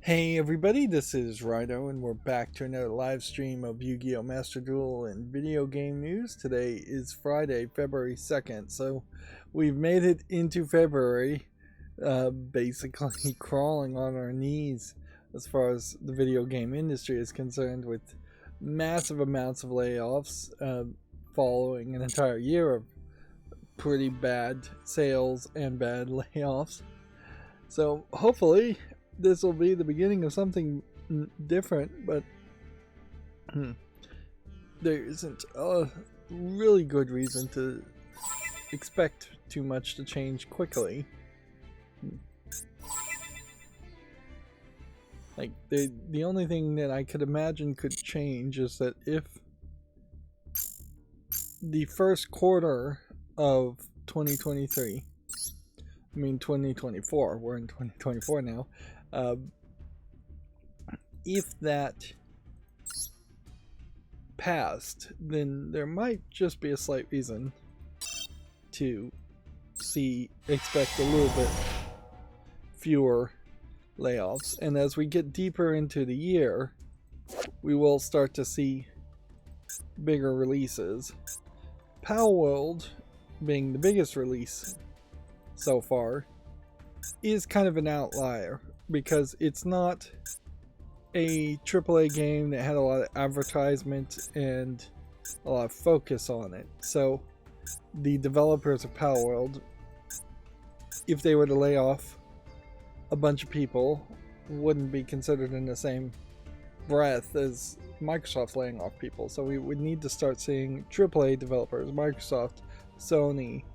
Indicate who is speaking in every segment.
Speaker 1: Hey everybody, this is Rydo, and we're back to another live stream of Yu-Gi-Oh! Master Duel and video game news. Today is Friday, February 2nd, so we've made it into February, basically crawling on our knees as far as the video game industry is concerned, with massive amounts of layoffs following an entire year of pretty bad sales and bad layoffs. So hopefully this will be the beginning of something different, but there isn't a really good reason to expect too much to change quickly. Like, the only thing that I could imagine could change is that if the first quarter of 2023, I mean 2024, we're in 2024 now, if that passed, then there might just be a slight reason to expect a little bit fewer layoffs. And as we get deeper into the year, we will start to see bigger releases. Palworld, being the biggest release so far, is kind of an outlier because it's not a AAA game that had a lot of advertisement and a lot of focus on it. So the developers of Palworld, if they were to lay off a bunch of people, wouldn't be considered in the same breath as Microsoft laying off people. So we would need to start seeing AAA developers, Microsoft, Sony,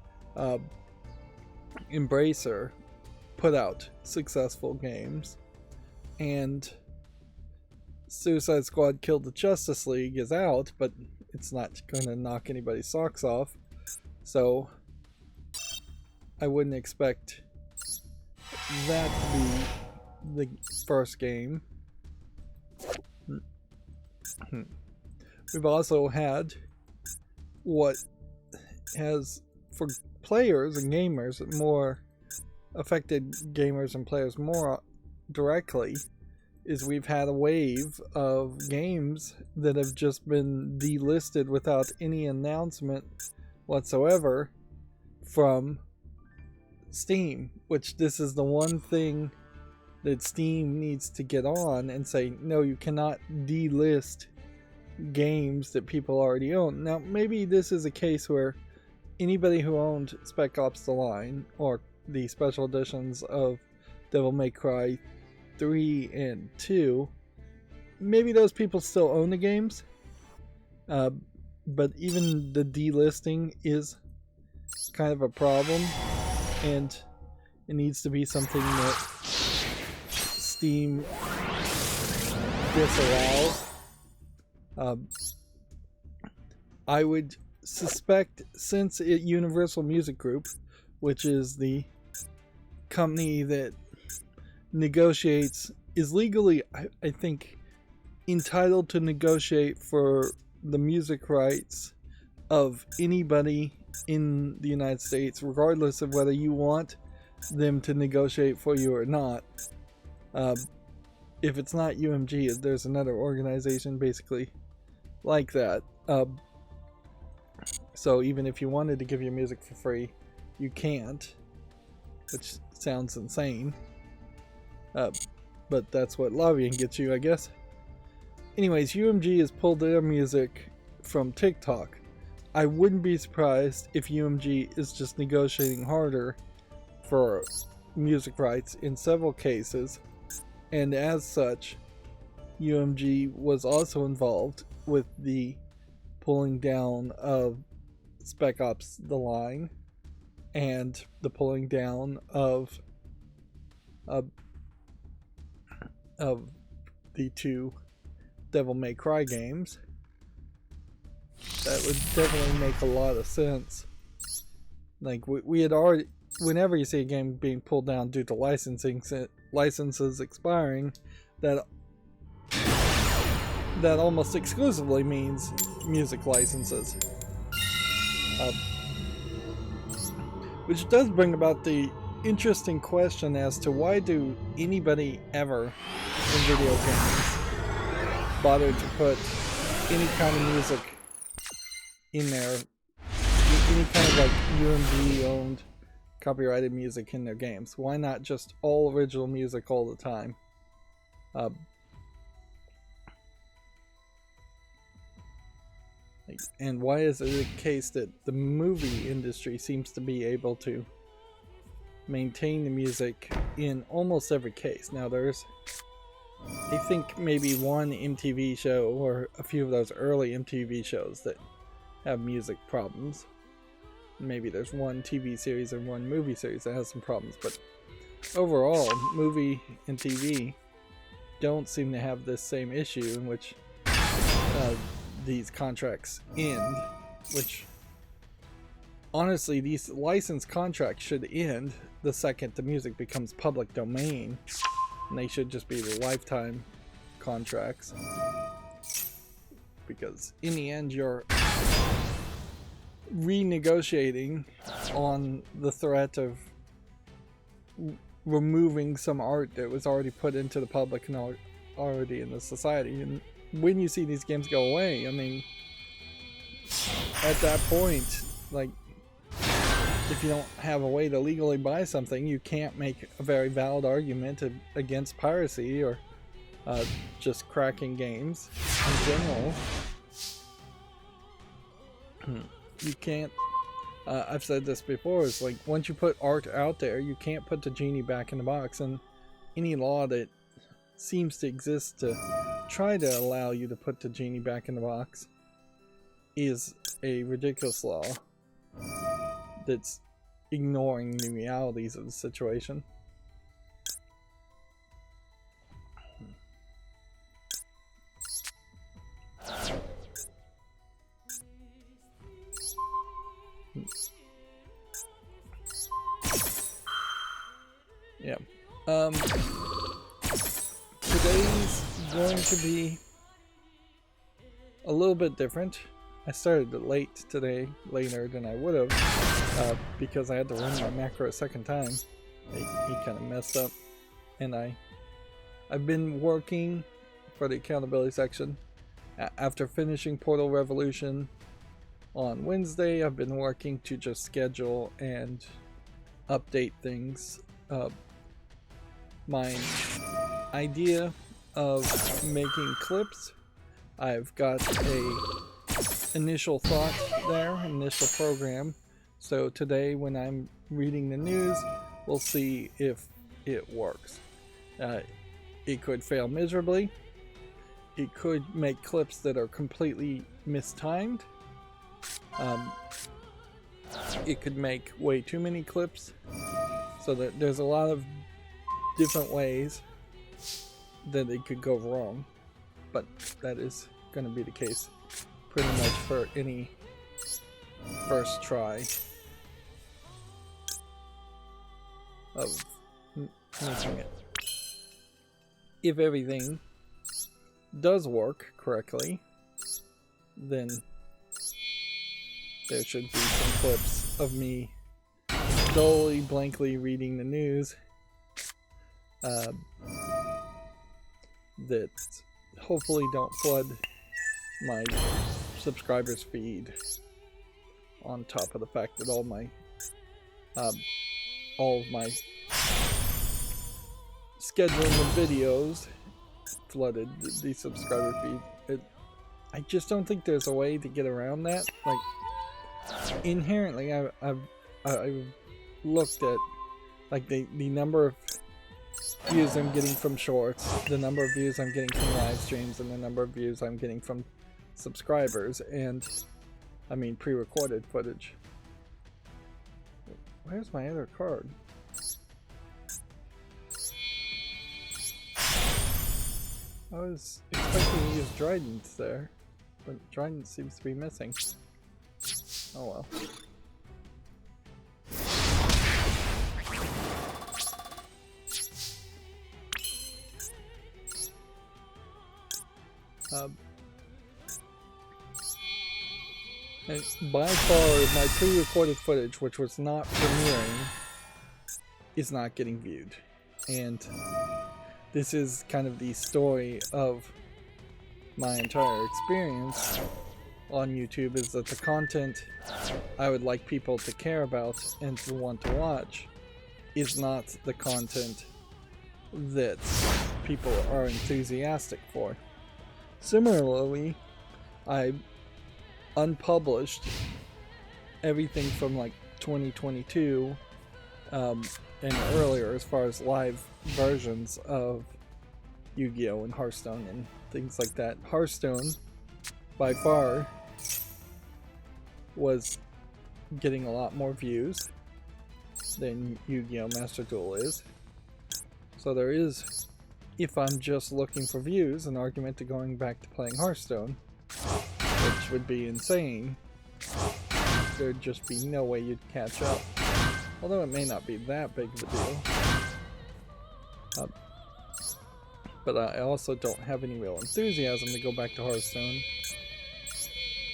Speaker 1: Embracer, put out successful games. And Suicide Squad Killed the Justice League is out, but it's not going to knock anybody's socks off. So I wouldn't expect that to be the first game. We've also had what has, for players and gamers, more affected gamers and players more directly, is we've had a wave of games that have just been delisted without any announcement whatsoever from Steam, which this is the one thing that Steam needs to get on and say, no, you cannot delist games that people already own. Now, maybe this is a case where anybody who owned Spec Ops: The Line or the special editions of Devil May Cry 3 and 2, maybe those people still own the games, but even the delisting is kind of a problem, and it needs to be something that Steam disallows. I would suspect, since Universal Music Group, which is the company that negotiates, is legally, I think, entitled to negotiate for the music rights of anybody in the United States, regardless of whether you want them to negotiate for you or not. If it's not UMG, there's another organization basically like that. So even if you wanted to give your music for free, you can't, which sounds insane. But that's what lobbying gets you, I guess. Anyways, UMG has pulled their music from TikTok. I wouldn't be surprised if UMG is just negotiating harder for music rights in several cases, and as such, UMG was also involved with the pulling down of Spec Ops: The Line and the pulling down of the two Devil May Cry games. That would definitely make a lot of sense. Like, we had already, whenever you see a game being pulled down due to licenses expiring, that almost exclusively means music licenses. Which does bring about the interesting question as to why do anybody ever in video games bother to put any kind of music in there, any kind of like UMG owned copyrighted music in their games. Why not just all original music all the time? And why is it the case that the movie industry seems to be able to maintain the music in almost every case? Now there's, I think maybe one MTV show or a few of those early MTV shows that have music problems. Maybe there's one TV series or one movie series that has some problems, but overall, movie and TV don't seem to have this same issue in which these contracts end, which honestly, these license contracts should end the second the music becomes public domain, and they should just be the lifetime contracts, because in the end you're renegotiating on the threat of removing some art that was already put into the public and already in the society. And when you see these games go away, I mean, at that point, like, if you don't have a way to legally buy something, you can't make a very valid argument against piracy or just cracking games in general. You can't, I've said this before, it's like once you put art out there, you can't put the genie back in the box, and any law that seems to exist to try to allow you to put the genie back in the box is a ridiculous law that's ignoring the realities of the situation. Yeah. Today's going to be a little bit different. I started late today, later than I would have, because I had to run my macro a second time. He kind of messed up, and I've been working for the accountability section. After finishing Portal Revolution on Wednesday, I've been working to just schedule and update things. My idea of making clips, I've got a initial thought there, initial program. So today when I'm reading the news, we'll see if it works. It could fail miserably. It could make clips that are completely mistimed. It could make way too many clips, so that there's a lot of different ways that it could go wrong, but that is going to be the case pretty much for any first try of making it. If everything does work correctly, then there should be some clips of me dully, blankly reading the news that hopefully don't flood my subscribers feed, on top of the fact that all of my scheduling of videos flooded the subscriber feed. I just don't think there's a way to get around that. Like, inherently, I've looked at like the number of views I'm getting from shorts, the number of views I'm getting from live streams, and the number of views I'm getting from subscribers, and I mean pre-recorded footage. Where's my other card? I was expecting to use Dryden's there, but Dryden seems to be missing. Oh well. And by far, my pre-recorded footage, which was not premiering, is not getting viewed. And this is kind of the story of my entire experience on YouTube, is that the content I would like people to care about and to want to watch is not the content that people are enthusiastic for. Similarly, I unpublished everything from like 2022 and earlier as far as live versions of Yu-Gi-Oh! And Hearthstone and things like that. Hearthstone, by far, was getting a lot more views than Yu-Gi-Oh! Master Duel is. So there is, if I'm just looking for views, an argument to going back to playing Hearthstone, which would be insane. There'd just be no way you'd catch up. Although it may not be that big of a deal. But I also don't have any real enthusiasm to go back to Hearthstone.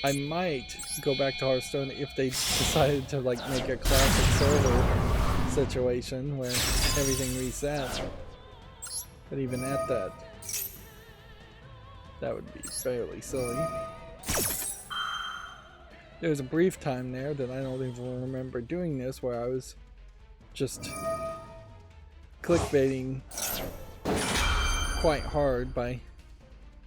Speaker 1: I might go back to Hearthstone if they decided to like make a classic server situation where everything resets. But even at that, that would be fairly silly. There was a brief time there that I don't even remember doing this, where I was just clickbaiting quite hard by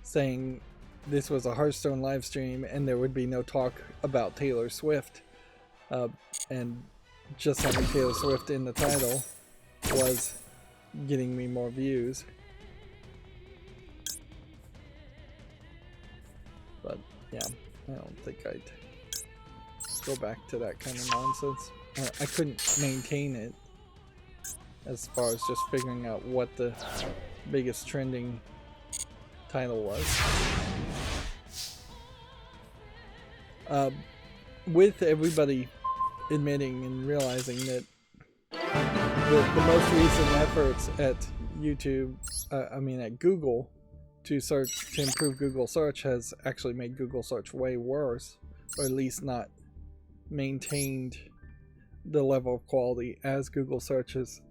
Speaker 1: saying this was a Hearthstone live stream and there would be no talk about Taylor Swift, and just having Taylor Swift in the title was getting me more views. But yeah, I don't think I'd go back to that kind of nonsense. I couldn't maintain it as far as just figuring out what the biggest trending title was. With everybody admitting and realizing that the most recent efforts at YouTube, at Google, to improve Google search has actually made Google search way worse, or at least not maintained the level of quality as Google searches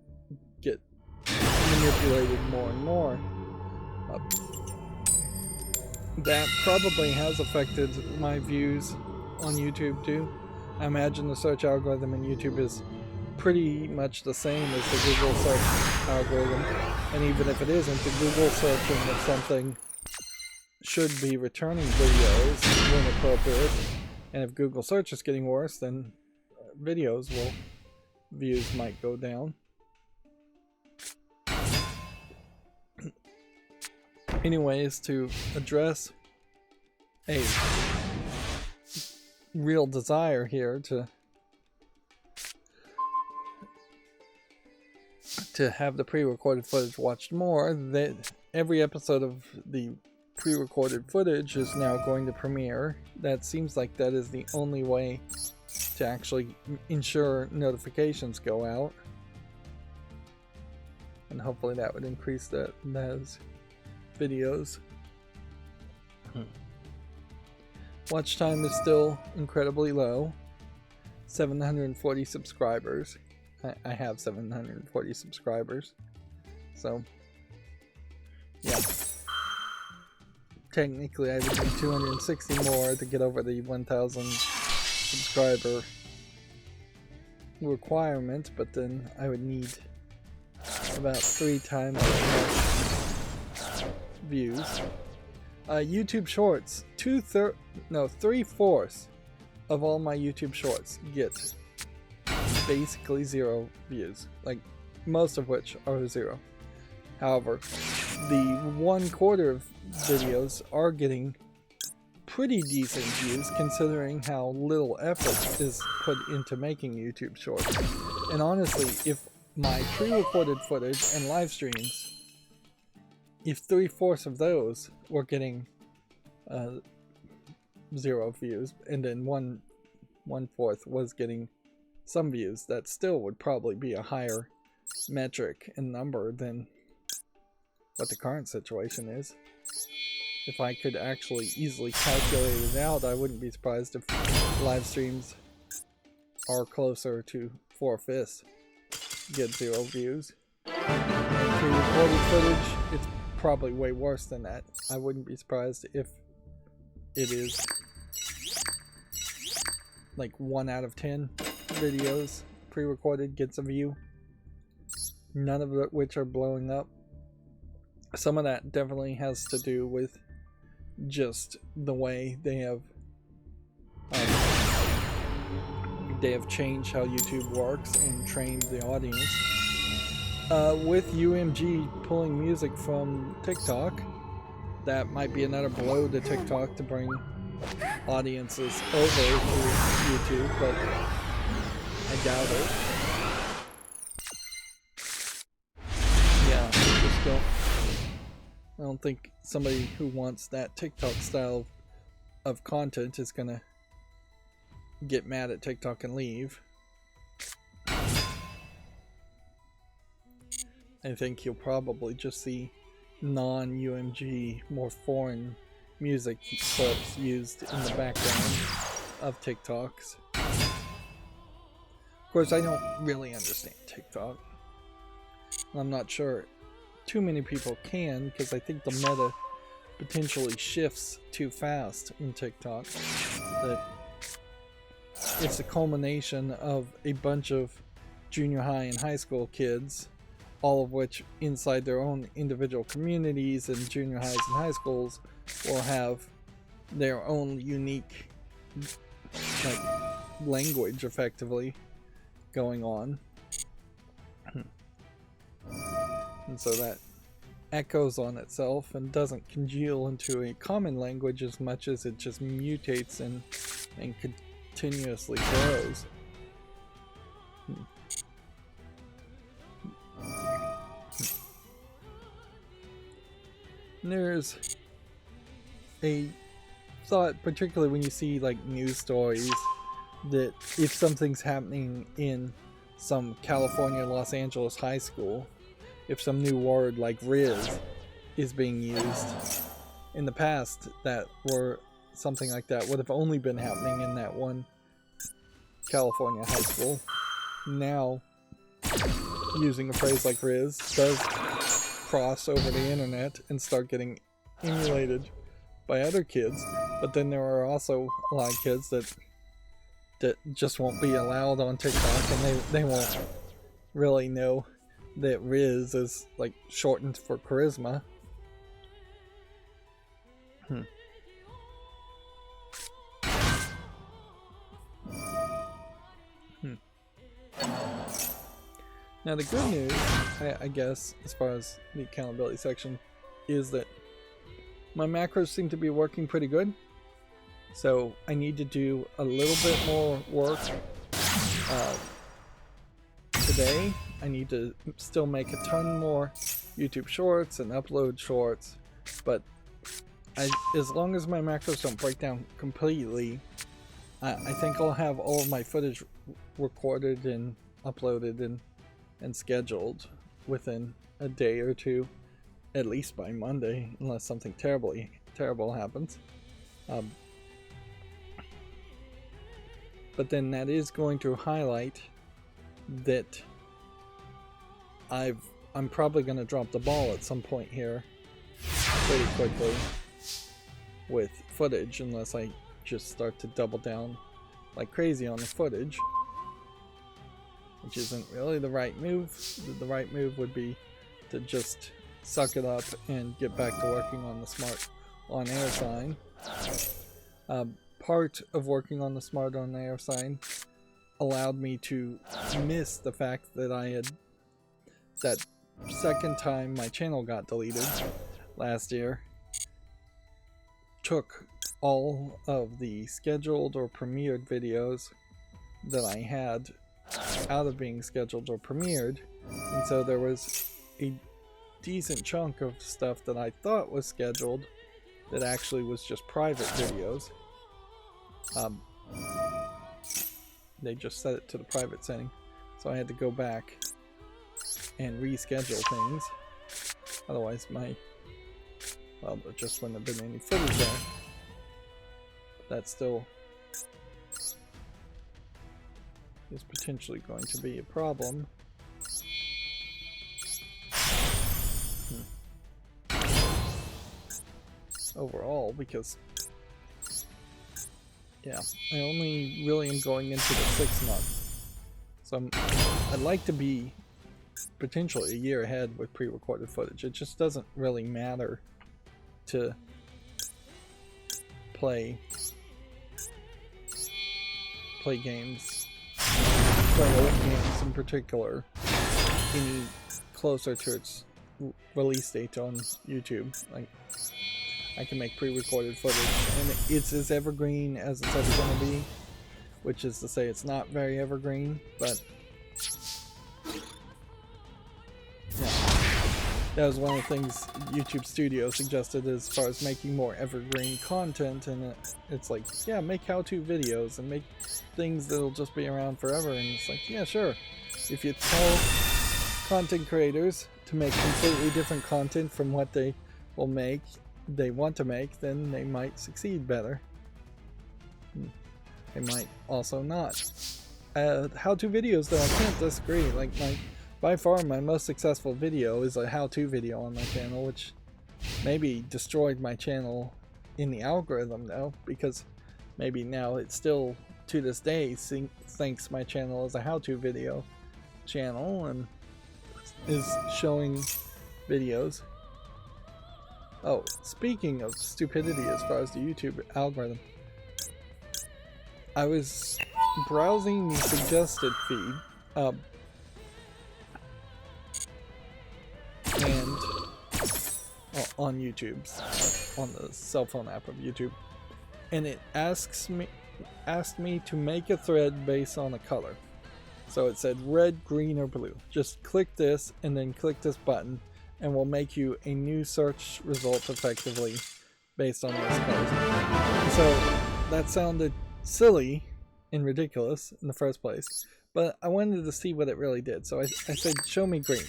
Speaker 1: get manipulated more and more. That probably has affected my views on YouTube too. I imagine the search algorithm in YouTube is pretty much the same as the Google search algorithm, and even if it isn't, the Google searching of something should be returning videos when appropriate, and if Google search is getting worse, then views might go down. Anyways, to address a real desire here to have the pre-recorded footage watched more, that every episode of the pre-recorded footage is now going to premiere. That seems like that is the only way to actually ensure notifications go out, and hopefully that would increase those videos. Watch time is still incredibly low. 740 subscribers. I have 740 subscribers, so yeah, technically I would need 260 more to get over the 1,000 subscriber requirement, but then I would need about 3 times as much views. YouTube Shorts, 3/4 of all my YouTube Shorts get basically 0 views, like most of which are 0. However, the 1/4 of videos are getting pretty decent views considering how little effort is put into making YouTube Shorts. And honestly, if my pre-recorded footage and live streams, if 3/4 of those were getting 0 views, and then 1/4 was getting some views, that still would probably be a higher metric and number than what the current situation is. If I could actually easily calculate it out, I wouldn't be surprised if live streams are closer to 4/5 get 0 views. Pre-recorded footage, it's probably way worse than that. I wouldn't be surprised if it is like 1 out of 10 videos pre-recorded gets a view. None of which are blowing up. Some of that definitely has to do with just the way they have changed how YouTube works and trained the audience. With UMG pulling music from TikTok, that might be another blow to TikTok to bring audiences over to YouTube, but I doubt it. Yeah, I don't think somebody who wants that TikTok style of content is gonna get mad at TikTok and leave. I think you'll probably just see non-UMG, more foreign music clips used in the background of TikToks. Of course, I don't really understand TikTok. I'm not sure too many people can, because I think the meta potentially shifts too fast in TikTok. That it's a culmination of a bunch of junior high and high school kids, all of which inside their own individual communities and junior highs and high schools will have their own unique language effectively going on. And so that echoes on itself and doesn't congeal into a common language as much as it just mutates and continuously grows. There's a thought, particularly when you see like news stories, that if something's happening in some California, Los Angeles high school, if some new word like Riz is being used, in the past that were something like that would have only been happening in that one California high school. Now, using a phrase like Riz does cross over the internet and start getting emulated by other kids, but then there are also a lot of kids that just won't be allowed on TikTok, and they won't really know that Riz is like shortened for charisma. Now the good news, I guess, as far as the accountability section, is that my macros seem to be working pretty good. So I need to do a little bit more work today. I need to still make a ton more YouTube shorts and upload shorts, but as long as my macros don't break down completely, I think I'll have all of my footage recorded and uploaded and scheduled within a day or two, at least by Monday, unless something terrible happens. But then that is going to highlight that I'm probably going to drop the ball at some point here pretty quickly with footage, unless I just start to double down like crazy on the footage, which isn't really the right move. The right move would be to just suck it up and get back to working on the smart on-air sign. Part of working on the smart on-air sign allowed me to miss the fact that I had that second time my channel got deleted last year, took all of the scheduled or premiered videos that I had out of being scheduled or premiered, and so there was a decent chunk of stuff that I thought was scheduled that actually was just private videos. They just set it to the private setting, so I had to go back and reschedule things. Otherwise there just wouldn't have been any footage there. That still is potentially going to be a problem. overall, because yeah, I only really am going into the 6th month. So I'd like to be potentially a year ahead with pre-recorded footage. It just doesn't really matter to play games, play old games in particular, any closer to its release date on YouTube. Like, I can make pre-recorded footage and it's as evergreen as it's ever going to be, which is to say it's not very evergreen, but yeah, that was one of the things YouTube Studio suggested as far as making more evergreen content, and it's like, yeah, make how-to videos and make things that'll just be around forever. And it's like, yeah, sure, if you tell content creators to make completely different content from what they want to make, then they might succeed better. They might also not. How-to videos, though, I can't disagree. Like, by far my most successful video is a how-to video on my channel, which maybe destroyed my channel in the algorithm, though, because maybe now it still, to this day, thinks my channel is a how-to video channel and is showing videos. Oh, speaking of stupidity as far as the YouTube algorithm, I was browsing the suggested feed, and on YouTube, on the cell phone app of YouTube, and it asked me to make a thread based on a color. So it said red, green, or blue. Just click this and then click this button, and we'll make you a new search result effectively based on those colors. So that sounded silly and ridiculous in the first place, but I wanted to see what it really did. So I said, show me green.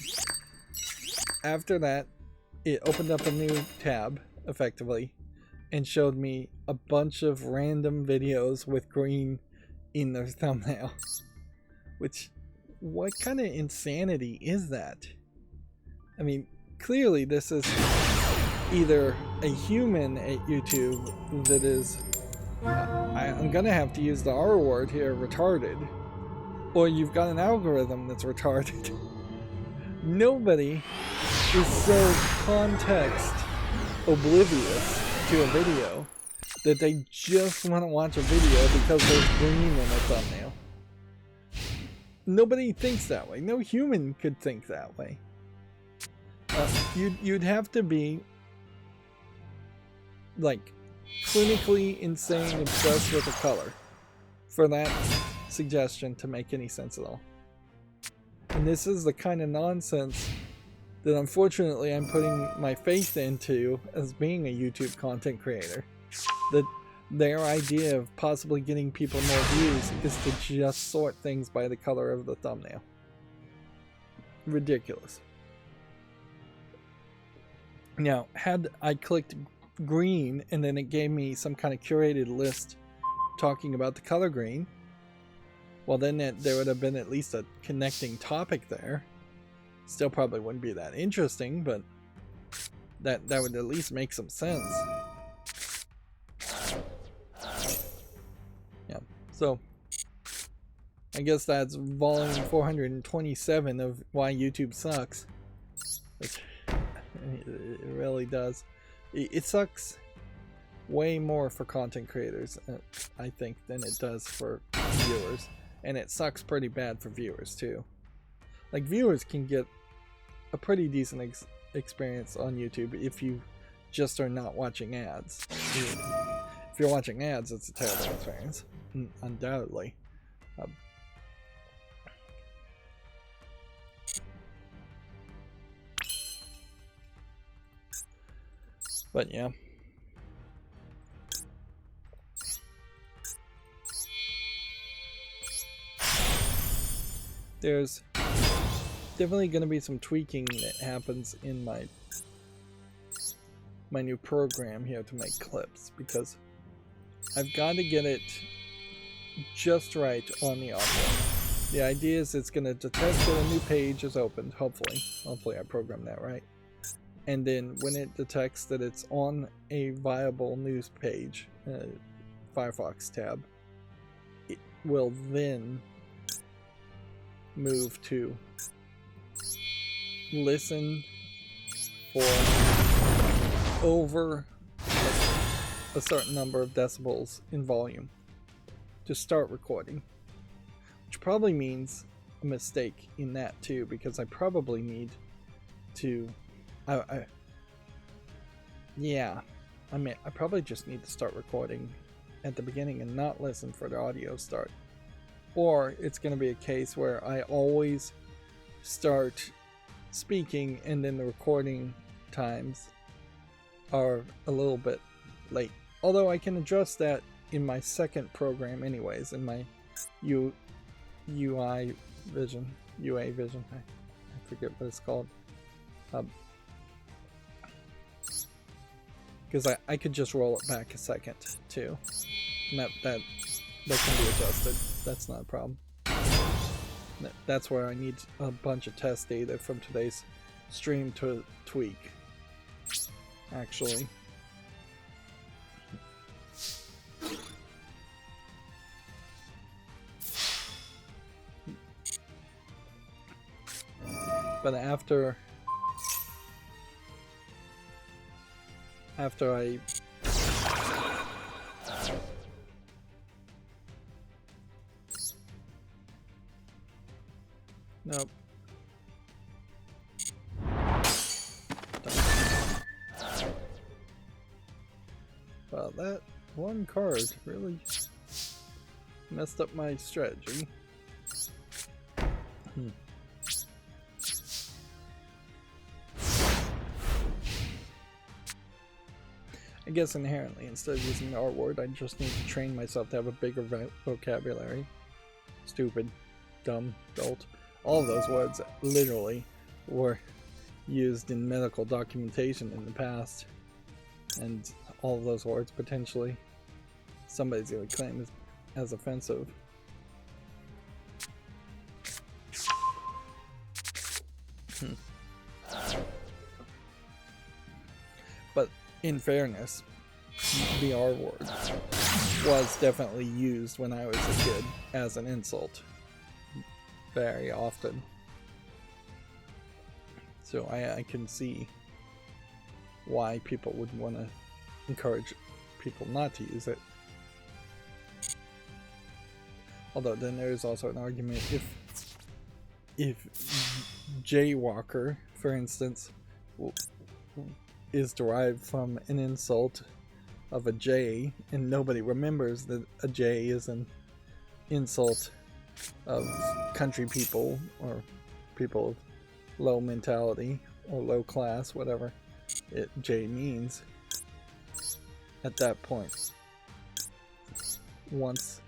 Speaker 1: After that, it opened up a new tab effectively and showed me a bunch of random videos with green in their thumbnail. Which, what kind of insanity is that? I mean, clearly this is either a human at YouTube that is, I'm gonna have to use the R word here, retarded, or you've got an algorithm that's retarded. Nobody is so context oblivious to a video that they just want to watch a video because there's green in a thumbnail. Nobody thinks that way. No human could think that way. You'd have to be like clinically insane obsessed with a color for that suggestion to make any sense at all. And this is the kind of nonsense that unfortunately I'm putting my faith into as being a YouTube content creator. That their idea of possibly getting people more views is to just sort things by the color of the thumbnail. Ridiculous. Now, had I clicked green and then it gave me some kind of curated list talking about the color green, well then there would have been at least a connecting topic there. Still probably wouldn't be that interesting, but that would at least make some sense. Yeah, so I guess that's volume 427 of why YouTube sucks. It really does. It sucks way more for content creators, I think, than it does for viewers. And it sucks pretty bad for viewers too. Like, viewers can get a pretty decent experience on YouTube if you just are not watching ads. If you're watching ads, it's a terrible experience, undoubtedly. But yeah. There's definitely going to be some tweaking that happens in my new program here to make clips, because I've got to get it just right on the audio. The idea is it's going to detect that a new page is opened, hopefully I programmed that right, and then when it detects that it's on a viable news page, Firefox tab, it will then move to listen for over a certain number of decibels in volume to start recording, which probably means a mistake in that too, because I probably need to I probably just need to start recording at the beginning and not listen for the audio start, or it's going to be a case where I always start speaking and then the recording times are a little bit late, although I can adjust that in my second program anyways, in my UI Vision, I forget what it's called, because I could just roll it back a second too, and that can be adjusted. That's not a problem. That's where I need a bunch of test data from today's stream to tweak, actually. But after I nope. Well, that one card really messed up my strategy. I guess inherently, instead of using the R word, I just need to train myself to have a bigger vocabulary. Stupid, dumb, dolt. All of those words literally were used in medical documentation in the past. And all of those words potentially somebody's going to claim as offensive. But in fairness, the R word was definitely used when I was a kid as an insult very often. So I can see why people would want to encourage people not to use it. Although then there is also an argument, if jaywalker, for instance, is derived from an insult of a J, and nobody remembers that a J is an insult of country people or people of low mentality or low class, whatever J means. At that point, once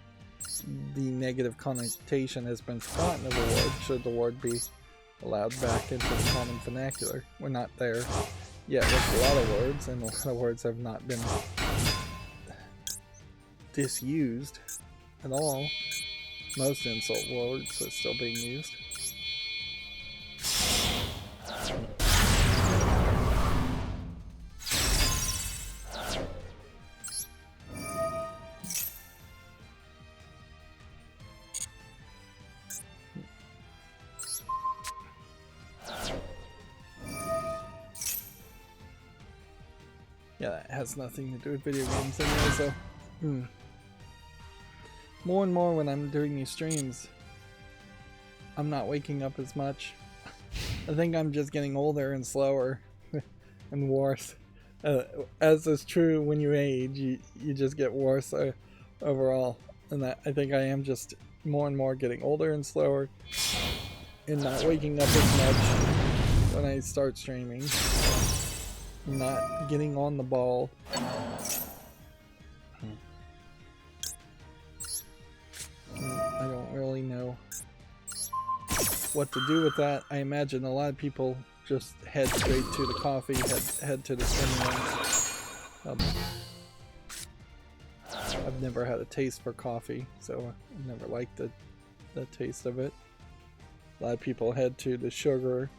Speaker 1: the negative connotation has been forgotten of the word, should the word be allowed back into the common vernacular? We're not there yet with a lot of words, and a lot of words have not been disused at all. Most insult words are still being used. Yeah, that has nothing to do with video games anyway, so... More and more when I'm doing these streams, I'm not waking up as much. I think I'm just getting older and slower and worse. As is true when you age, you just get worse overall. And I think I am just more and more getting older and slower and not waking up as much when I start streaming. Not getting on the ball. I don't really know what to do with that. I imagine a lot of people just head straight to the coffee, head to the stimulants. I've never had a taste for coffee, so I've never liked the taste of it. A lot of people head to the sugar,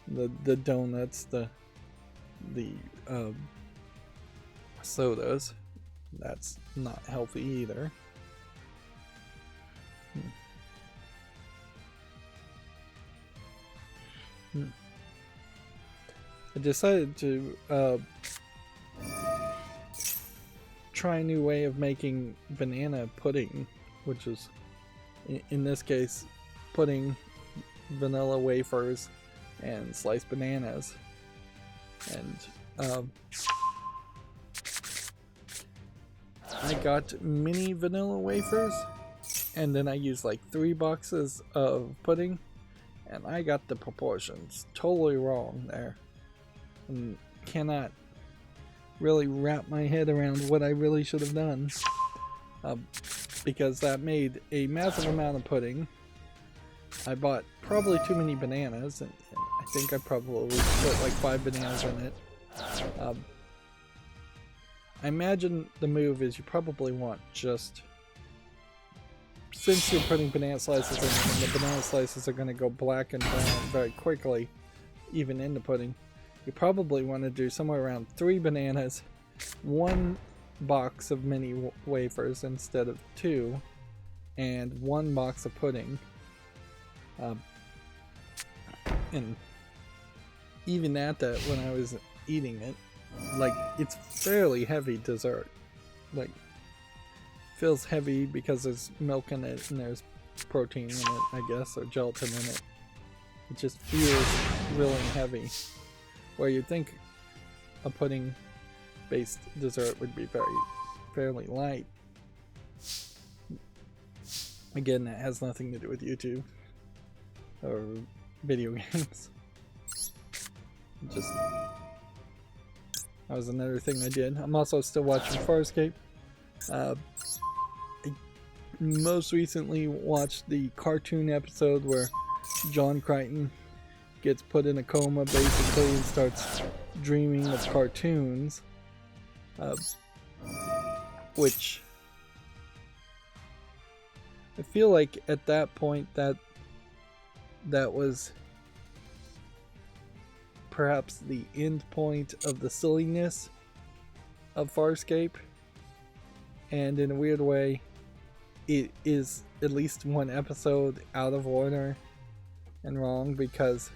Speaker 1: the donuts, the the sodas. That's not healthy either. I decided to try a new way of making banana pudding, which is, in this case, putting vanilla wafers and sliced bananas. And I got mini vanilla wafers, and then I used like 3 boxes of pudding, and I got the proportions totally wrong there. And cannot really wrap my head around what I really should have done, because that made a massive amount of pudding. I bought probably too many bananas, and I think I probably put like 5 bananas in it. I imagine the move is you probably want just, since you're putting banana slices in and the banana slices are going to go black and brown very quickly, even in the pudding, you probably want to do somewhere around 3 bananas, 1 box of mini wafers instead of 2, and 1 box of pudding. And even at that, when I was eating it, like, it's fairly heavy dessert. Like, feels heavy because there's milk in it and there's protein in it, I guess, or gelatin in it. It just feels really heavy. Where you'd think a pudding-based dessert would be fairly light. Again, that has nothing to do with YouTube or video games. Just, that was another thing I did. I'm also still watching Farscape. I most recently watched the cartoon episode where John Crichton gets put in a coma basically and starts dreaming of cartoons, which I feel like at that point that was perhaps the end point of the silliness of Farscape, and in a weird way it is at least one episode out of order and wrong, because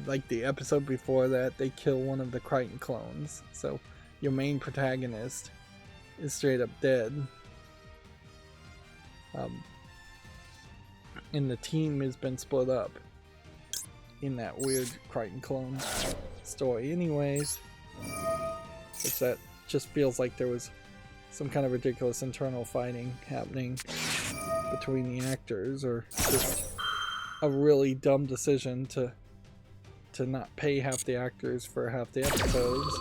Speaker 1: like the episode before that they kill one of the Crichton clones, so your main protagonist is straight up dead, and the team has been split up in that weird Crichton clone story anyways. It's that just feels like there was some kind of ridiculous internal fighting happening between the actors, or just a really dumb decision to not pay half the actors for half the episodes,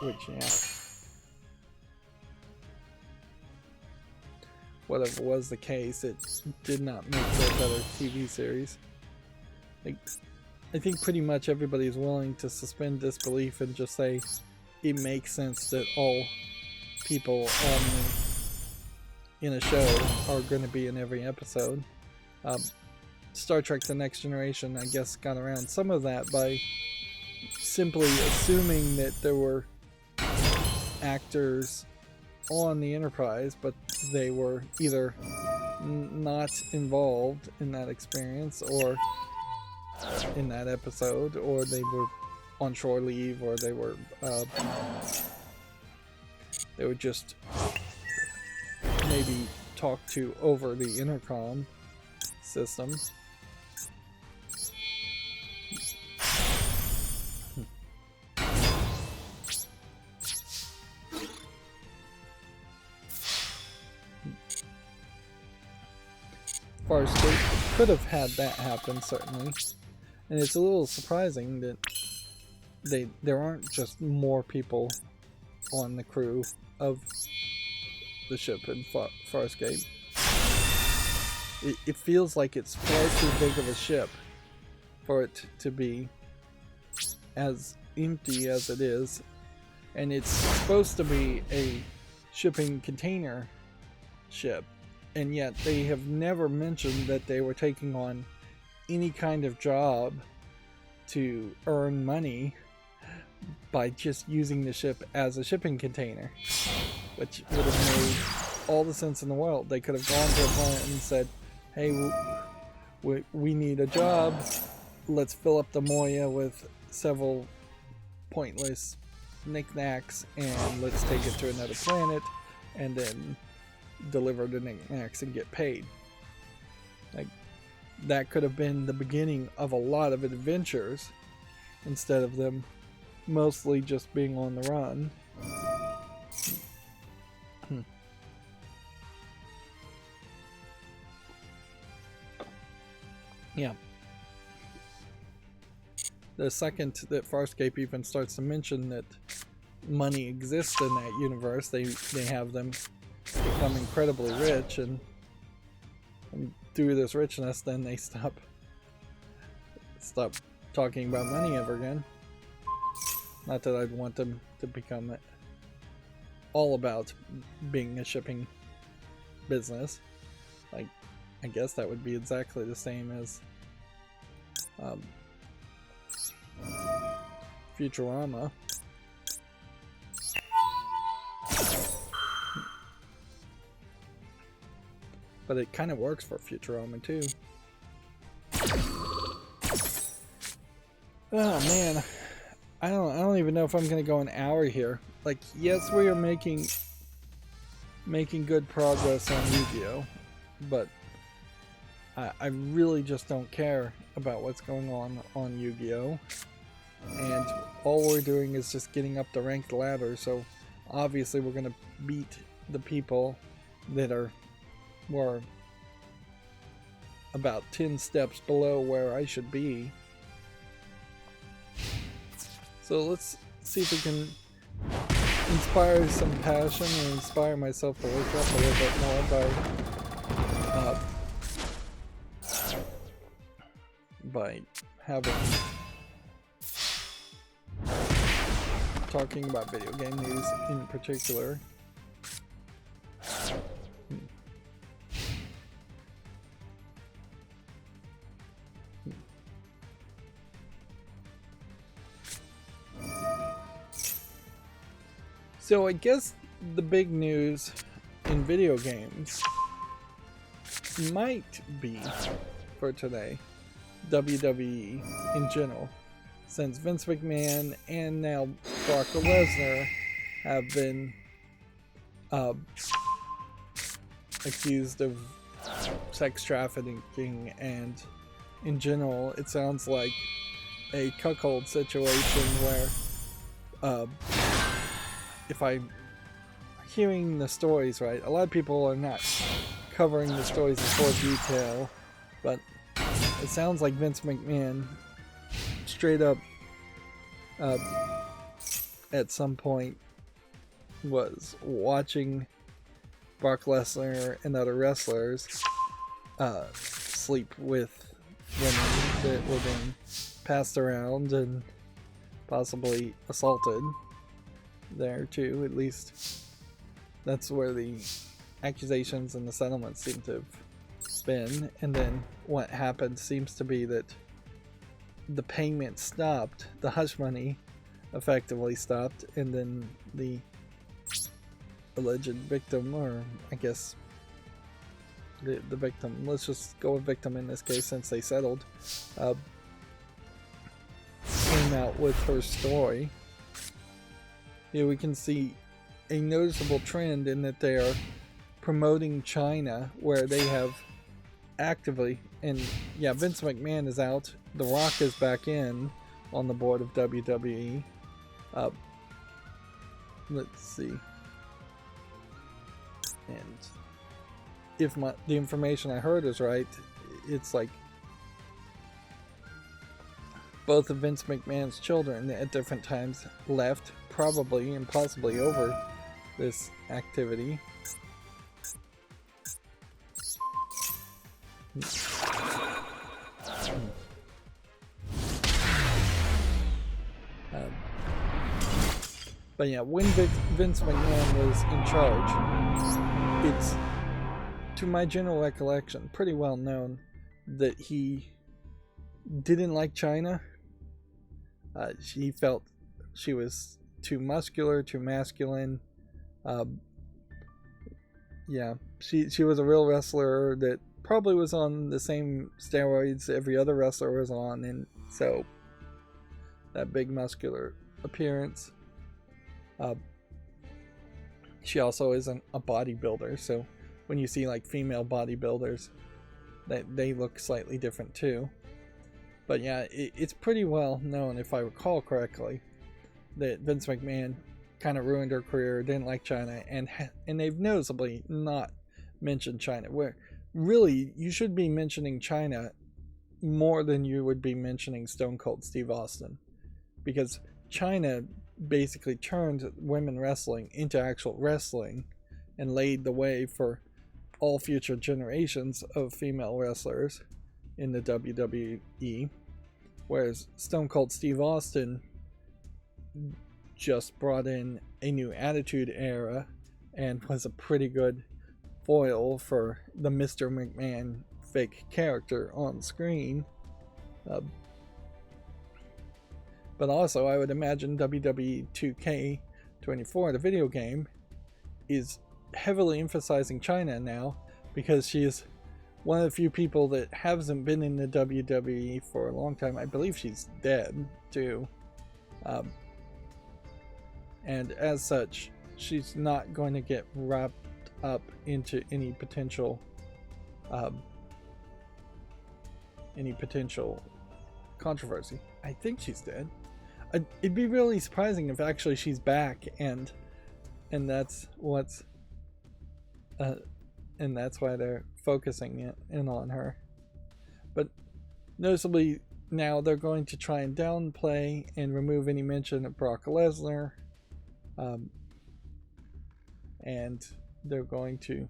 Speaker 1: which, yeah, whatever was the case, it did not make for a better TV series. Like, I think pretty much everybody is willing to suspend disbelief and just say it makes sense that all people in a show are going to be in every episode. Star Trek The Next Generation, I guess, got around some of that by simply assuming that there were actors on the Enterprise, but they were either not involved in that experience or in that episode, or they were on shore leave, or they were just maybe talked to over the intercom system. Farscape could have had that happen, certainly, and it's a little surprising that there aren't just more people on the crew of the ship in Farscape. It feels like it's far too big of a ship for it to be as empty as it is, and it's supposed to be a shipping container ship, and yet they have never mentioned that they were taking on any kind of job to earn money by just using the ship as a shipping container, which would have made all the sense in the world. They could have gone to a planet and said, hey, we need a job. Let's fill up the Moya with several pointless knickknacks, and let's take it to another planet and then deliver the knickknacks and get paid. Like, that could have been the beginning of a lot of adventures instead of them mostly just being on the run. Yeah. The second that Farscape even starts to mention that money exists in that universe, they have them become incredibly rich, and through this richness, then they stop talking about money ever again. Not that I'd want them to become all about being a shipping business. Like, I guess that would be exactly the same as Futurama. But it kind of works for Futurama too. Oh man, I don't even know if I'm gonna go an hour here. Like, yes, we are making good progress on Yu-Gi-Oh, but I really just don't care about what's going on Yu-Gi-Oh, and all we're doing is just getting up the ranked ladder. So obviously we're gonna beat the people that were about 10 steps below where I should be. So let's see if we can inspire some passion and inspire myself to wake up a little bit more by talking about video game news in particular. So I guess the big news in video games might be, for today, WWE in general, since Vince McMahon and now Brock Lesnar have been accused of sex trafficking, and in general it sounds like a cuckold situation where if I'm hearing the stories right, a lot of people are not covering the stories in full detail, but it sounds like Vince McMahon straight up at some point was watching Brock Lesnar and other wrestlers sleep with women that were being passed around and possibly assaulted there too. At least that's where the accusations and the settlements seem to have been. And then what happened seems to be that the payment stopped, the hush money effectively stopped, and then the alleged victim, or I guess the victim, let's just go with victim in this case since they settled, came out with her story. Here we can see a noticeable trend in that they are promoting China, where they have actively, and yeah, Vince McMahon is out, The Rock is back in on the board of WWE. Let's see, and if the information I heard is right, it's like both of Vince McMahon's children at different times left, probably and possibly over this activity. But yeah, when Vince McMahon was in charge, it's, to my general recollection, pretty well known that he didn't like China, She felt she was too muscular, too masculine. Yeah, she was a real wrestler that probably was on the same steroids every other wrestler was on, and so that big muscular appearance. She also isn't a bodybuilder, so when you see like female bodybuilders, they look slightly different too. But yeah, it's pretty well known, if I recall correctly, that Vince McMahon kind of ruined her career, didn't like China, and they've noticeably not mentioned China. Where really you should be mentioning China more than you would be mentioning Stone Cold Steve Austin, because China basically turned women wrestling into actual wrestling and laid the way for all future generations of female wrestlers in the WWE, whereas Stone Cold Steve Austin just brought in a new attitude era and was a pretty good foil for the Mr. McMahon fake character on screen. But also, I would imagine WWE 2K24, the video game, is heavily emphasizing China now, because she is one of the few people that hasn't been in the WWE for a long time. I believe she's dead too. And as such, she's not going to get wrapped up into any potential controversy. I think she's dead. It'd be really surprising if actually she's back, and that's what's and that's why they're focusing in on her. But noticeably now they're going to try and downplay and remove any mention of Brock Lesnar, and they're going to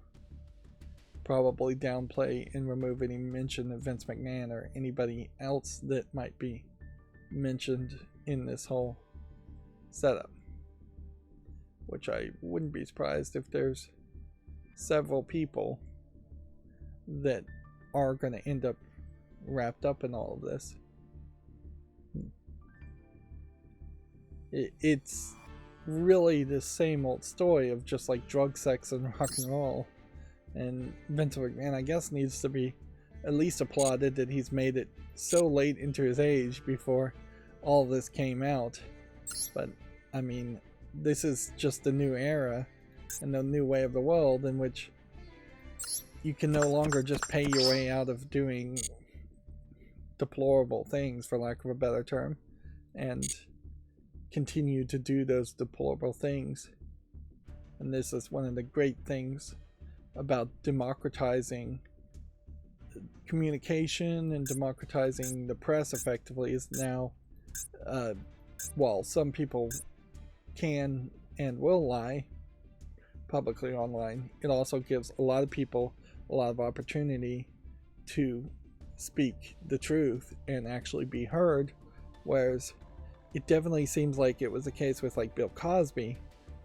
Speaker 1: probably downplay and remove any mention of Vince McMahon or anybody else that might be mentioned in this whole setup, which I wouldn't be surprised if there's several people that are going to end up wrapped up in all of this. It's really the same old story of just like drug, sex, and rock and roll. And Vince McMahon, I guess, needs to be at least applauded that he's made it so late into his age before all of this came out. But I mean, this is just a new era and a new way of the world in which you can no longer just pay your way out of doing deplorable things, for lack of a better term, and continue to do those deplorable things. And this is one of the great things about democratizing communication and democratizing the press effectively, is now while some people can and will lie publicly online, it also gives a lot of people a lot of opportunity to speak the truth and actually be heard. Whereas it definitely seems like it was the case with like Bill Cosby,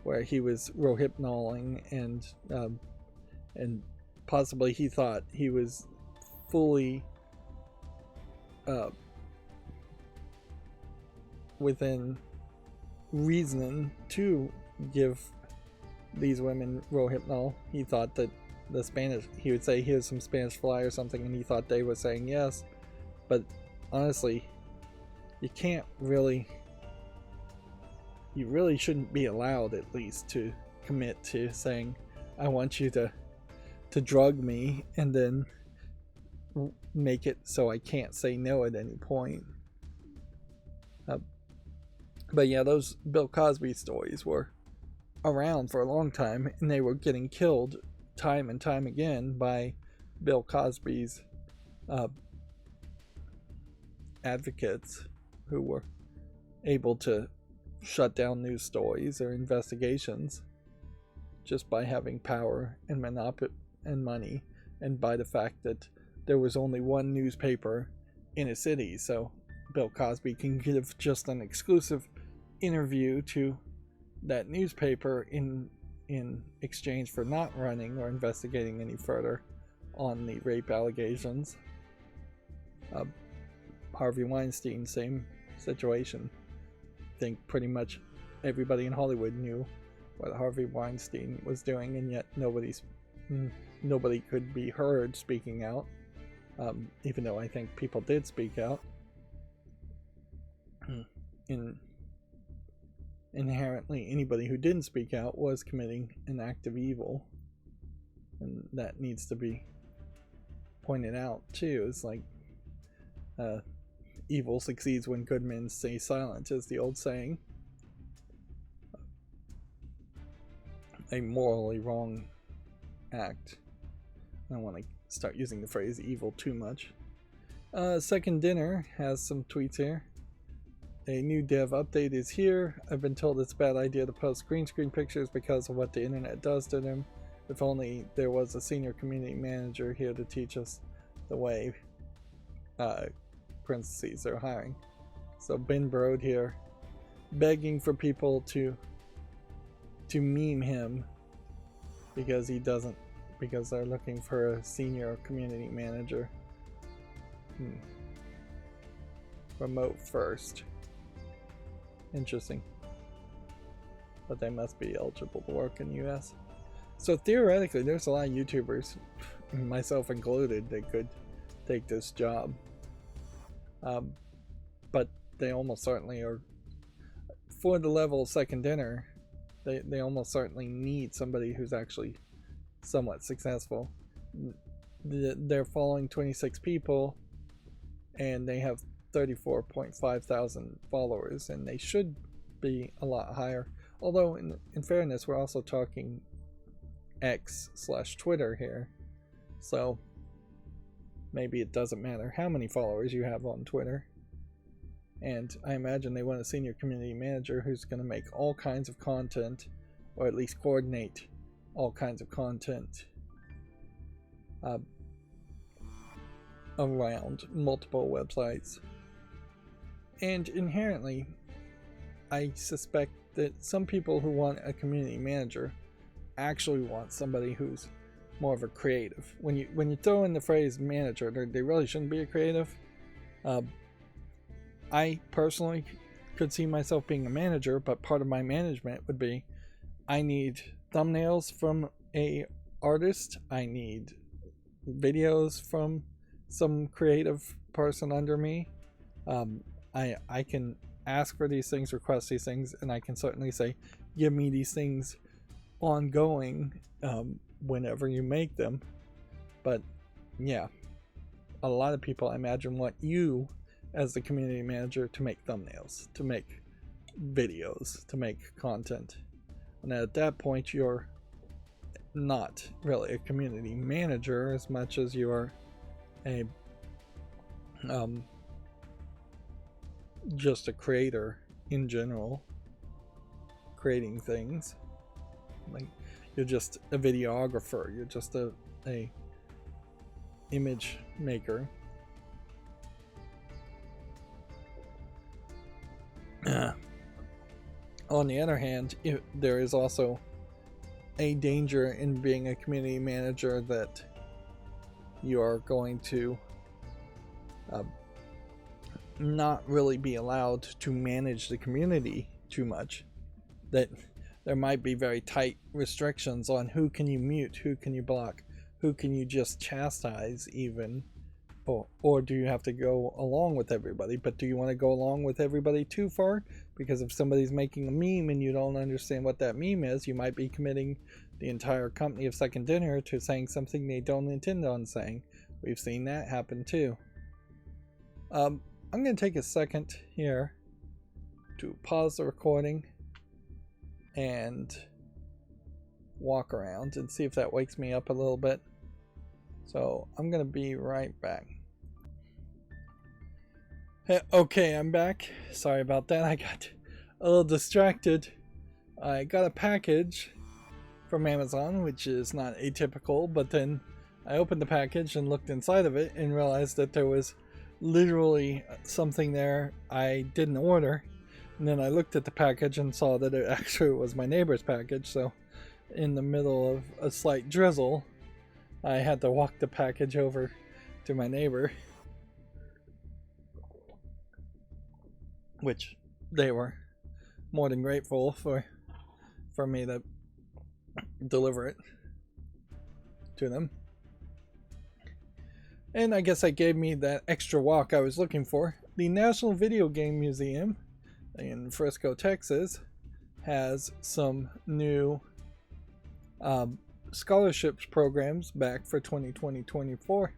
Speaker 1: where he was rohypnoling and possibly he thought he was fully within reason to give these women rohypnol. He thought that the Spanish, he would say here's some Spanish fly or something, and he thought they were saying yes. But honestly, you really shouldn't be allowed, at least, to commit to saying, I want you to drug me and then make it so I can't say no at any point. But yeah, those Bill Cosby stories were around for a long time, and they were getting killed time and time again by Bill Cosby's advocates, who were able to shut down news stories or investigations just by having power and money, and by the fact that there was only one newspaper in a city, so Bill Cosby can give just an exclusive interview to that newspaper in exchange for not running or investigating any further on the rape allegations. Harvey Weinstein, same situation. think pretty much everybody in Hollywood knew what Harvey Weinstein was doing, and yet nobody could be heard speaking out, even though I think people did speak out. Inherently, anybody who didn't speak out was committing an act of evil, and that needs to be pointed out too. It's like evil succeeds when good men stay silent, is the old saying. A morally wrong act. I don't want to start using the phrase evil too much. Second Dinner has some tweets here. A new dev update is here. I've been told it's a bad idea to post green screen pictures because of what the internet does to them. If only there was a senior community manager here to teach us the way. Parentheses, they're hiring. So Ben Brode here, begging for people to meme him because they're looking for a senior community manager. Remote first. Interesting. But they must be eligible to work in the US. So theoretically, there's a lot of YouTubers, myself included, that could take this job. But they almost certainly are, for the level of Second Dinner, they almost certainly need somebody who's actually somewhat successful. They're following 26 people, and they have 34.5 thousand followers, and they should be a lot higher. Although, in fairness, we're also talking X/Twitter here, so maybe it doesn't matter how many followers you have on Twitter. And I imagine they want a senior community manager who's going to make all kinds of content, or at least coordinate all kinds of content around multiple websites. And inherently, I suspect that some people who want a community manager actually want somebody who's more of a creative. When you throw in the phrase manager, they really shouldn't be a creative. I personally could see myself being a manager, but part of my management would be, I need thumbnails from a artist, I need videos from some creative person under me. I can ask for these things, request these things, and I can certainly say, give me these things ongoing whenever you make them. But yeah, a lot of people, I imagine, want you as the community manager to make thumbnails, to make videos, to make content. And at that point, you're not really a community manager as much as you are a just a creator in general, creating things. Like, you're just a videographer, you're just a image maker. On the other hand, there is also a danger in being a community manager that you are going to not really be allowed to manage the community too much. That there might be very tight restrictions on who can you mute, who can you block, who can you just chastise even, or do you have to go along with everybody? But do you want to go along with everybody too far? Because if somebody's making a meme and you don't understand what that meme is, you might be committing the entire company of Second Dinner to saying something they don't intend on saying. We've seen that happen too. I'm going to take a second here to pause the recording and walk around and see if that wakes me up a little bit. So I'm going to be right back. Okay, I'm back. Sorry about that. I got a little distracted. I got a package from Amazon, which is not atypical, but then I opened the package and looked inside of it and realized that there was literally something there I didn't order. And then I looked at the package and saw that it actually was my neighbor's package. So in the middle of a slight drizzle, I had to walk the package over to my neighbor, which they were more than grateful for me to deliver it to them. And I guess that gave me that extra walk I was looking for. The National Video Game Museum in Frisco, Texas, has some new scholarships programs back for 2024.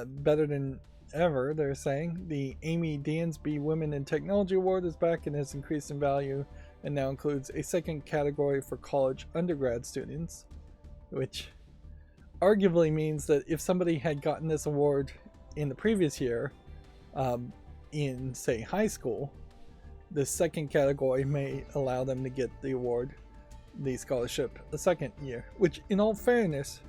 Speaker 1: Better than ever, they're saying. The Amy Dansby Women in Technology Award is back and has increased in value and now includes a second category for college undergrad students, which arguably means that if somebody had gotten this award in the previous year, in say high school, the second category may allow them to get the award, the scholarship, the second year, which in all fairness,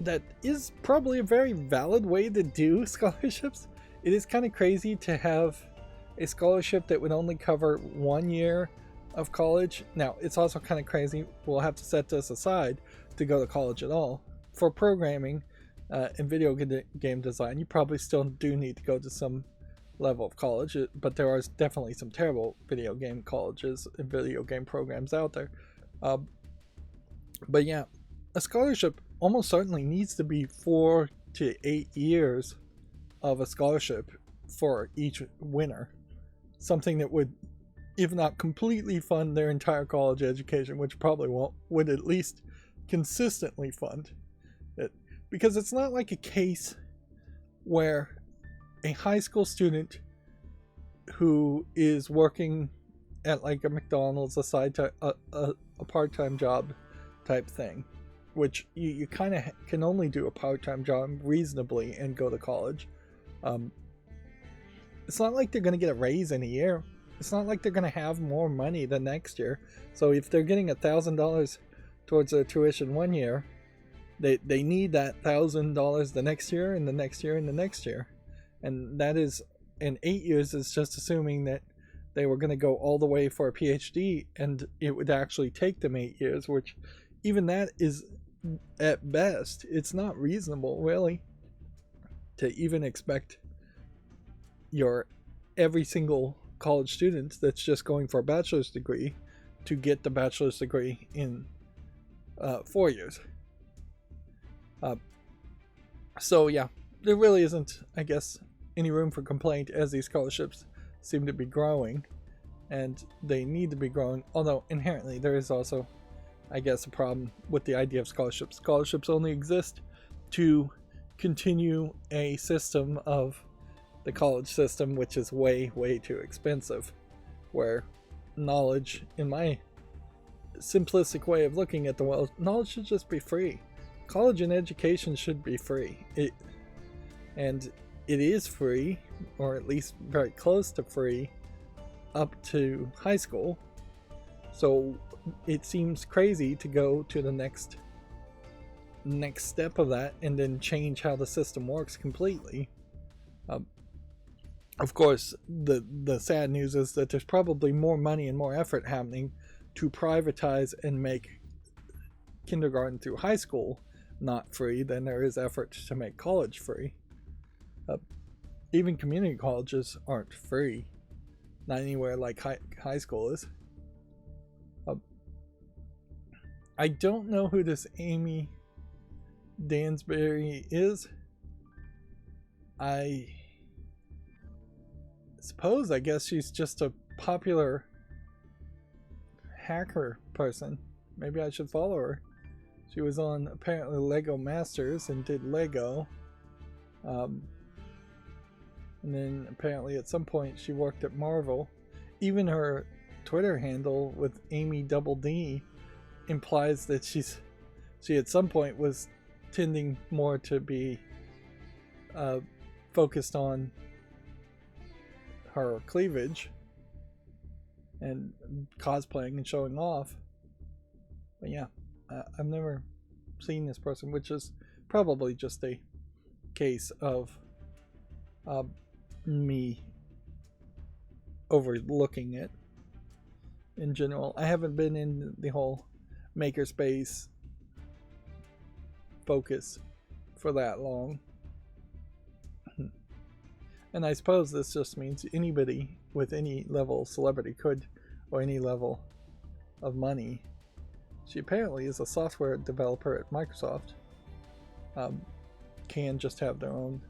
Speaker 1: that is probably a very valid way to do scholarships. It is kind of crazy to have a scholarship that would only cover 1 year of college. Now, it's also kind of crazy, we'll have to set this aside, to go to college at all. For programming and video game design, you probably still do need to go to some level of college, but there are definitely some terrible video game colleges and video game programs out there. But yeah, a scholarship almost certainly needs to be 4 to 8 years of a scholarship for each winner. Something that would, if not completely fund their entire college education, which probably won't, would at least consistently fund it. Because it's not like a case where a high school student who is working at like a McDonald's, a part-time job type thing, which you kind of can only do a part-time job reasonably and go to college. It's not like they're going to get a raise in a year. It's not like they're going to have more money the next year. So if they're getting $1,000 towards their tuition 1 year, they need that $1,000 the next year and the next year and the next year. And that is, in 8 years, is just assuming that they were going to go all the way for a PhD and it would actually take them 8 years, which even that is, at best, it's not reasonable, really, to even expect your every single college student that's just going for a bachelor's degree to get the bachelor's degree in 4 years. So yeah, there really isn't, I guess, any room for complaint as these scholarships seem to be growing, and they need to be growing, although inherently there is also, I guess, a problem with the idea of scholarships. Scholarships only exist to continue a system of the college system, which is way, way too expensive, where knowledge, in my simplistic way of looking at the world, knowledge should just be free. College and education should be free. And it is free, or at least very close to free, up to high school. So it seems crazy to go to the next step of that and then change how the system works completely. Of course, the sad news is that there's probably more money and more effort happening to privatize and make kindergarten through high school not free than there is effort to make college free. Even community colleges aren't free. Not anywhere like high school is. I don't know who this Amy Dansby is. I suppose, I guess she's just a popular hacker person. Maybe I should follow her. She was on apparently Lego Masters and did Lego. And then apparently at some point she worked at Marvel. Even her Twitter handle with Amy Double D implies that she at some point was tending more to be focused on her cleavage and cosplaying and showing off. But yeah, I've never seen this person, which is probably just a case of me overlooking it in general. I haven't been in the whole makerspace focus for that long. And I suppose this just means anybody with any level of celebrity could, or any level of money. She apparently is a software developer at Microsoft. Can just have their own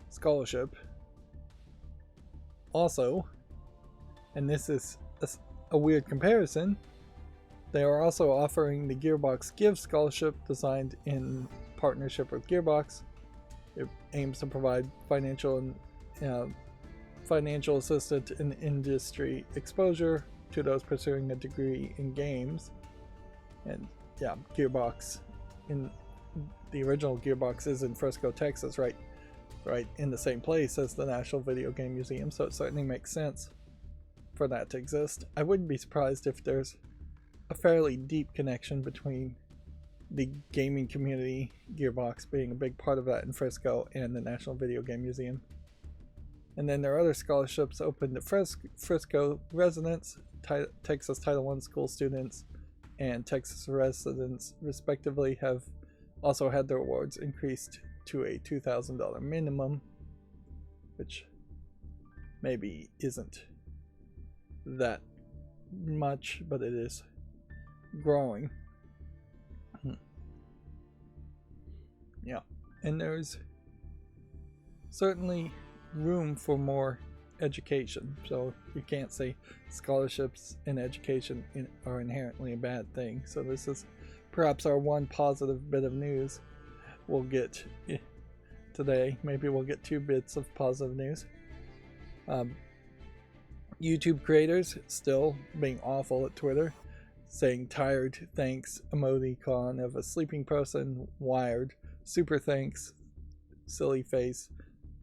Speaker 1: scholarship. Also, and this is a weird comparison, they are also offering the Gearbox Give Scholarship, designed in partnership with Gearbox. It aims to provide financial assistance and industry exposure to those pursuing a degree in games. And yeah, Gearbox, in the original Gearbox, is in Frisco, Texas, right in the same place as the National Video Game Museum, so it certainly makes sense for that to exist. I wouldn't be surprised if there's a fairly deep connection between the gaming community, Gearbox being a big part of that in Frisco, and the National Video Game Museum. And then there are other scholarships open to Frisco residents, Texas Title I school students, and Texas residents respectively have also had their awards increased to a $2,000 minimum, which maybe isn't that much, but it is growing. Yeah, and there's certainly room for more education, so you can't say scholarships and education are inherently a bad thing. So this is perhaps our one positive bit of news we'll get today. Maybe we'll get 2 bits of positive news. YouTube creators still being awful at Twitter, saying tired thanks emoticon of a sleeping person, wired, super thanks, silly face,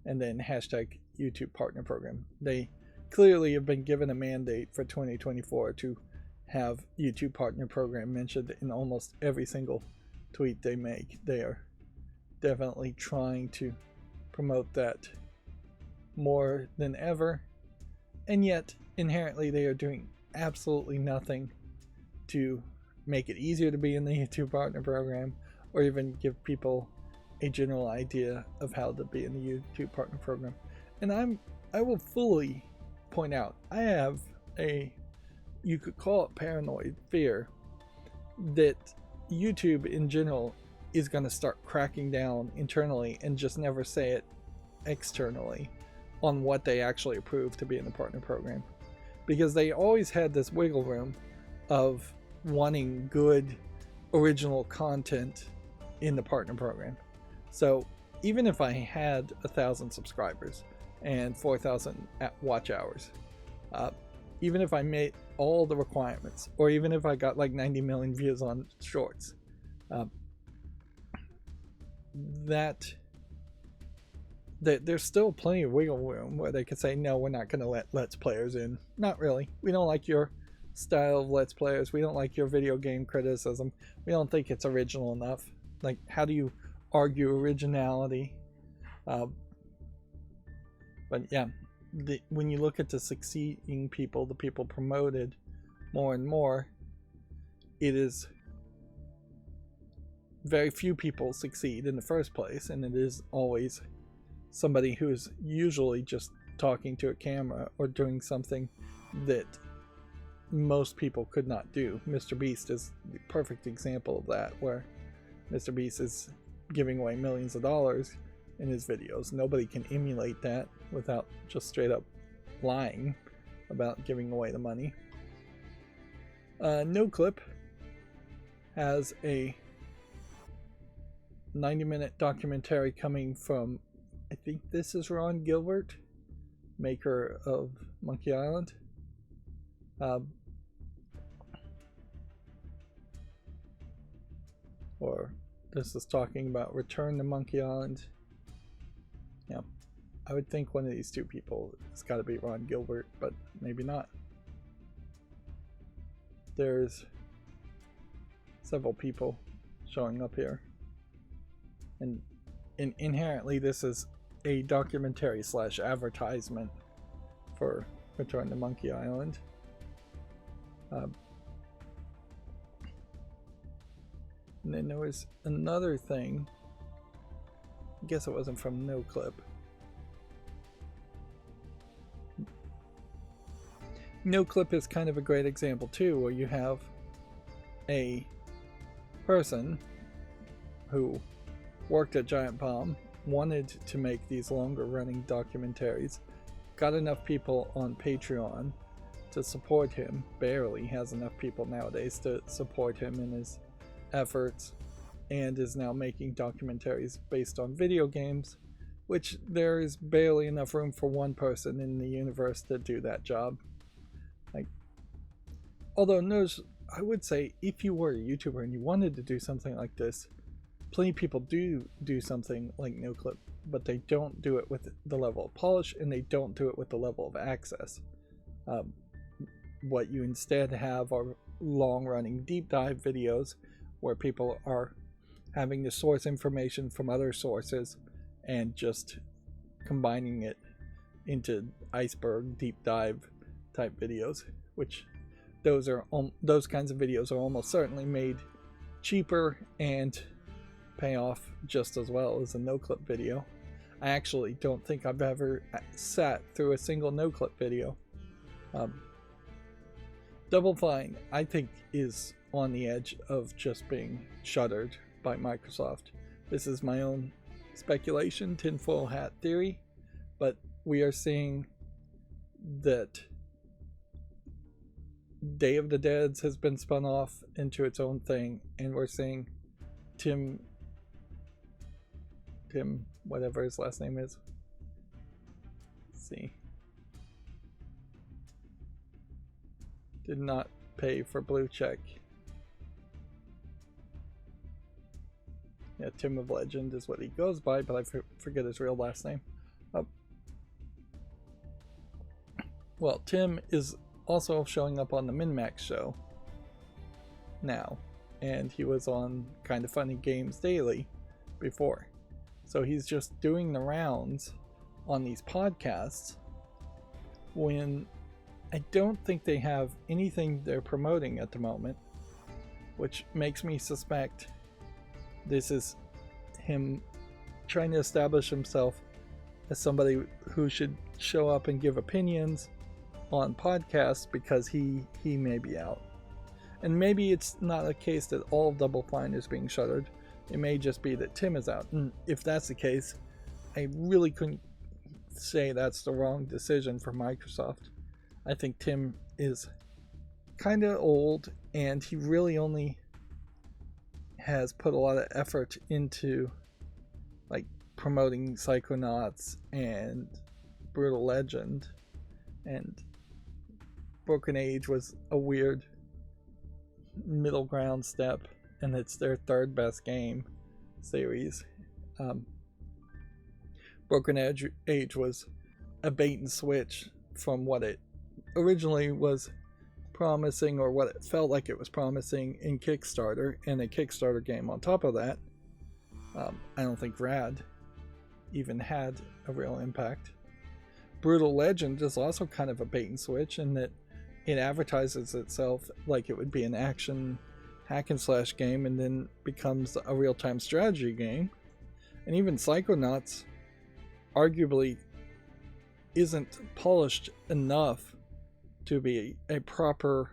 Speaker 1: and then hashtag YouTube partner program. They clearly have been given a mandate for 2024 to have YouTube partner program mentioned in almost every single tweet they make. They are definitely trying to promote that more than ever, and yet inherently they are doing absolutely nothing to make it easier to be in the YouTube partner program, or even give people a general idea of how to be in the YouTube partner program. And I will fully point out, I have you could call it paranoid fear that YouTube in general is going to start cracking down internally and just never say it externally on what they actually approve to be in the partner program, because they always had this wiggle room of wanting good original content in the partner program. So even if I had 1,000 subscribers and 4,000 watch hours, even if I made all the requirements, or even if I got like 90 million views on shorts, that there's still plenty of wiggle room where they could say, no, we're not going to let Let's Players in. Not really. We don't like your style of Let's Players. We don't like your video game criticism. We don't think it's original enough. Like, how do you argue originality? But yeah, when you look at the succeeding people, the people promoted more and more, it is very few people succeed in the first place, and it is always somebody who is usually just talking to a camera or doing something that most people could not do. Mr. Beast is the perfect example of that, where Mr. Beast is giving away millions of dollars in his videos. Nobody can emulate that without just straight up lying about giving away the money. NoClip has a 90-minute documentary coming from, I think this is Ron Gilbert, maker of Monkey Island. Or this is talking about Return to Monkey Island. Yeah, I would think one of these two people has got to be Ron Gilbert, but maybe not. There's several people showing up here, and inherently this is a documentary / advertisement for Return to Monkey Island. And then there was another thing, I guess it wasn't from NoClip, NoClip is kind of a great example too, where you have a person who worked at Giant Bomb, wanted to make these longer running documentaries, got enough people on Patreon to support him, barely has enough people nowadays to support him in his efforts, and is now making documentaries based on video games, which there is barely enough room for one person in the universe to do that job. Although I would say if you were a YouTuber and you wanted to do something like this, plenty of people do something like NoClip, but they don't do it with the level of polish, and they don't do it with the level of access. What you instead have are long-running deep dive videos where people are having to source information from other sources and just combining it into iceberg deep dive type videos, which those kinds of videos are almost certainly made cheaper and pay off just as well as a NoClip video. I actually don't think I've ever sat through a single NoClip video. Double Fine, I think, is on the edge of just being shuttered by Microsoft. This is my own speculation, tinfoil hat theory, but we are seeing that Day of the Dead has been spun off into its own thing, and we're seeing Tim, whatever his last name is. Let's see. Did not pay for blue check. Yeah, Tim of Legend is what he goes by, but I forget his real last name. Well, Tim is also showing up on the MinMax show now, and he was on Kinda Funny Games Daily before. So he's just doing the rounds on these podcasts when I don't think they have anything they're promoting at the moment, which makes me suspect this is him trying to establish himself as somebody who should show up and give opinions on podcasts because he may be out. And maybe it's not a case that all Double Fine is being shuttered. It may just be that Tim is out. And if that's the case, I really couldn't say that's the wrong decision for Microsoft. I think Tim is kind of old, and he really only has put a lot of effort into like promoting Psychonauts and Brutal Legend, and Broken Age was a weird middle ground step, and it's their third best game series. Broken Age was a bait and switch from what it originally was promising, or what it felt like it was promising in Kickstarter, and a Kickstarter game on top of that. I don't think Rad even had a real impact. Brutal Legend is also kind of a bait and switch in that it advertises itself like it would be an action hack and slash game, and then becomes a real-time strategy game. And even Psychonauts arguably isn't polished enough to be a proper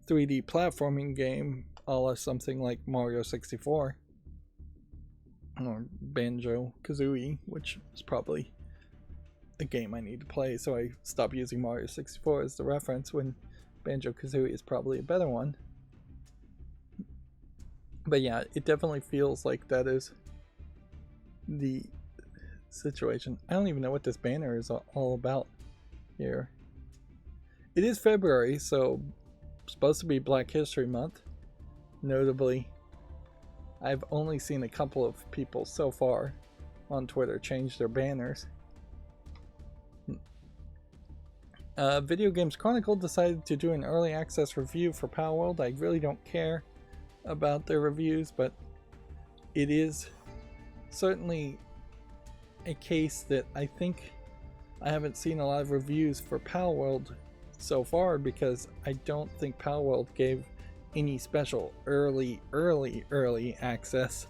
Speaker 1: 3D platforming game, a la something like Mario 64 or Banjo-Kazooie, which is probably a game I need to play, so I stop using Mario 64 as the reference when Banjo-Kazooie is probably a better one. But yeah, it definitely feels like that is the situation. I don't even know what this banner is all about here. It is February, so it's supposed to be Black History Month. Notably, I've only seen a couple of people so far on Twitter change their banners. Video Games Chronicle decided to do an early access review for Palworld. I really don't care about their reviews, but it is certainly a case that I think I haven't seen a lot of reviews for Palworld so far, because I don't think Palworld gave any special early access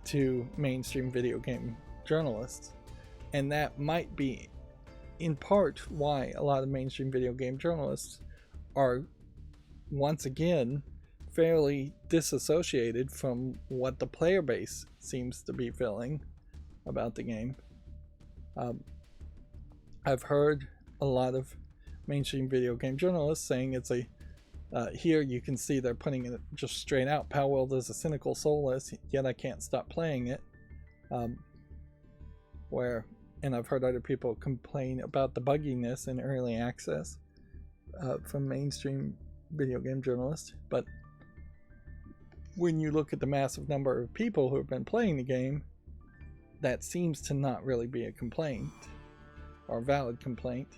Speaker 1: to mainstream video game journalists, and that might be in part why a lot of mainstream video game journalists are once again fairly disassociated from what the player base seems to be feeling about the game. I've heard a lot of mainstream video game journalists saying it's a here you can see they're putting it just straight out, Palworld is a cynical soulless, yet I can't stop playing it. And I've heard other people complain about the bugginess in early access from mainstream video game journalists, but when you look at the massive number of people who have been playing the game, that seems to not really be a complaint or a valid complaint.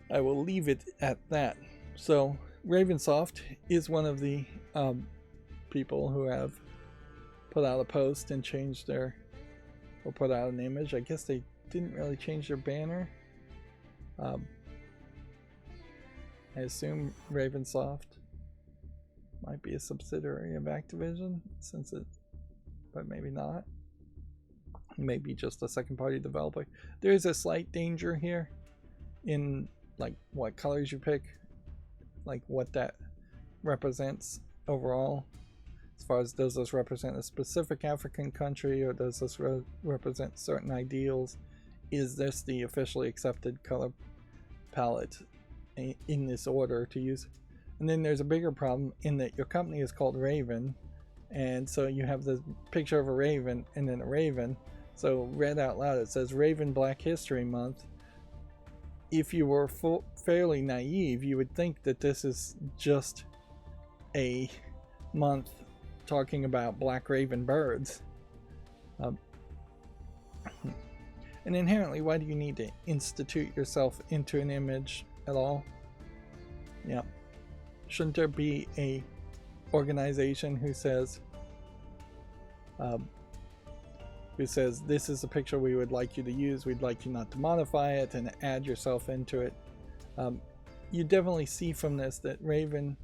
Speaker 1: I will leave it at that. So Ravensoft is one of the people who have put out a post and changed their, or put out an image. I guess they didn't really change their banner. I assume Ravensoft might be a subsidiary of Activision, but maybe not. Maybe just a second party developer. There is a slight danger here in like what colors you pick, like what that represents overall, as far as does this represent a specific African country, or does this represent certain ideals? Is this the officially accepted color palette in this order to use? And then there's a bigger problem in that your company is called Raven, and so you have the picture of a raven and then a raven. So read out loud, it says Raven Black History Month. If you were fairly naive, you would think that this is just a month talking about black raven birds. And inherently, why do you need to institute yourself into an image at all? Yeah. Shouldn't there be a organization who says this is a picture we would like you to use, we'd like you not to modify it, and add yourself into it? You definitely see from this that Raven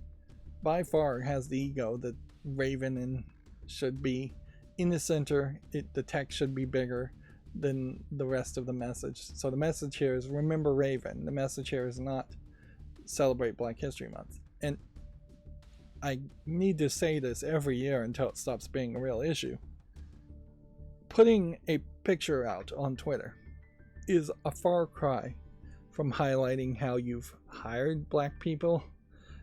Speaker 1: by far has the ego that Raven and should be in the center. The text should be bigger than the rest of the message. So the message here is remember Raven. The message here is not celebrate Black History Month. And I need to say this every year until it stops being a real issue. Putting a picture out on Twitter is a far cry from highlighting how you've hired black people,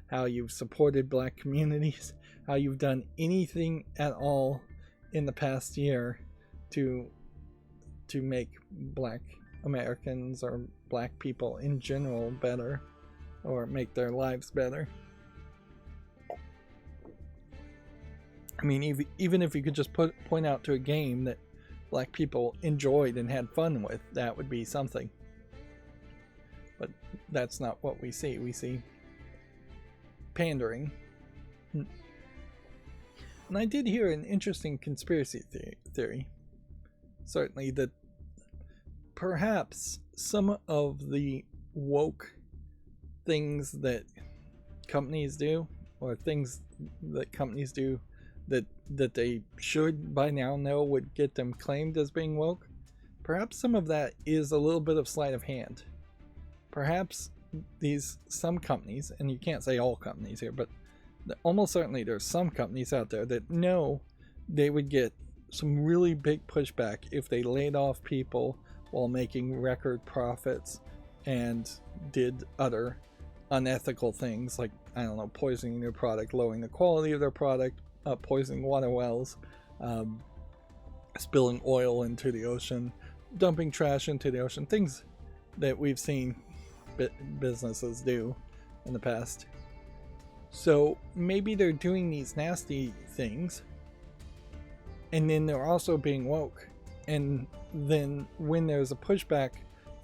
Speaker 1: how you've supported black communities, how you've done anything at all in the past year to make black Americans or black people in general better, or make their lives better. I mean, even if you could just point out to a game that black people enjoyed and had fun with, that would be something. But that's not what we see. We see pandering. And I did hear an interesting conspiracy theory. Certainly that perhaps some of the woke things that companies do, or things that companies do that they should by now know would get them claimed as being woke, perhaps some of that is a little bit of sleight of hand. Perhaps some companies, and you can't say all companies here, but almost certainly there's some companies out there that know they would get some really big pushback if they laid off people while making record profits and did other unethical things like, I don't know, poisoning their product, lowering the quality of their product, poisoning water wells, spilling oil into the ocean, dumping trash into the ocean, things that we've seen businesses do in the past. So maybe they're doing these nasty things, and then they're also being woke, and then when there's a pushback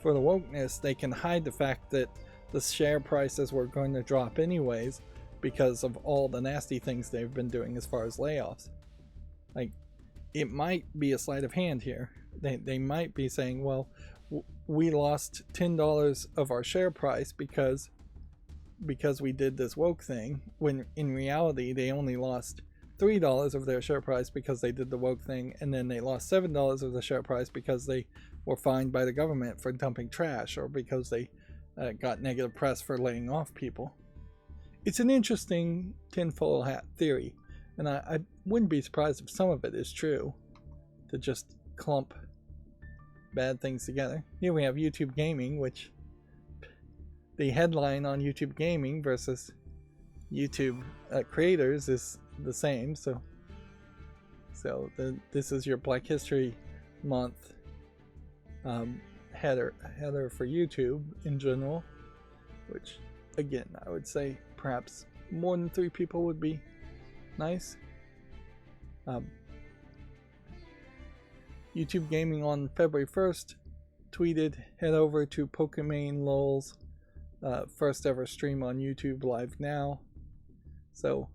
Speaker 1: for the wokeness, they can hide the fact that the share prices were going to drop anyways because of all the nasty things they've been doing as far as layoffs. Like, it might be a sleight of hand here. They might be saying, well, we lost $10 of our share price because we did this woke thing, when in reality they only lost $3 of their share price because they did the woke thing, and then they lost $7 of the share price because they were fined by the government for dumping trash, or because they got negative press for laying off people. It's an interesting tinfoil hat theory, and I wouldn't be surprised if some of it is true, to just clump bad things together. Here we have YouTube Gaming, which the headline on YouTube Gaming versus YouTube creators is the same. So this is your Black History Month header for YouTube in general, which again I would say perhaps more than 3 people would be nice. YouTube Gaming on February 1st tweeted, head over to Pokimane LOL's first ever stream on YouTube live now. So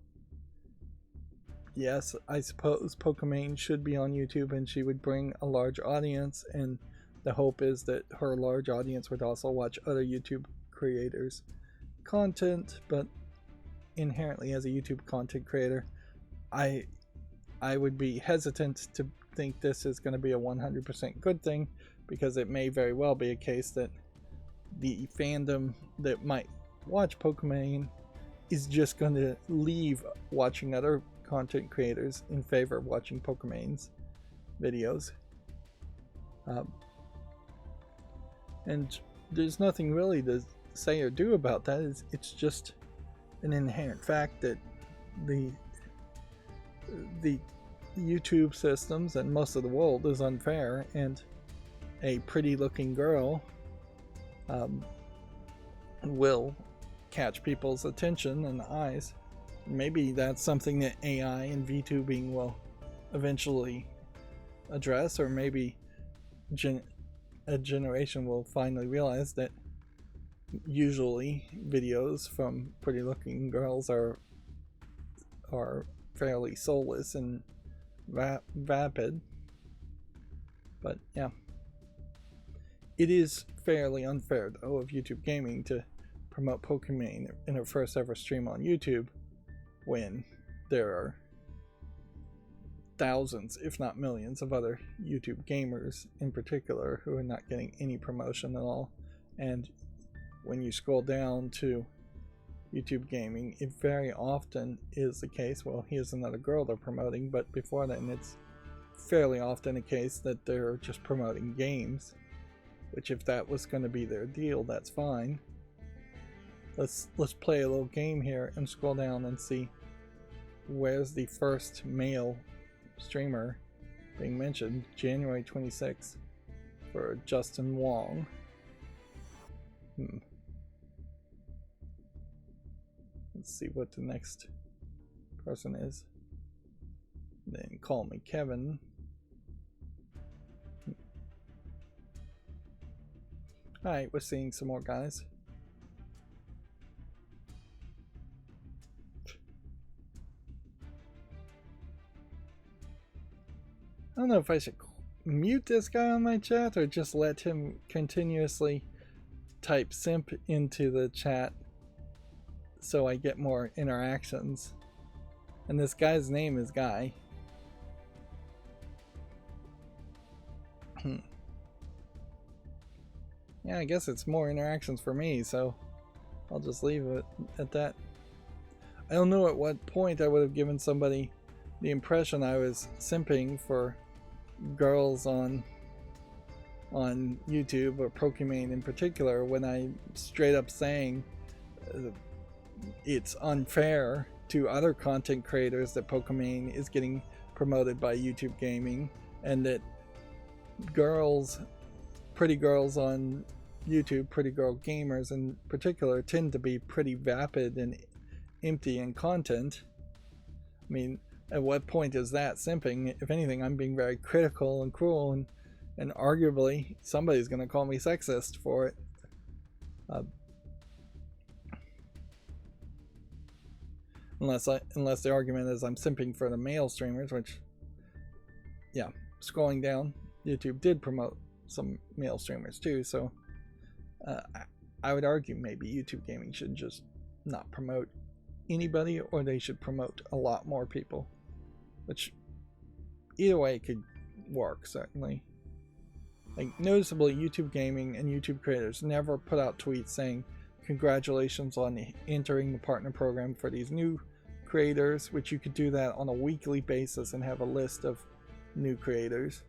Speaker 1: yes, I suppose Pokimane should be on YouTube and she would bring a large audience, and the hope is that her large audience would also watch other YouTube creators' content. But inherently, as a YouTube content creator, I would be hesitant to think this is going to be a 100% good thing, because it may very well be a case that the fandom that might watch Pokimane is just going to leave watching other content creators in favor of watching Pokimane's videos. And there's nothing really to say or do about that. It's just an inherent fact that the YouTube systems and most of the world is unfair, and a pretty looking girl will catch people's attention and eyes. Maybe that's something that AI and VTubing will eventually address, or maybe a generation will finally realize that usually videos from pretty looking girls are fairly soulless and vapid. But yeah, it is fairly unfair though of YouTube Gaming to promote Pokimane in her first ever stream on YouTube when there are thousands, if not millions, of other YouTube gamers in particular who are not getting any promotion at all. And when you scroll down to YouTube Gaming, it very often is the case, well, here's another girl they're promoting, but before then it's fairly often a case that they're just promoting games, which if that was going to be their deal, that's fine. Let's play a little game here and scroll down and see where's the first male streamer being mentioned. January 26th for Justin Wong. Let's see what the next person is. Then Call Me Kevin. Alright, we're seeing some more guys. I don't know if I should mute this guy on my chat or just let him continuously type simp into the chat so I get more interactions. And this guy's name is Guy. Yeah, I guess it's more interactions for me, so I'll just leave it at that. I don't know at what point I would have given somebody the impression I was simping for girls on YouTube, or Pokimane in particular, when I straight up saying it's unfair to other content creators that Pokimane is getting promoted by YouTube Gaming, and that girls, pretty girls on YouTube, pretty girl gamers in particular, tend to be pretty vapid and empty in content. I mean, at what point is that simping? If anything, I'm being very critical and cruel, and arguably somebody's going to call me sexist for it. Unless the argument is I'm simping for the male streamers, which, yeah, scrolling down, YouTube did promote some male streamers too, so I would argue maybe YouTube Gaming should just not promote anybody, or they should promote a lot more people, which either way could work, certainly. Like, noticeably, YouTube gaming and YouTube creators never put out tweets saying, congratulations on entering the partner program for these new creators, which you could do that on a weekly basis and have a list of new creators.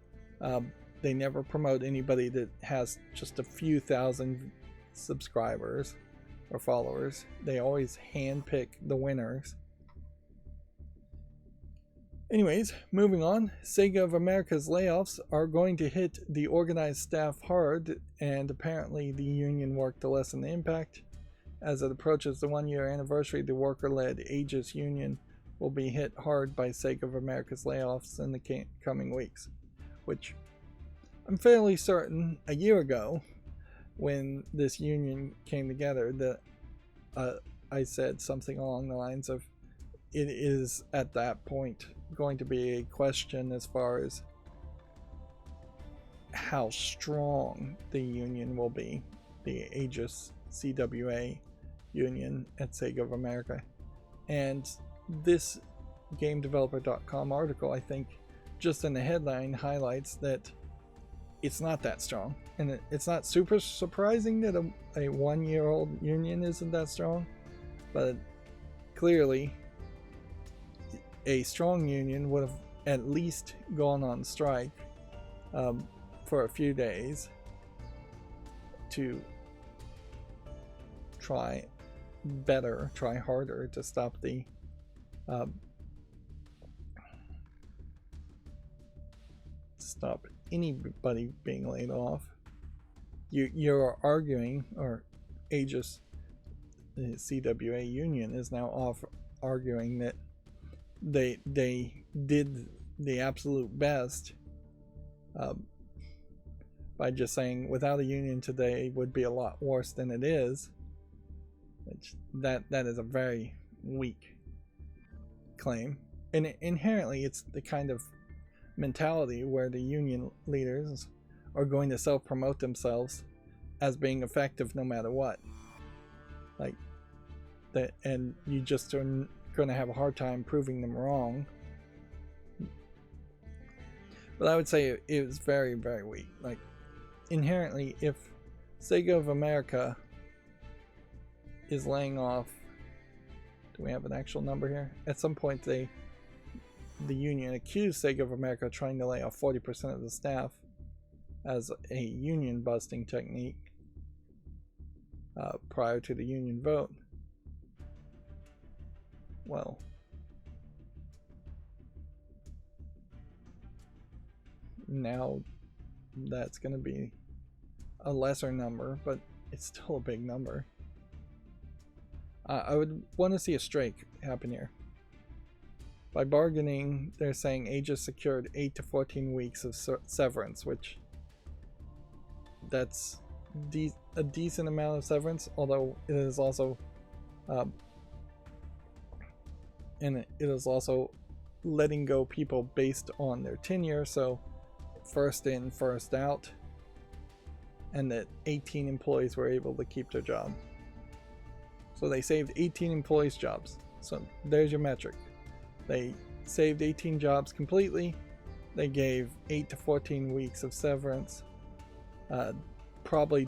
Speaker 1: They never promote anybody that has just a few thousand subscribers or followers. They always handpick the winners. Anyways, moving on, Sega of America's layoffs are going to hit the organized staff hard, and apparently the union worked to lessen the impact. As it approaches the 1-year anniversary, the worker-led Aegis union will be hit hard by Sega of America's layoffs in the coming weeks, which I'm fairly certain a year ago, when this union came together, that I said something along the lines of, it is at that point going to be a question as far as how strong the union will be, the Aegis CWA union at Sega of America. And this GameDeveloper.com article, I think, just in the headline highlights that it's not that strong. And it's not super surprising that a 1-year-old union isn't that strong, but clearly a strong union would have at least gone on strike for a few days to try harder to stop the stop anybody being laid off. You're arguing, or Aegis, the CWA union is now arguing that they did the absolute best by just saying without a union today would be a lot worse than it is, which that is a very weak claim. And inherently it's the kind of mentality where the union leaders are going to self-promote themselves as being effective no matter what, like that, and you just are going to have a hard time proving them wrong. But I would say it was very, very weak. Like, inherently, if Sega of America is laying off, do we have an actual number here? At some point the union accused Sega of America of trying to lay off 40% of the staff as a union busting technique prior to the union vote. Well, now that's going to be a lesser number, but it's still a big number. I would want to see a strike happen here. By bargaining, they're saying Aegis secured 8 to 14 weeks of severance, which that's a decent amount of severance, although it is also letting go people based on their tenure, so first in, first out, and that 18 employees were able to keep their job. So they saved 18 employees' jobs. So there's your metric. They saved 18 jobs completely. They gave 8 to 14 weeks of severance, probably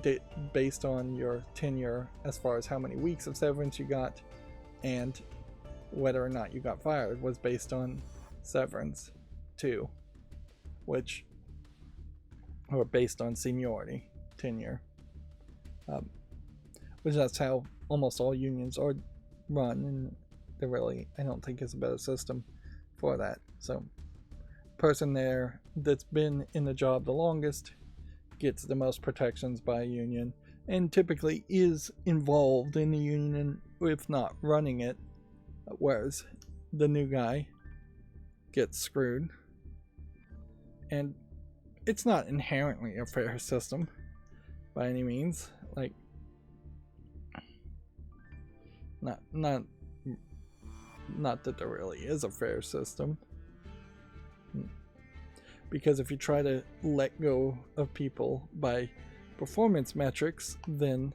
Speaker 1: based on your tenure as far as how many weeks of severance you got, and whether or not you got fired was based on severance too, or based on seniority, tenure, which that's how almost all unions are run, and there really, I don't think is a better system for that. So person there that's been in the job the longest gets the most protections by a union, and typically is involved in the union, if not running it, whereas the new guy gets screwed. And it's not inherently a fair system by any means. Like, not that there really is a fair system, because if you try to let go of people by performance metrics, then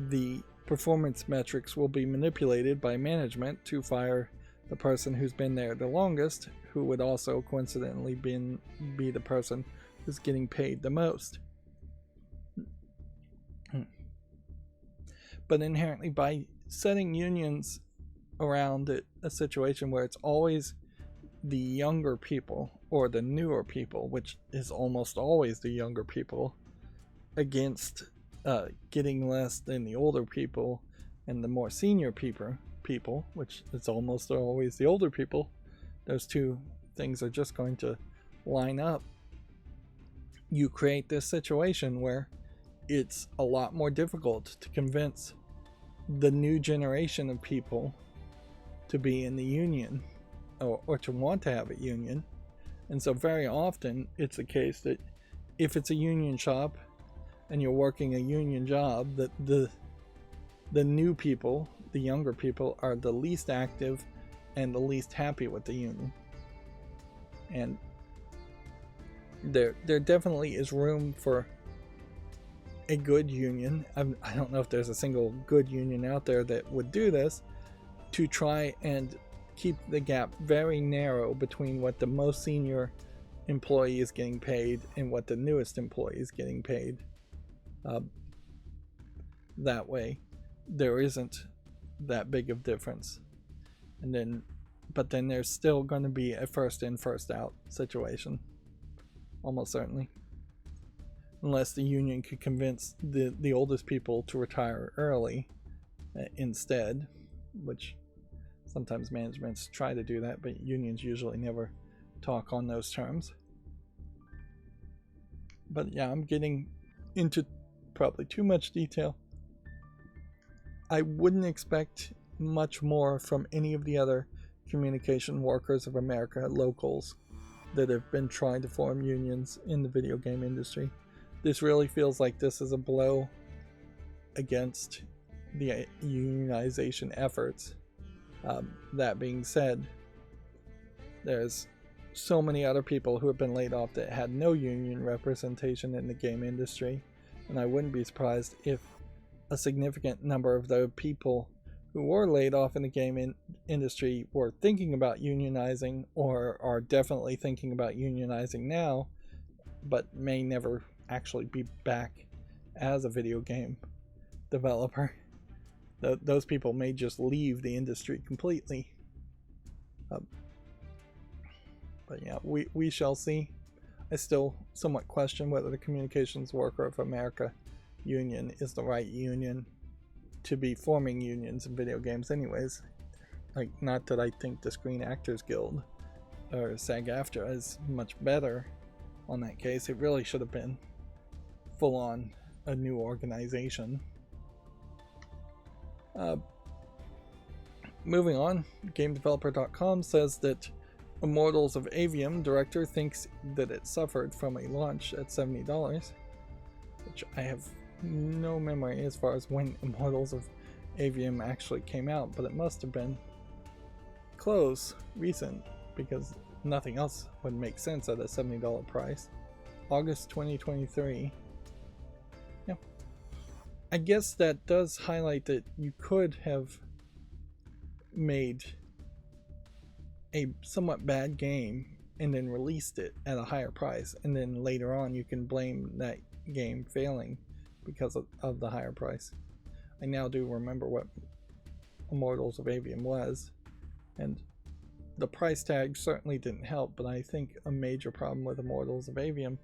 Speaker 1: the performance metrics will be manipulated by management to fire the person who's been there the longest, who would also coincidentally be the person is getting paid the most. But inherently, by setting unions around a situation where it's always the younger people or the newer people, which is almost always the younger people, against getting less than the older people and the more senior people, which is almost always the older people, those two things are just going to line up. You create this situation where it's a lot more difficult to convince the new generation of people to be in the union or to want to have a union. And so very often it's the case that if it's a union shop and you're working a union job, that the new people, the younger people, are the least active and the least happy with the union. And there definitely is room for a good union. I don't know if there's a single good union out there that would do this, to try and keep the gap very narrow between what the most senior employee is getting paid and what the newest employee is getting paid. That way there isn't that big of difference. But then there's still going to be a first in first out situation, almost certainly, unless the union could convince the oldest people to retire early instead, which sometimes managements try to do that, but unions usually never talk on those terms. But yeah, I'm getting into probably too much detail. I wouldn't expect much more from any of the other Communication Workers of America locals that have been trying to form unions in the video game industry. This really feels like this is a blow against the unionization efforts. That being said, there's so many other people who have been laid off that had no union representation in the game industry, and I wouldn't be surprised if a significant number of the people who were laid off in the game industry were thinking about unionizing, or are definitely thinking about unionizing now, but may never actually be back as a video game developer. Those people may just leave the industry completely. But yeah, we shall see. I still somewhat question whether the Communications Worker of America union is the right union to be forming unions in video games anyways. Like, not that I think the Screen Actors Guild or SAG-AFTRA is much better on that case. It really should have been full on a new organization. Moving on, GameDeveloper.com says that Immortals of Avium director thinks that it suffered from a launch at $70, which I have no memory as far as when Immortals of Avium actually came out, but it must have been close, recent, because nothing else would make sense at a $70 price. August 2023. Yeah. I guess that does highlight that you could have made a somewhat bad game and then released it at a higher price, and then later on you can blame that game failing because of the higher price. I now do remember what Immortals of Avium was, and the price tag certainly didn't help, but I think a major problem with Immortals of Avium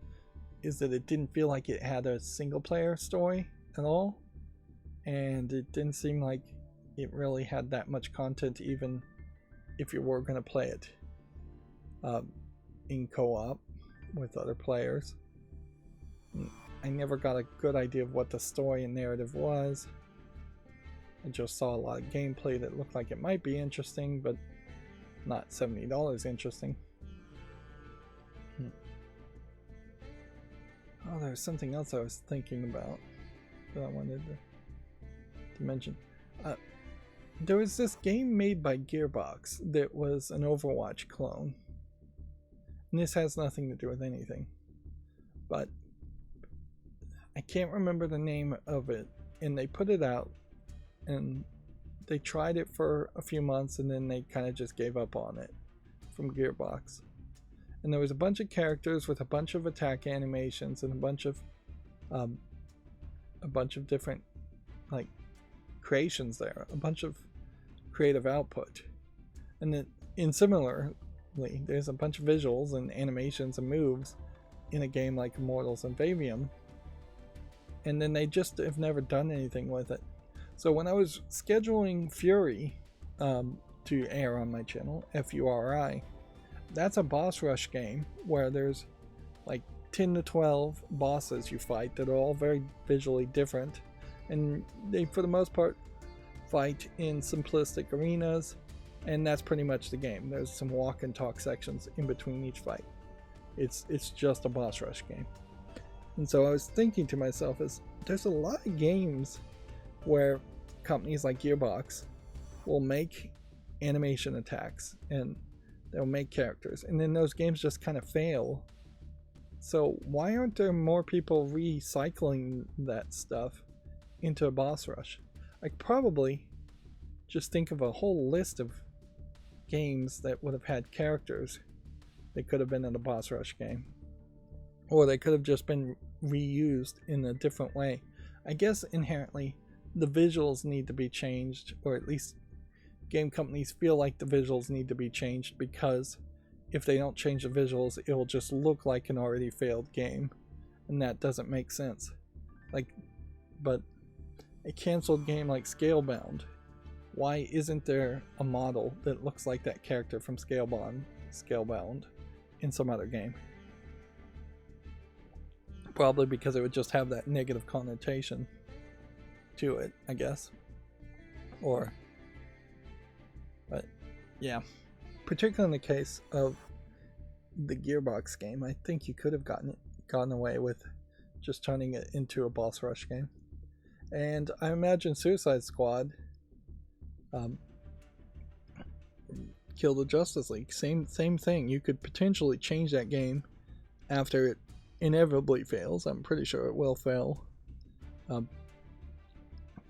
Speaker 1: is that it didn't feel like it had a single player story at all, and it didn't seem like it really had that much content, even if you were going to play it in co-op with other players. I never got a good idea of what the story and narrative was. I just saw a lot of gameplay that looked like it might be interesting, but not $70 interesting. Oh, there's something else I was thinking about that I wanted to mention. There was this game made by Gearbox that was an Overwatch clone. And this has nothing to do with anything. But I can't remember the name of it. And they put it out. And they tried it for a few months and then they kind of just gave up on it from Gearbox. and there was a bunch of characters with a bunch of attack animations and a bunch of different like creations there, a bunch of creative output. And then similarly, there's a bunch of visuals and animations and moves in a game like Immortals and Vavium, and then they just have never done anything with it. So when I was scheduling Fury to air on my channel, Furi, that's a boss rush game where there's like 10 to 12 bosses you fight that are all very visually different, and they for the most part fight in simplistic arenas, and that's pretty much the game. There's some walk and talk sections in between each fight. It's just a boss rush game. And so I was thinking to myself, there's a lot of games where companies like Gearbox will make animation attacks and they'll make characters, and then those games just kind of fail. So why aren't there more people recycling that stuff into a boss rush? I could probably just think of a whole list of games that would have had characters that could have been in a boss rush game, or they could have just been reused in a different way. I guess inherently the visuals need to be changed, or at least game companies feel like the visuals need to be changed, because if they don't change the visuals, it will just look like an already failed game, and that doesn't make sense. But a canceled game like Scalebound, why isn't there a model that looks like that character from Scalebound in some other game? Probably because it would just have that negative connotation to it, I guess. But yeah, particularly in the case of the Gearbox game, I think you could have gotten away with just turning it into a boss rush game. And I imagine Suicide Squad, Kill the Justice League, same thing. You could potentially change that game after it inevitably fails. I'm pretty sure it will fail,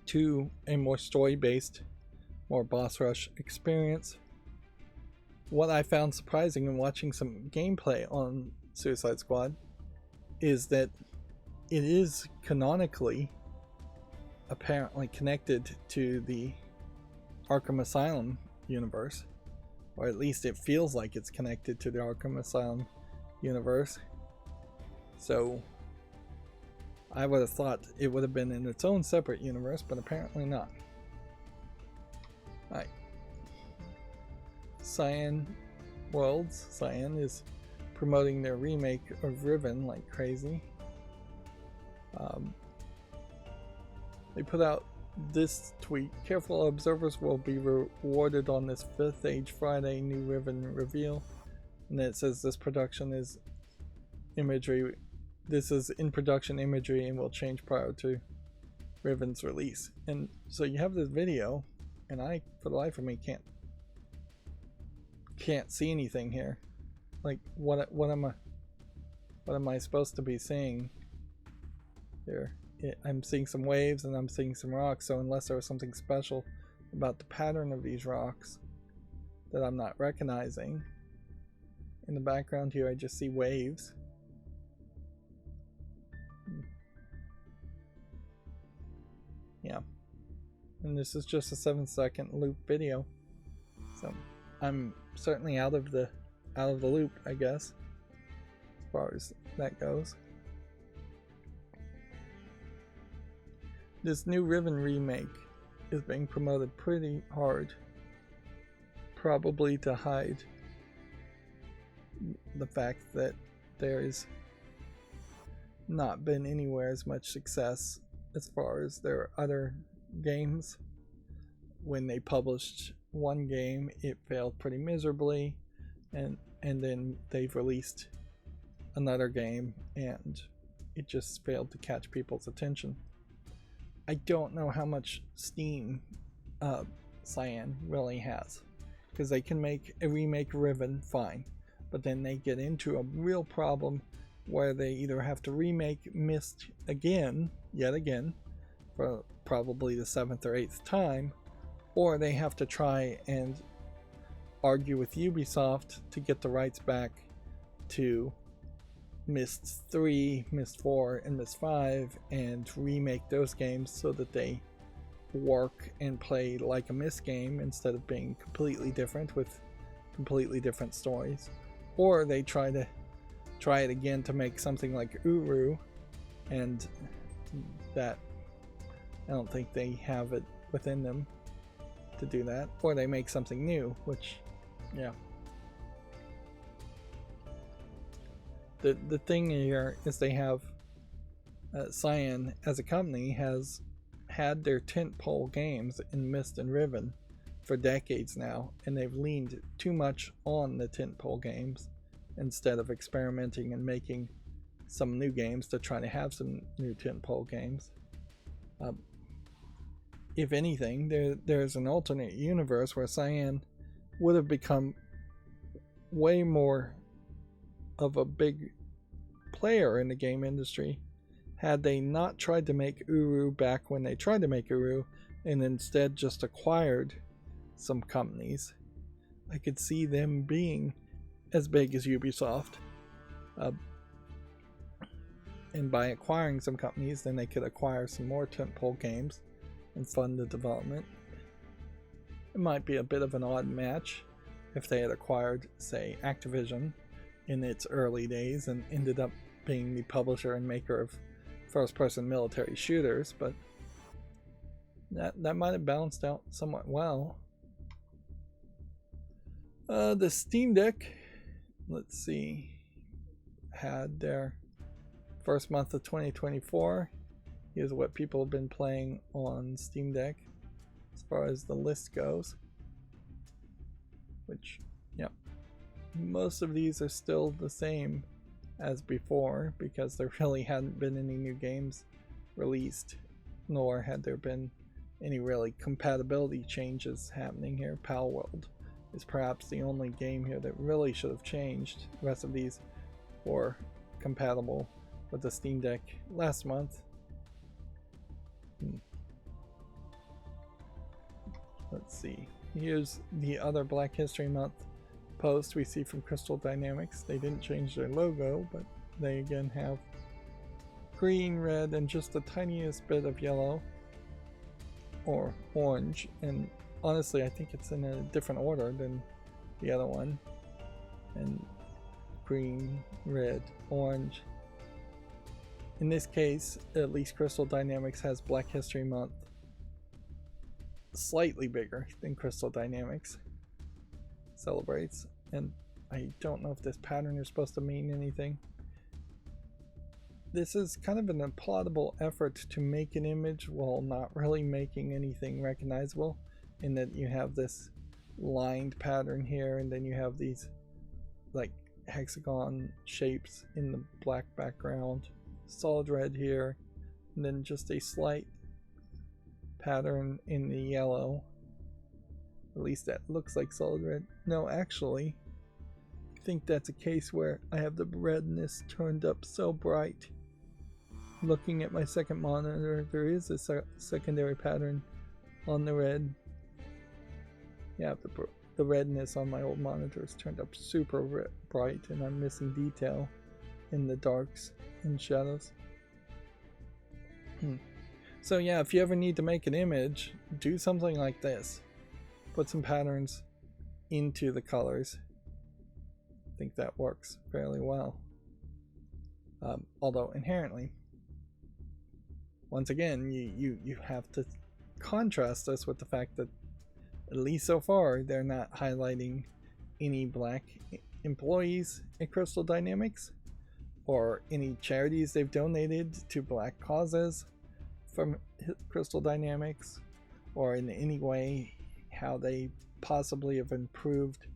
Speaker 1: to a more story-based, more boss rush experience. What I found surprising in watching some gameplay on Suicide Squad is that it is canonically apparently connected to the Arkham Asylum universe, or at least it feels like it's connected to the Arkham Asylum universe. So I would have thought it would have been in its own separate universe, but apparently not. Alright. Cyan Worlds. Cyan is promoting their remake of Riven like crazy. They put out this tweet: careful observers will be rewarded on this 5th Age Friday new Riven reveal. And then it says this production is imagery. This is in production imagery and will change prior to Riven's release. And so you have this video, and I, for the life of me, can't see anything here. Like, what am I supposed to be seeing here? I'm seeing some waves and I'm seeing some rocks, so unless there was something special about the pattern of these rocks that I'm not recognizing, in the background here I just see waves. Yeah, and this is just a 7-second loop video, so I'm certainly out of the loop, I guess, as far as that goes. This new Riven remake is being promoted pretty hard, probably to hide the fact that there's not been anywhere as much success as far as their other games. When they published one game, it failed pretty miserably, and then they've released another game and it just failed to catch people's attention. I don't know how much steam Cyan really has, because they can make a remake Riven fine, but then they get into a real problem where they either have to remake Myst yet again, for probably the 7th or 8th time, or they have to try and argue with Ubisoft to get the rights back to Myst 3, Myst 4, and Myst 5 and remake those games so that they work and play like a Myst game instead of being completely different with completely different stories. Or they try it again to make something like Uru, and that I don't think they have it within them to do that. Or they make something new, which, yeah. The thing here is they have Cyan as a company has had their tentpole games in Myst and Riven for decades now, and they've leaned too much on the tentpole games instead of experimenting and making some new games to try to have some new tentpole games. If anything, there's an alternate universe where Cyan would have become way more of a big player in the game industry had they not tried to make Uru back when they tried to make Uru and instead just acquired some companies. I could see them being as big as Ubisoft. And by acquiring some companies, then they could acquire some more tentpole games and fund the development. It might be a bit of an odd match if they had acquired, say, Activision in its early days and ended up being the publisher and maker of first-person military shooters, but that might have balanced out somewhat well. The Steam Deck, let's see, had their first month of 2024. Here's what people have been playing on Steam Deck as far as the list goes, which, yeah, most of these are still the same as before because there really hadn't been any new games released, nor had there been any really compatibility changes happening here. Palworld is perhaps the only game here that really should have changed. The rest of these were compatible with the Steam Deck last month. Let's see. Here's the other Black History Month post we see from Crystal Dynamics. They didn't change their logo, but they again have green, red, and just the tiniest bit of yellow or orange. And honestly, I think it's in a different order than the other one. And green, red, orange. In this case, at least Crystal Dynamics has Black History Month slightly bigger than Crystal Dynamics celebrates, and I don't know if this pattern is supposed to mean anything. This is kind of an implausible effort to make an image while not really making anything recognizable, in that you have this lined pattern here, and then you have these like hexagon shapes in the black background, solid red here, and then just a slight pattern in the yellow. At least that looks like solid red. No, actually, I think that's a case where I have the redness turned up so bright. Looking at my second monitor, there is a secondary pattern on the red. Yeah, the redness on my old monitor is turned up super bright, and I'm missing detail in the darks and shadows. So yeah, if you ever need to make an image, do something like this. Put some patterns into the colors. I think that works fairly well. Although inherently, once again, you have to contrast this with the fact that, at least so far, they're not highlighting any black employees at Crystal Dynamics or any charities they've donated to black causes from Crystal Dynamics, or in any way how they possibly have improved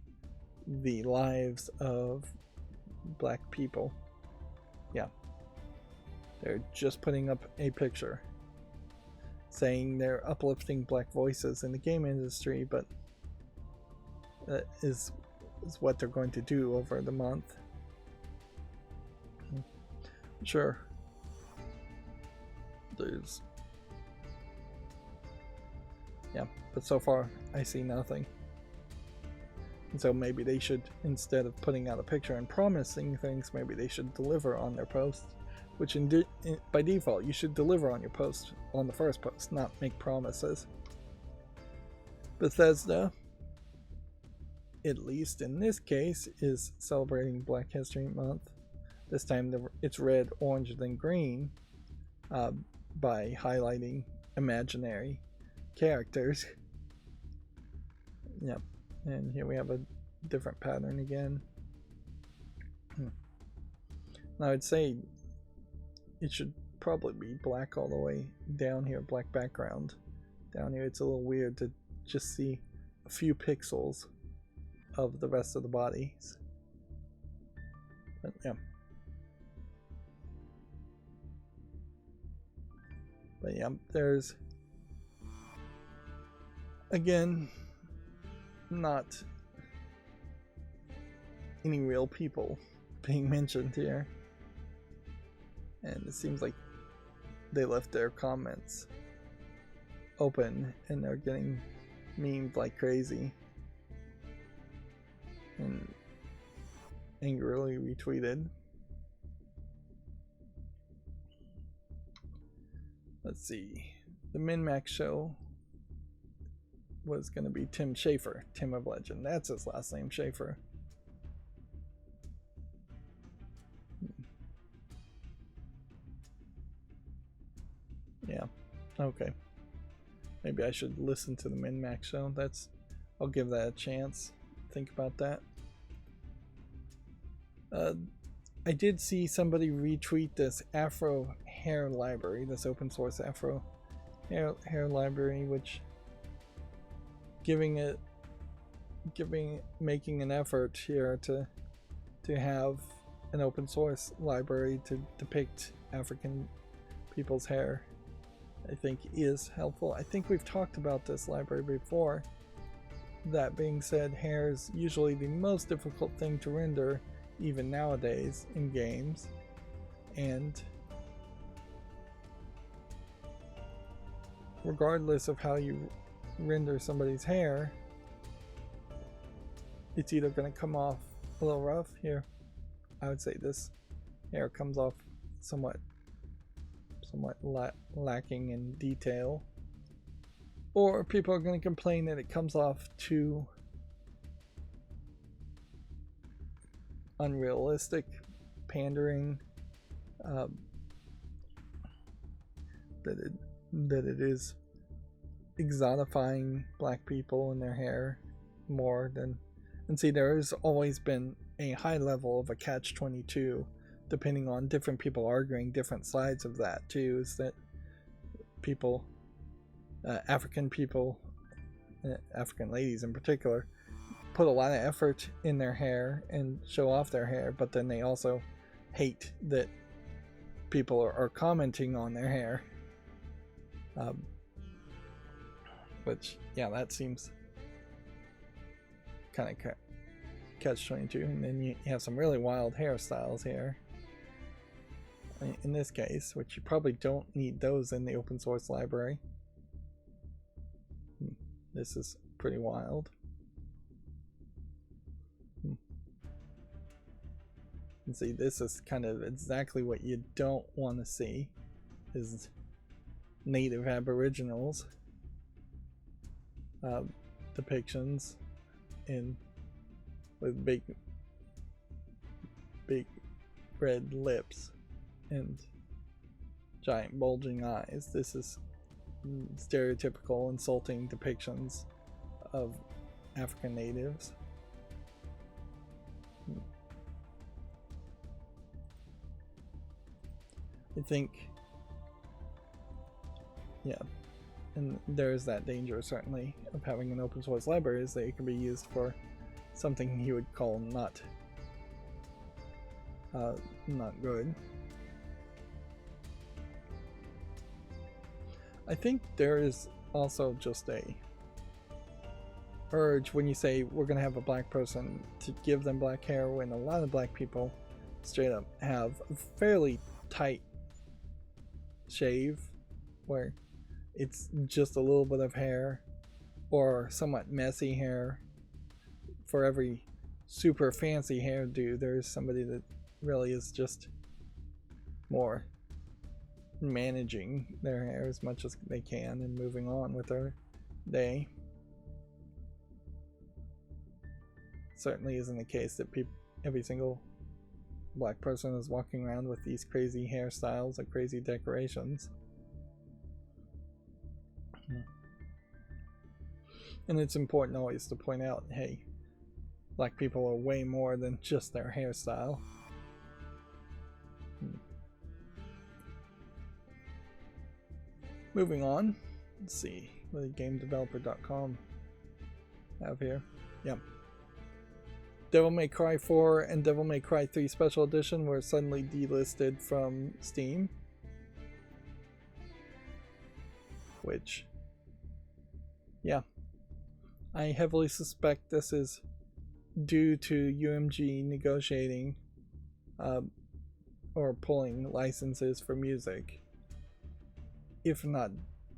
Speaker 1: the lives of black people. Yeah, they're just putting up a picture saying they're uplifting black voices in the game industry, but that is what they're going to do over the month. Sure, there's, yeah, but so far I see nothing. And so maybe they should, instead of putting out a picture and promising things, maybe they should deliver on their posts, which by default you should deliver on your post on the first post, not make promises. Bethesda, at least in this case, is celebrating Black History Month. This time it's red, orange, then green, by highlighting imaginary characters. Yep, and here we have a different pattern again. Now I'd say it should probably be black all the way down here, black background. Down here it's a little weird to just see a few pixels of the rest of the bodies. But yeah. But yeah, there's again not any real people being mentioned here. And it seems like they left their comments open and they're getting memed like crazy and angrily retweeted. Let's see. The Min-Max show was going to be Tim Schafer, Tim of Legend. That's his last name, Schafer. Yeah, okay. Maybe I should listen to the Min-Max show. I'll give that a chance. Think about that. I did see somebody retweet this Afro hair library, this open source Afro hair library, which making an effort here to have an open source library to depict African people's hair, I think is helpful. I think we've talked about this library before. That being said, hair is usually the most difficult thing to render, even nowadays in games, and regardless of how you render somebody's hair, it's either going to come off a little rough. Here, I would say this hair comes off somewhat lacking in detail, or people are going to complain that it comes off too unrealistic, pandering, that it is exotifying black people and their hair more than. And see, there has always been a high level of a catch-22, depending on different people arguing different sides of that too, is that people, African people, African ladies in particular, put a lot of effort in their hair and show off their hair, but then they also hate that people are commenting on their hair. Which, yeah, that seems kind of catch-22. And then you have some really wild hairstyles here. In this case, which you probably don't need those in the open source library. This is pretty wild. And see, this is kind of exactly what you don't want to see, is native aboriginals depictions with big red lips and giant bulging eyes. This is stereotypical, insulting depictions of African natives. I think, yeah, and there's that danger certainly of having an open source library, is that it can be used for something you would call not good. I think there is also just a urge when you say we're going to have a black person to give them black hair, when a lot of black people straight up have a fairly tight shave where it's just a little bit of hair or somewhat messy hair for every super fancy hairdo, there's somebody that really is just more managing their hair as much as they can and moving on with their day. Certainly isn't the case that every single black person is walking around with these crazy hairstyles and crazy decorations. And it's important always to point out, hey, black people are way more than just their hairstyle. Moving on, let's see what the GameDeveloper.com have here. Yep. Devil May Cry 4 and Devil May Cry 3 Special Edition were suddenly delisted from Steam. Which, yeah, I heavily suspect this is due to UMG negotiating or pulling licenses for music. If not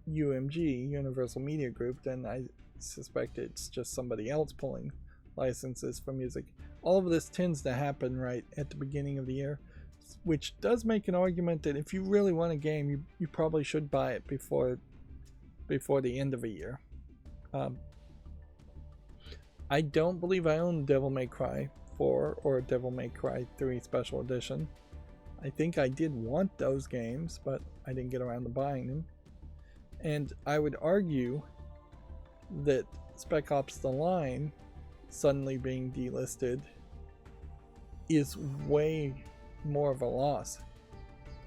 Speaker 1: UMG, Universal Media Group, then I suspect it's just somebody else pulling licenses for music. All of this tends to happen right at the beginning of the year, which does make an argument that if you really want a game, you probably should buy it before the end of a year. I don't believe I own Devil May Cry 4 or Devil May Cry 3 Special Edition. I think I did want those games, but I didn't get around to buying them. And I would argue that Spec Ops The Line suddenly being delisted is way more of a loss,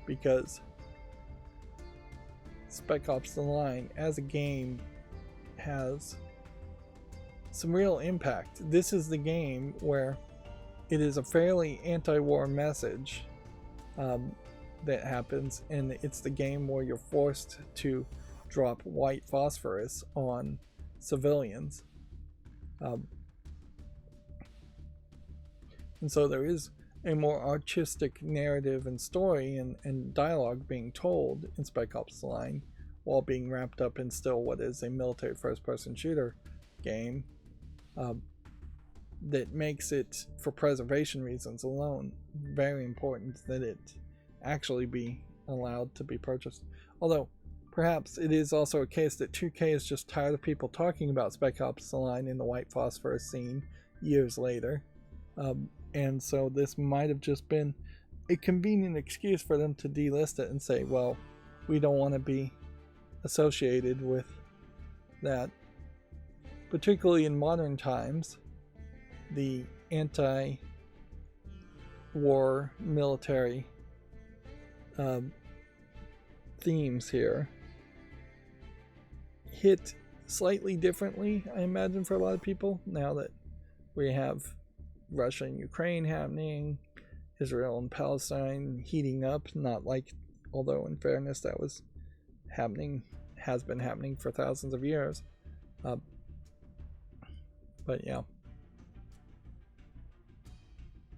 Speaker 1: because Spec Ops The Line as a game has some real impact. This is the game where it is a fairly anti-war message that happens, and it's the game where you're forced to drop white phosphorus on civilians. And so there is a more artistic narrative and story and dialogue being told in Spec Ops The Line, while being wrapped up in still what is a military first-person shooter game, that makes it, for preservation reasons alone, very important that it actually be allowed to be purchased. Although, perhaps it is also a case that 2K is just tired of people talking about Spec Ops The Line in the white phosphorus scene years later. And so this might have just been a convenient excuse for them to delist it and say, well, we don't want to be associated with that. Particularly in modern times, the anti-war military themes here hit slightly differently, I imagine, for a lot of people, now that we have Russia and Ukraine happening, Israel and Palestine heating up, not like, although in fairness that was happening, has been happening for thousands of years. But yeah,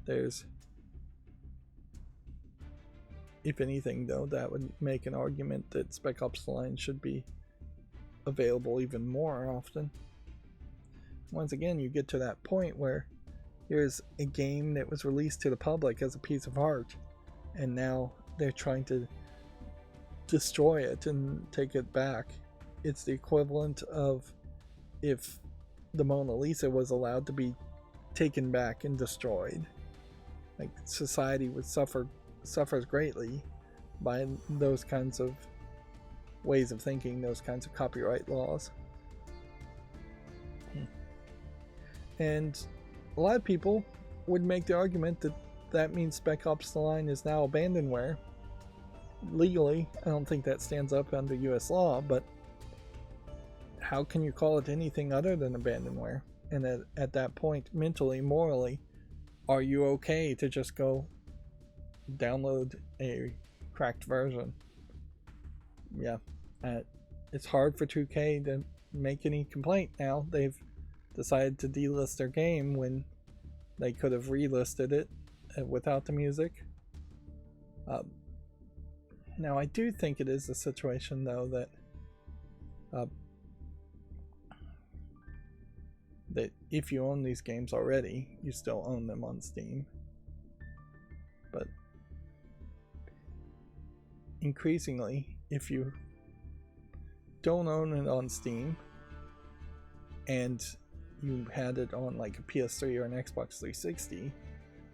Speaker 1: there's, if anything though, that would make an argument that Spec Ops The Line should be available even more often. Once again, you get to that point where here's a game that was released to the public as a piece of art, and now they're trying to destroy it and take it back. It's the equivalent of if the Mona Lisa was allowed to be taken back and destroyed. Like, society would suffers greatly by those kinds of ways of thinking, those kinds of copyright laws. And a lot of people would make the argument that that means Spec Ops The Line is now abandonware. Legally, I don't think that stands up under US law, but how can you call it anything other than abandonware? And at that point, mentally, morally, are you okay to just go download a cracked version? Yeah, it's hard for 2K to make any complaint now. They've decided to delist their game when they could have relisted it without the music. Now, I do think it is a situation, though, that that if you own these games already, you still own them on Steam. But increasingly, if you don't own it on Steam and you had it on like a PS3 or an Xbox 360,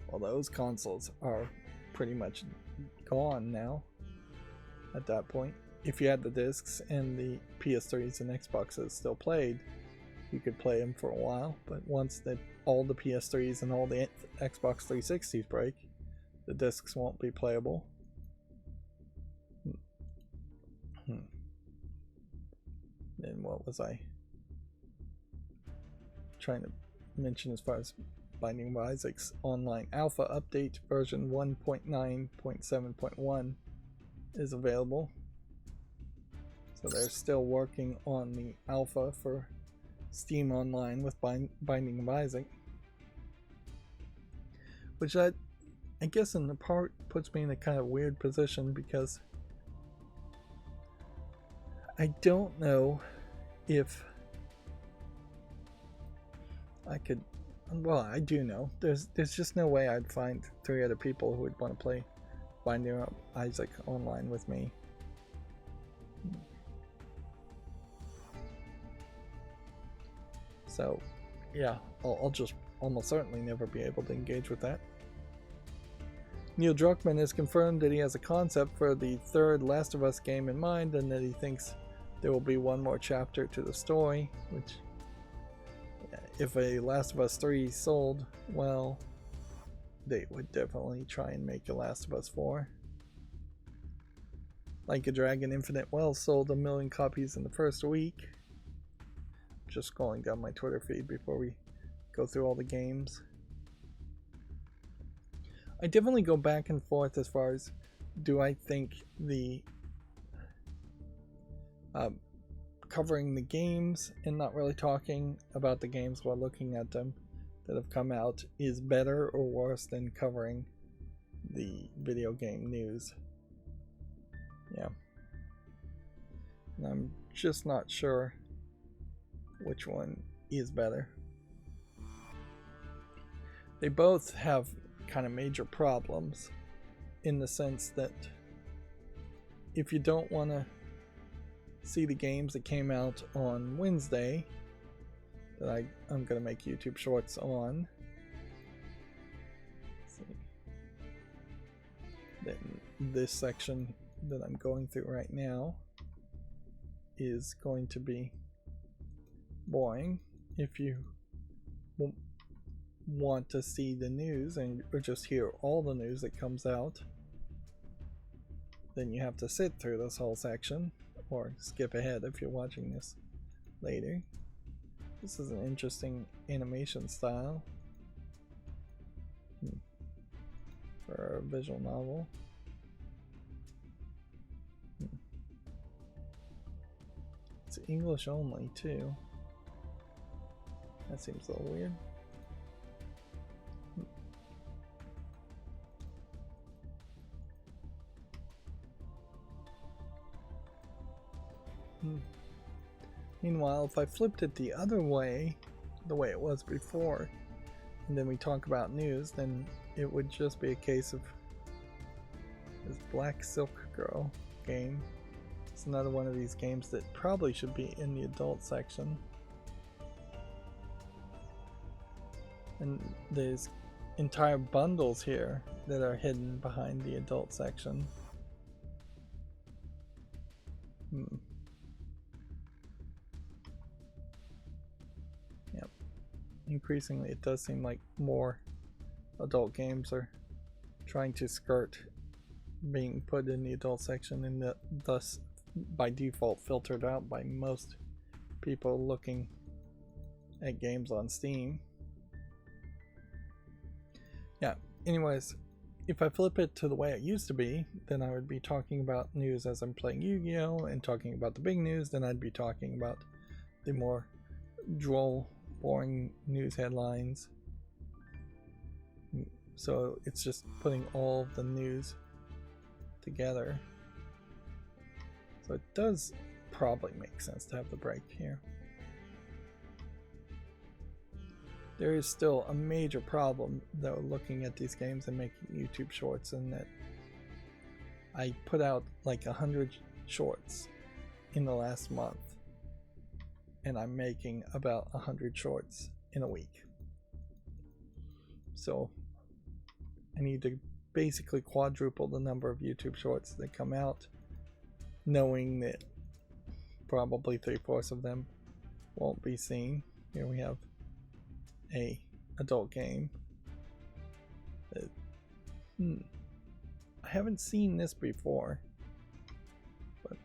Speaker 1: well, those consoles are pretty much gone now at that point. If you had the discs and the PS3s and Xboxes still played, you could play them for a while, but once all the PS3s and all the Xbox 360s break, the discs won't be playable. Then what was I trying to mention as far as Binding of Isaac's online alpha update version 1.9.7.1 is available. So they're still working on the alpha for Steam Online with Binding of Isaac, which I guess in the part puts me in a kind of weird position, because I don't know if I could. Well, I do know. There's just no way I'd find 3 other people who would want to play Binding of Isaac online with me. So, yeah, I'll just almost certainly never be able to engage with that. Neil Druckmann has confirmed that he has a concept for the 3rd Last of Us game in mind, and that he thinks there will be one more chapter to the story, which, if a Last of Us 3 sold well, they would definitely try and make a Last of Us 4. Like a Dragon Infinite Wells sold 1 million copies in the first week. Just scrolling down my Twitter feed before we go through all the games. I definitely go back and forth as far as, do I think the covering the games and not really talking about the games while looking at them that have come out is better or worse than covering the video game news. Yeah. And I'm just not sure which one is better. They both have kind of major problems, in the sense that if you don't want to see the games that came out on Wednesday, that I'm going to make YouTube shorts on, let's see. Then this section that I'm going through right now is going to be boring if you want to see the news or just hear all the news that comes out. Then you have to sit through this whole section, or skip ahead if you're watching this later. This is an interesting animation style for a visual novel. It's English only too. That seems a little weird. Meanwhile, if I flipped it the other way, the way it was before, and then we talk about news, then it would just be a case of this Black Silk Girl game. It's another one of these games that probably should be in the adult section. And there's entire bundles here that are hidden behind the adult section. Yep. Increasingly, it does seem like more adult games are trying to skirt being put in the adult section, and thus by default filtered out by most people looking at games on Steam. Yeah, anyways, if I flip it to the way it used to be, then I would be talking about news as I'm playing Yu-Gi-Oh! And talking about the big news. Then I'd be talking about the more droll, boring news headlines. So it's just putting all of the news together. So it does probably make sense to have the break here. There is still a major problem, though, looking at these games and making YouTube shorts, and that I put out like 100 shorts in the last month, and I'm making about 100 shorts in a week. So I need to basically quadruple the number of YouTube shorts that come out, knowing that probably 3/4 of them won't be seen. Here we have a adult game. I haven't seen this before, but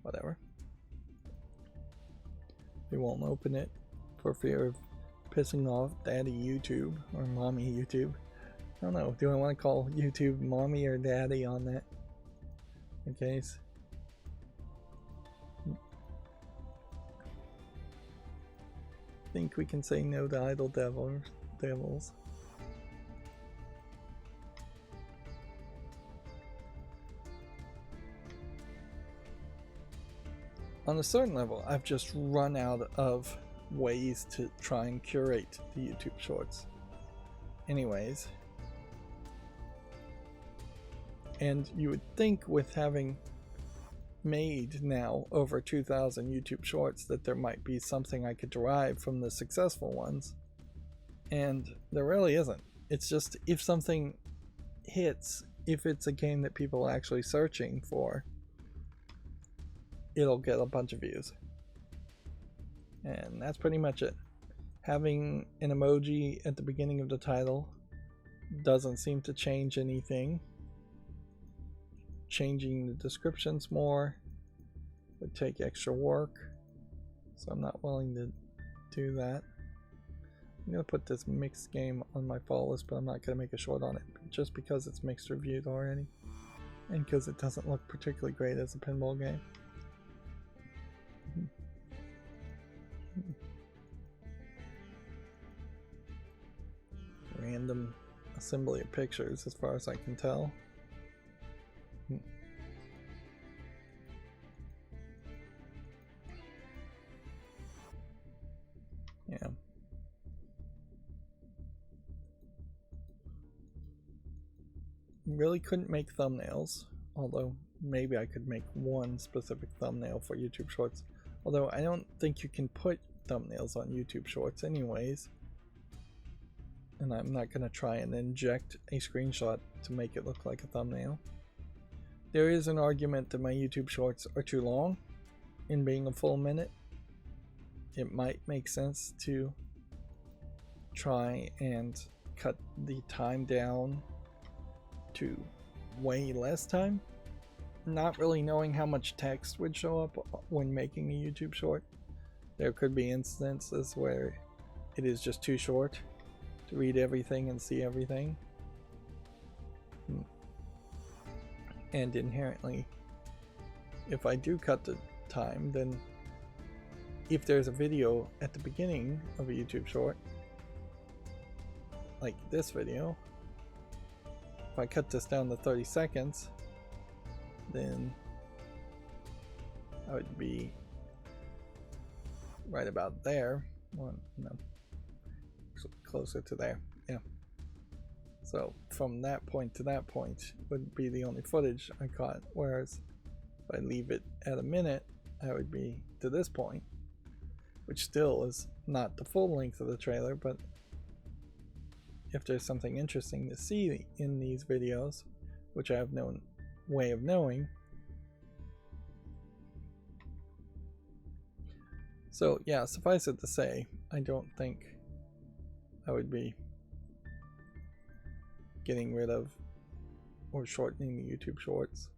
Speaker 1: whatever. We won't open it for fear of pissing off Daddy YouTube or Mommy YouTube. I don't know. Do I want to call YouTube Mommy or Daddy on that? In case. Think we can say no to idle devils. On a certain level, I've just run out of ways to try and curate the YouTube shorts. Anyways. And you would think with having made now over 2,000 YouTube shorts that there might be something I could derive from the successful ones, and there really isn't. It's just if something hits, if it's a game that people are actually searching for, it'll get a bunch of views, and that's pretty much it. Having an emoji at the beginning of the title doesn't seem to change anything. Changing the descriptions more would take extra work, so I'm not willing to do that. I'm going to put this mixed game on my fall list, but I'm not going to make a short on it just because it's mixed reviewed already and because it doesn't look particularly great as a pinball game. Random assembly of pictures as far as I can tell. Yeah. Really couldn't make thumbnails, although maybe I could make one specific thumbnail for YouTube Shorts. Although I don't think you can put thumbnails on YouTube Shorts anyways. And I'm not going to try and inject a screenshot to make it look like a thumbnail. There is an argument that my YouTube Shorts are too long in being a full minute. It might make sense to try and cut the time down to way less time. Not really knowing how much text would show up when making a YouTube short. There could be instances where it is just too short to read everything and see everything. And inherently, if I do cut the time, then if there's a video at the beginning of a YouTube short, like this video, if I cut this down to 30 seconds, then I would be right about there. Well, no, closer to there. Yeah. So from that point to that point would be the only footage I caught, whereas if I leave it at a minute, I would be to this point, which still is not the full length of the trailer, but if there's something interesting to see in these videos, which I have no way of knowing. So yeah, suffice it to say, I don't think I would be getting rid of or shortening the YouTube shorts.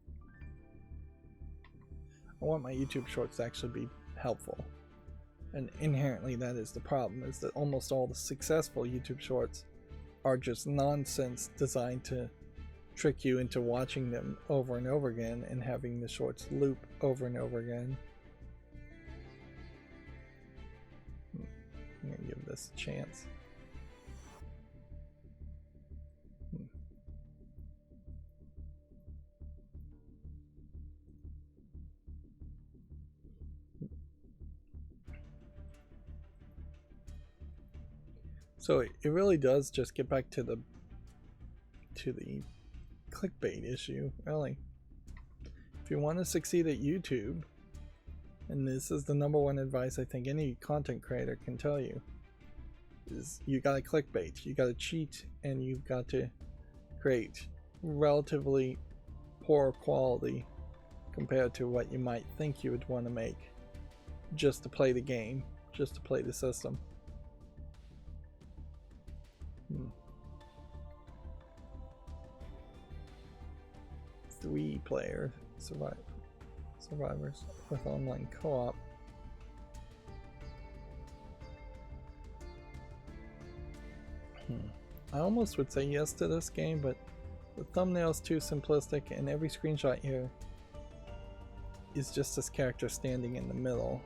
Speaker 1: I want my YouTube shorts to actually be helpful. And inherently that is the problem, is that almost all the successful YouTube shorts are just nonsense designed to trick you into watching them over and over again and having the shorts loop over and over again. I'm gonna give this a chance. So it really does just get back to the clickbait issue, really. If you want to succeed at YouTube, and this is the #1 advice I think any content creator can tell you, is you gotta clickbait, you gotta cheat, and you've got to create relatively poor quality compared to what you might think you would want to make just to play the game, just to play the system. 3-player survivors with online co-op. I almost would say yes to this game, but the thumbnail's too simplistic, and every screenshot here is just this character standing in the middle.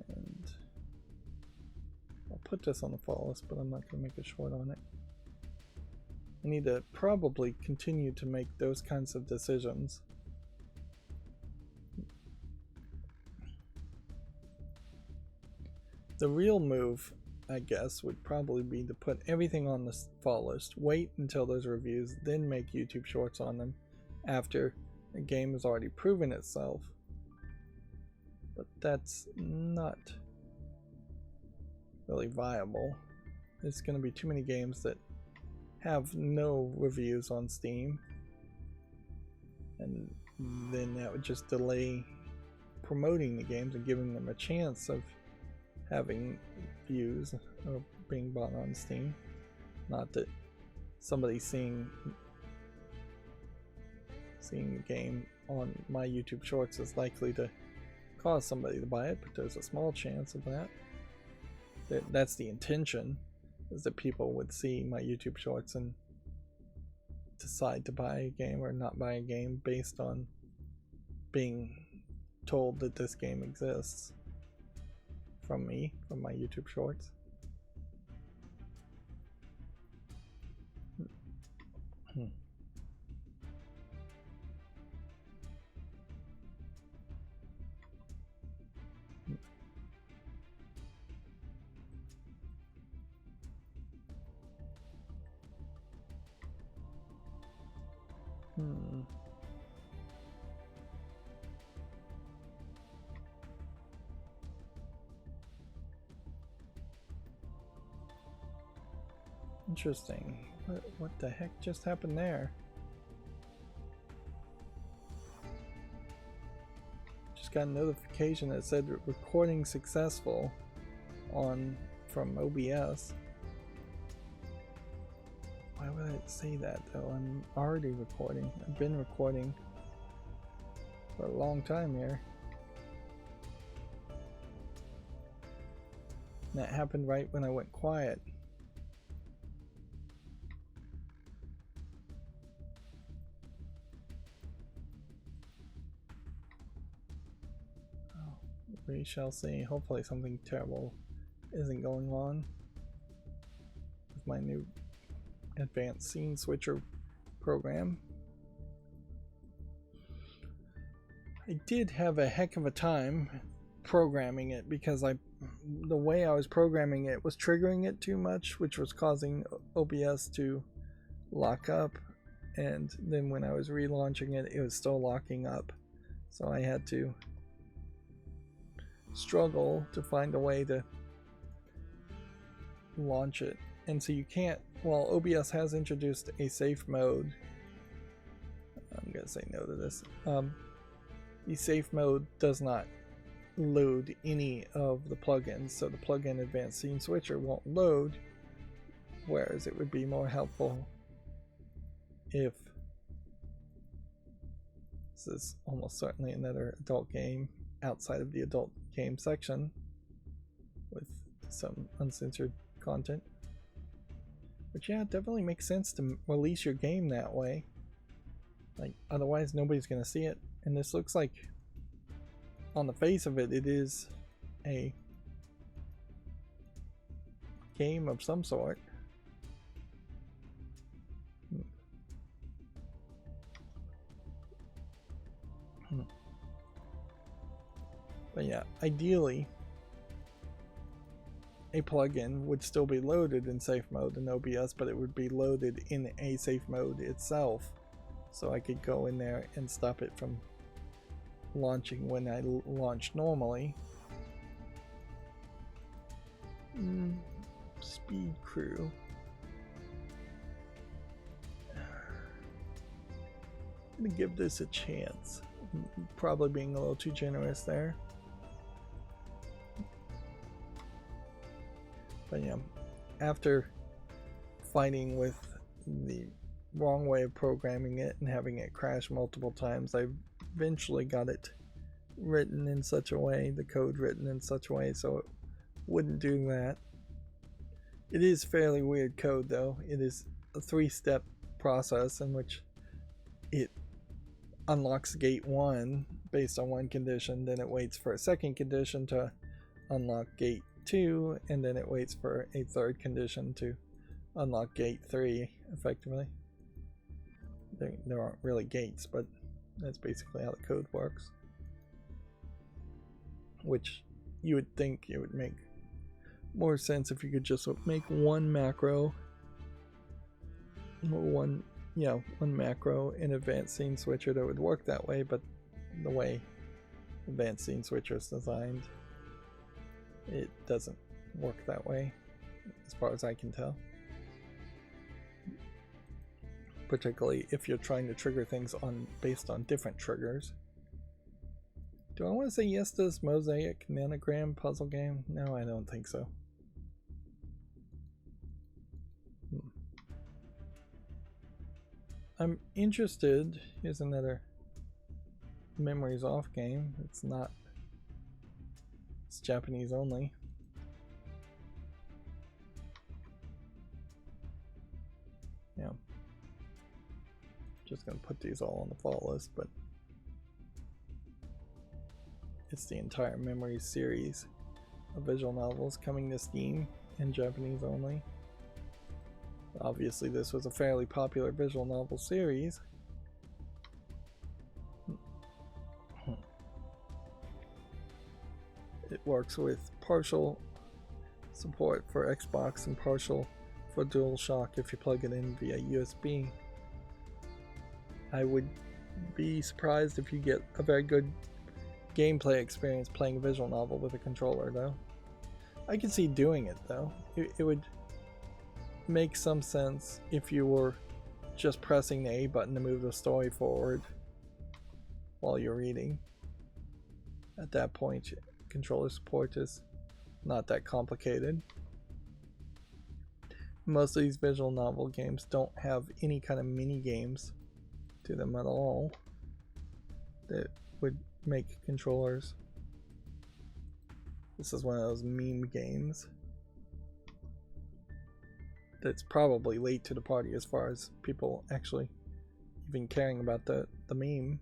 Speaker 1: And I'll put this on the follow list, but I'm not going to make a short on it. I need to probably continue to make those kinds of decisions. The real move, I guess, would probably be to put everything on the follow list, wait until those reviews, then make YouTube shorts on them after the game has already proven itself. But that's not really viable. There's going to be too many games that have no reviews on Steam, and then that would just delay promoting the games and giving them a chance of having views or being bought on Steam. Not that somebody seeing the game on my YouTube shorts is likely to cause somebody to buy it, but there's a small chance of that. That's the intention, is that people would see my YouTube shorts and decide to buy a game or not buy a game based on being told that this game exists from me, from my YouTube shorts. Interesting. What the heck just happened there? Just got a notification that said recording successful from OBS. Why would I say that though? I'm already recording. I've been recording for a long time here. And that happened right when I went quiet. We shall see. Hopefully something terrible isn't going on with my new advanced scene switcher program. I did have a heck of a time programming it because the way I was programming it was triggering it too much, which was causing OBS to lock up, and then when I was relaunching it, it was still locking up. So I had to struggle to find a way to launch it. And so you can't, well, OBS has introduced a safe mode. I'm gonna say no to this. The safe mode does not load any of the plugins, so the plugin Advanced Scene Switcher won't load, whereas it would be more helpful if this is almost certainly another adult game outside of the adult game section with some uncensored content. But yeah, it definitely makes sense to release your game that way. Like, otherwise nobody's gonna see it. And this looks like, on the face of it, it is a game of some sort. But yeah, ideally, a plugin would still be loaded in safe mode in OBS, but it would be loaded in a safe mode itself. So I could go in there and stop it from launching when I launch normally. Speed crew. I'm gonna give this a chance. Probably being a little too generous there. But yeah, after fighting with the wrong way of programming it and having it crash multiple times, I eventually got it written in such a way, the code written in such a way so it wouldn't do that. It is fairly weird code though. It is a 3-step process in which it unlocks gate 1 based on one condition, then it waits for a second condition to unlock gate 2, and then it waits for a third condition to unlock gate 3 effectively. There aren't really gates, but that's basically how the code works. Which you would think it would make more sense if you could just make one macro, one macro in advanced scene switcher that would work that way, but the way advanced scene switcher is designed, it doesn't work that way as far as I can tell. Particularly if you're trying to trigger things based on different triggers. Do I want to say yes to this mosaic nanogram puzzle game? No, I don't think so. I'm interested. Here's another Memories Off game. It's Japanese only. Yeah. Just gonna put these all on the fall list, but it's the entire Memories series of visual novels coming to Steam in Japanese only. Obviously this was a fairly popular visual novel series. It works with partial support for Xbox and partial for DualShock if you plug it in via USB. I would be surprised if you get a very good gameplay experience playing a visual novel with a controller though. I can see doing it though. It would make some sense if you were just pressing the A button to move the story forward while you're reading. At that point, controller support is not that complicated. Most of these visual novel games don't have any kind of mini games to them at all that would make controllers. This is one of those meme games that's probably late to the party as far as people actually even caring about the meme.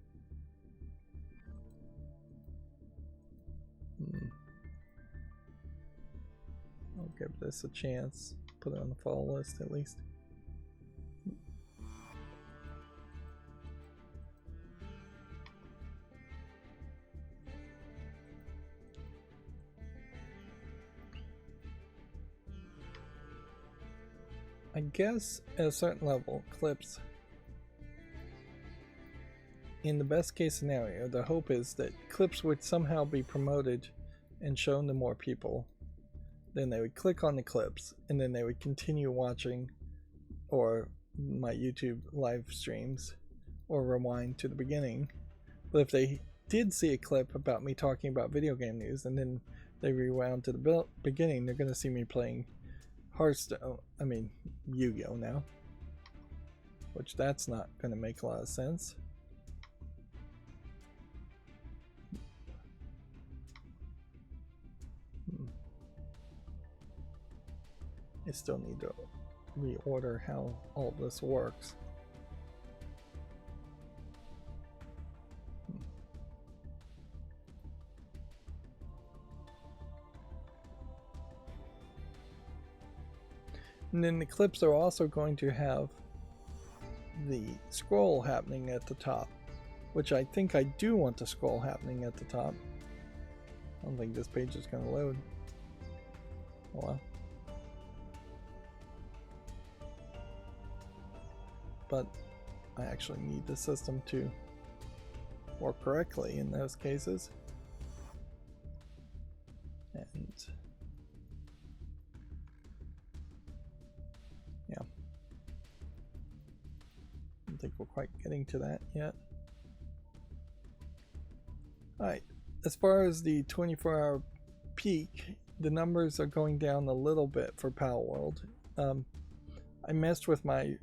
Speaker 1: I'll give this a chance. Put it on the fall list at least. I guess at a certain level, clips, in the best case scenario, the hope is that clips would somehow be promoted and shown to more people. Then they would click on the clips and then they would continue watching or my YouTube live streams or rewind to the beginning. But if they did see a clip about me talking about video game news and then they rewound to the beginning, they're going to see me playing Yu-Gi-Oh now, which that's not going to make a lot of sense. I still need to reorder how all this works. And then the clips are also going to have the scroll happening at the top, which I think I do want the scroll happening at the top. I don't think this page is going to load. Oh well. But I actually need the system to work correctly in those cases. And yeah, I don't think we're quite getting to that yet. Alright, as far as the 24-hour peak, the numbers are going down a little bit for Palworld. I messed with my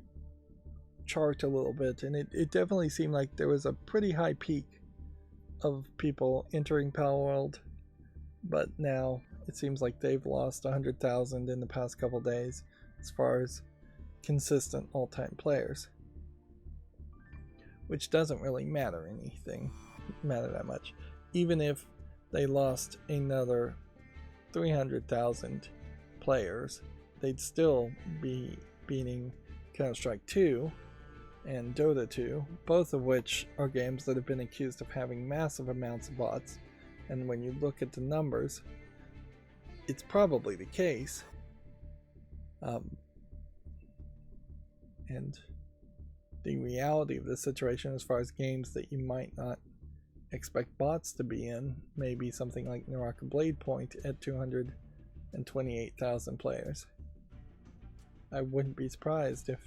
Speaker 1: chart a little bit, and it definitely seemed like there was a pretty high peak of people entering Palworld, but now it seems like they've lost 100,000 in the past couple days as far as consistent all-time players, which doesn't really matter that much. Even if they lost another 300,000 players, they'd still be beating Counter-Strike 2 and Dota 2, both of which are games that have been accused of having massive amounts of bots. And when you look at the numbers, it's probably the case. And the reality of the situation as far as games that you might not expect bots to be in, maybe something like Naraka Blade Point at 228,000 players. I wouldn't be surprised if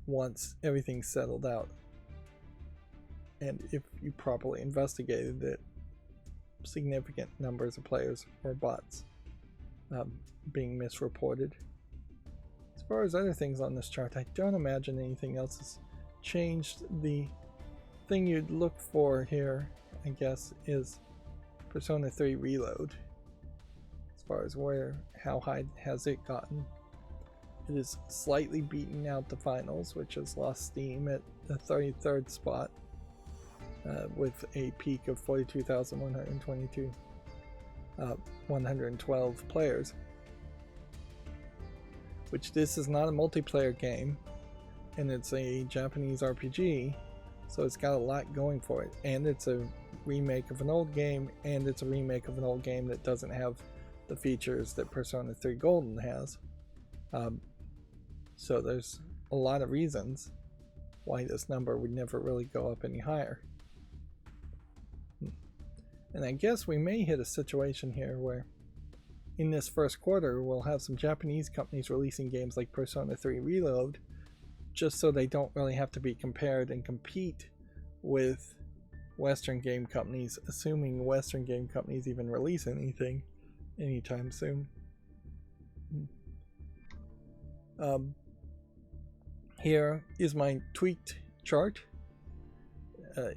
Speaker 1: once everything's settled out and if you properly investigated it, significant numbers of players were bots being misreported. As far as other things on this chart, I don't imagine anything else has changed. The thing you'd look for here, I guess, is Persona 3 Reload. As far as how high has it gotten? It is slightly beaten out the finals, which has lost steam at the 33rd spot, with a peak of 42,122, 112 players. Which this is not a multiplayer game, and it's a Japanese RPG, so it's got a lot going for it. And it's a remake of an old game, and it's a remake of an old game that doesn't have the features that Persona 3 Golden has. So there's a lot of reasons why this number would never really go up any higher. And I guess we may hit a situation here where in this first quarter we'll have some Japanese companies releasing games like Persona 3 Reload, just so they don't really have to be compared and compete with Western game companies, assuming Western game companies even release anything anytime soon. Here is my tweaked chart.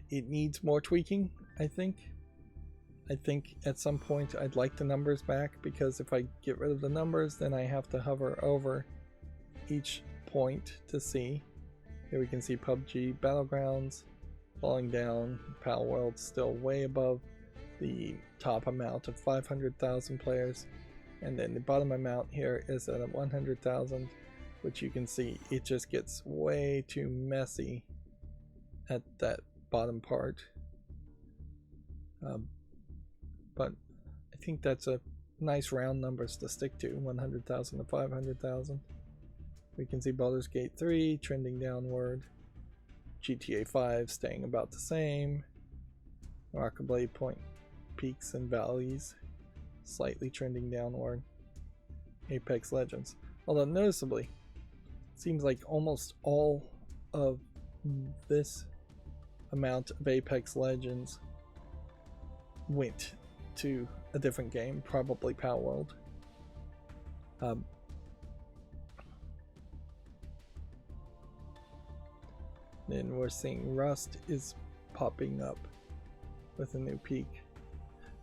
Speaker 1: It needs more tweaking, I think. I think at some point I'd like the numbers back, because if I get rid of the numbers, then I have to hover over each point to see. Here we can see PUBG Battlegrounds falling down, Palworld still way above the top amount of 500,000 players, and then the bottom amount here is at 100,000, which you can see it just gets way too messy at that bottom part. But I think that's a nice round numbers to stick to, 100,000 to 500,000. We can see Baldur's Gate 3 trending downward, GTA 5 staying about the same, Naraka Blade Point peaks and valleys slightly trending downward, Apex Legends. Although noticeably, it seems like almost all of this amount of Apex Legends went to a different game, probably Palworld. Then we're seeing Rust is popping up with a new peak.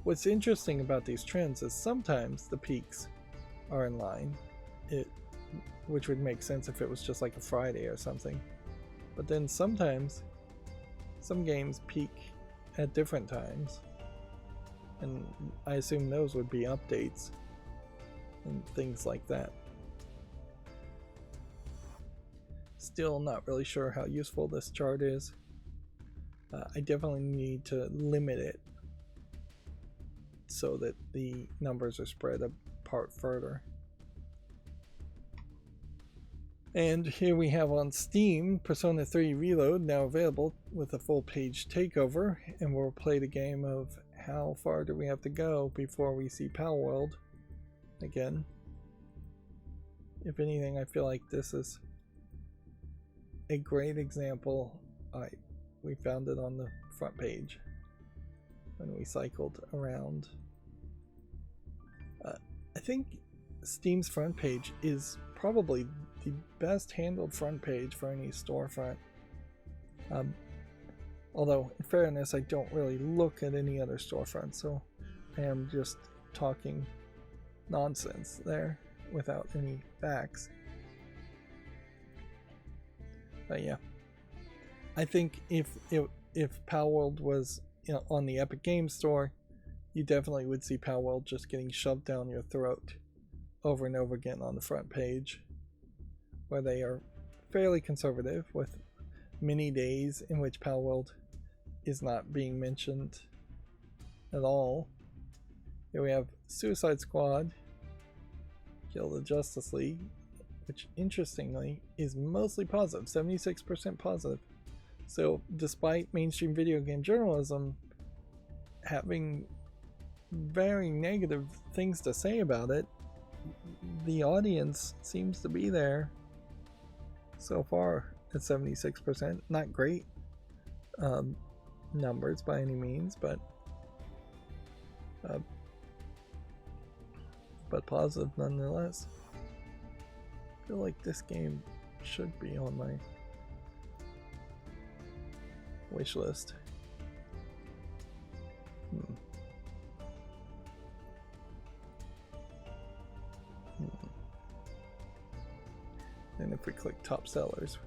Speaker 1: What's interesting about these trends is sometimes the peaks are in line, which would make sense if it was just like a Friday or something. But then sometimes some games peak at different times, and I assume those would be updates and things like that. Still not really sure how useful this chart is. I definitely need to limit it so that the numbers are spread apart further. And here we have on Steam, Persona 3 Reload now available with a full page takeover, and we'll play the game of how far do we have to go before we see Palworld again. If anything, I feel like this is a great example. We found it on the front page when we cycled around. I think Steam's front page is probably the best handled front page for any storefront. Although, in fairness, I don't really look at any other storefront, so I am just talking nonsense there without any facts. But yeah, I think if Palworld was on the Epic Games Store, you definitely would see Palworld just getting shoved down your throat over and over again on the front page, where they are fairly conservative with many days in which Palworld is not being mentioned at all. Here we have Suicide Squad, Kill the Justice League, which interestingly is mostly positive, 76% positive. So despite mainstream video game journalism having very negative things to say about it, the audience seems to be there so far at 76%. Not great numbers by any means, but positive nonetheless. I feel like this game should be on my wish list. And if we click top sellers,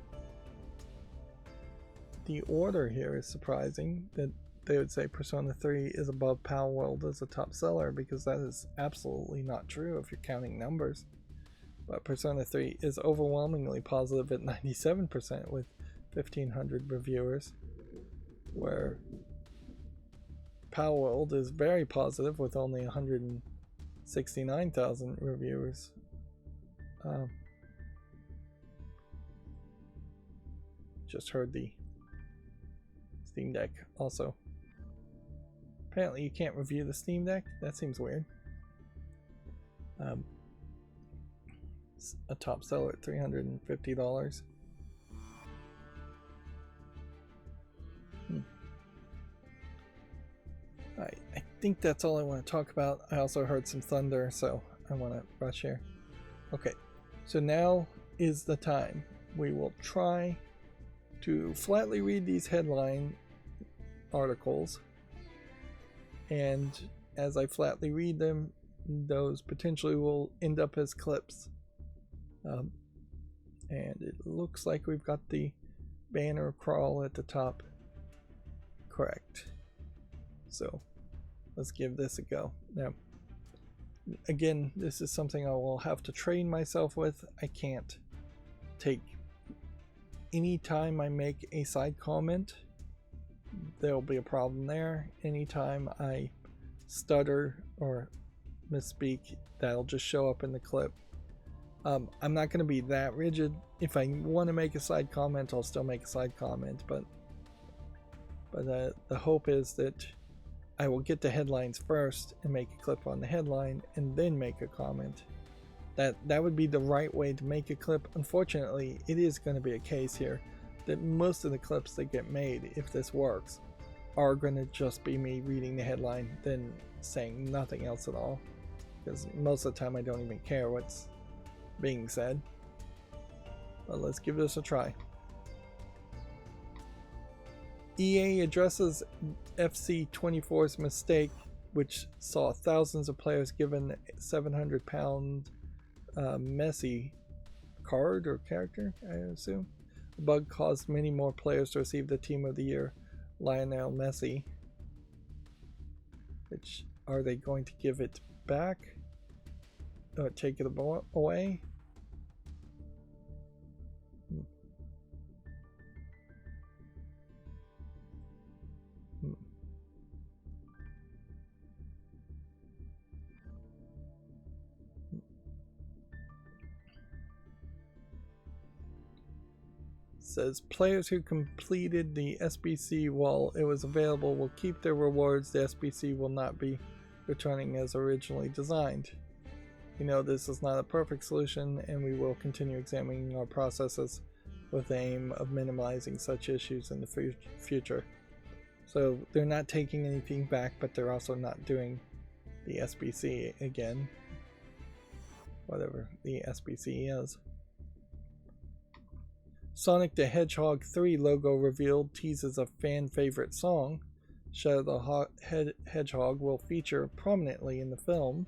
Speaker 1: the order here is surprising that they would say Persona 3 is above Palworld as a top seller, because that is absolutely not true if you're counting numbers. But Persona 3 is overwhelmingly positive at 97% with 1,500 reviewers, where Palworld is very positive with only 169,000 reviewers. Just heard the Steam Deck also. Apparently you can't review the Steam Deck? That seems weird. A top seller at $350. I think that's all I want to talk about. I also heard some thunder, so I want to rush here. Okay, so now is the time. We will try to flatly read these headline articles, and as I flatly read them, those potentially will end up as clips. And it looks like we've got the banner crawl at the top correct. So let's give this a go. Now, again, this is something I will have to train myself with. I can't take anytime I make a side comment, there'll be a problem there. Anytime I stutter or misspeak, that'll just show up in the clip. I'm not going to be that rigid. If I want to make a side comment, I'll still make a side comment, but the hope is that I will get the headlines first and make a clip on the headline and then make a comment. That would be the right way to make a clip. Unfortunately, it is going to be a case here that most of the clips that get made, if this works, are going to just be me reading the headline, then saying nothing else at all. Because most of the time I don't even care what's being said. But let's give this a try. EA addresses FC24's mistake, which saw thousands of players given £700 Messi card or character, I assume. The bug caused many more players to receive the Team of the Year Lionel Messi. Which, are they going to give it back? Or take it away? says players who completed the SBC while it was available will keep their rewards. The SBC will not be returning as originally designed. We know this is not a perfect solution, and we will continue examining our processes with the aim of minimizing such issues in the future. So they're not taking anything back, but they're also not doing the SBC again. Whatever the SBC is. Sonic the Hedgehog 3 logo revealed teases a fan favorite song. Shadow the Hedgehog will feature prominently in the film.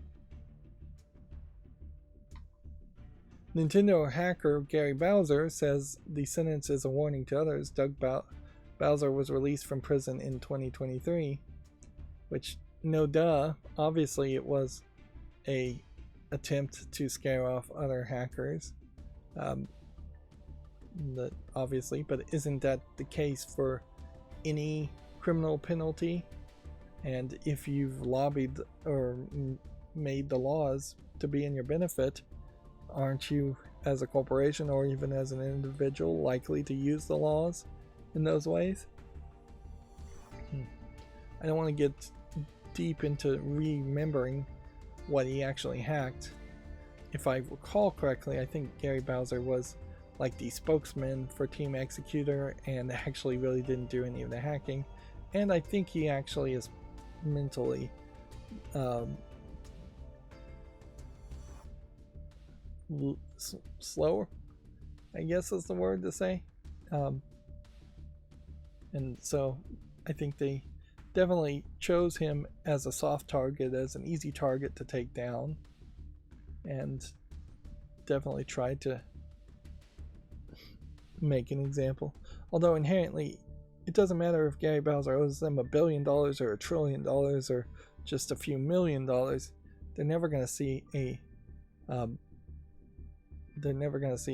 Speaker 1: Nintendo hacker Gary Bowser says the sentence is a warning to others. Doug Bowser was released from prison in 2023, which, no duh, obviously it was a attempt to scare off other hackers. Obviously, but isn't that the case for any criminal penalty? And if you've lobbied or made the laws to be in your benefit, aren't you, as a corporation or even as an individual, likely to use the laws in those ways? I don't want to get deep into remembering what he actually hacked. If I recall correctly, I think Gary Bowser was like the spokesman for Team Executor and actually really didn't do any of the hacking. And I think he actually is mentally slower, I guess is the word to say. And so I think they definitely chose him as a soft target, as an easy target to take down, and definitely tried to make an example. Although inherently, it doesn't matter if Gary Bowser owes them $1 billion or $1 trillion or just a few $1 million. They're never going to see a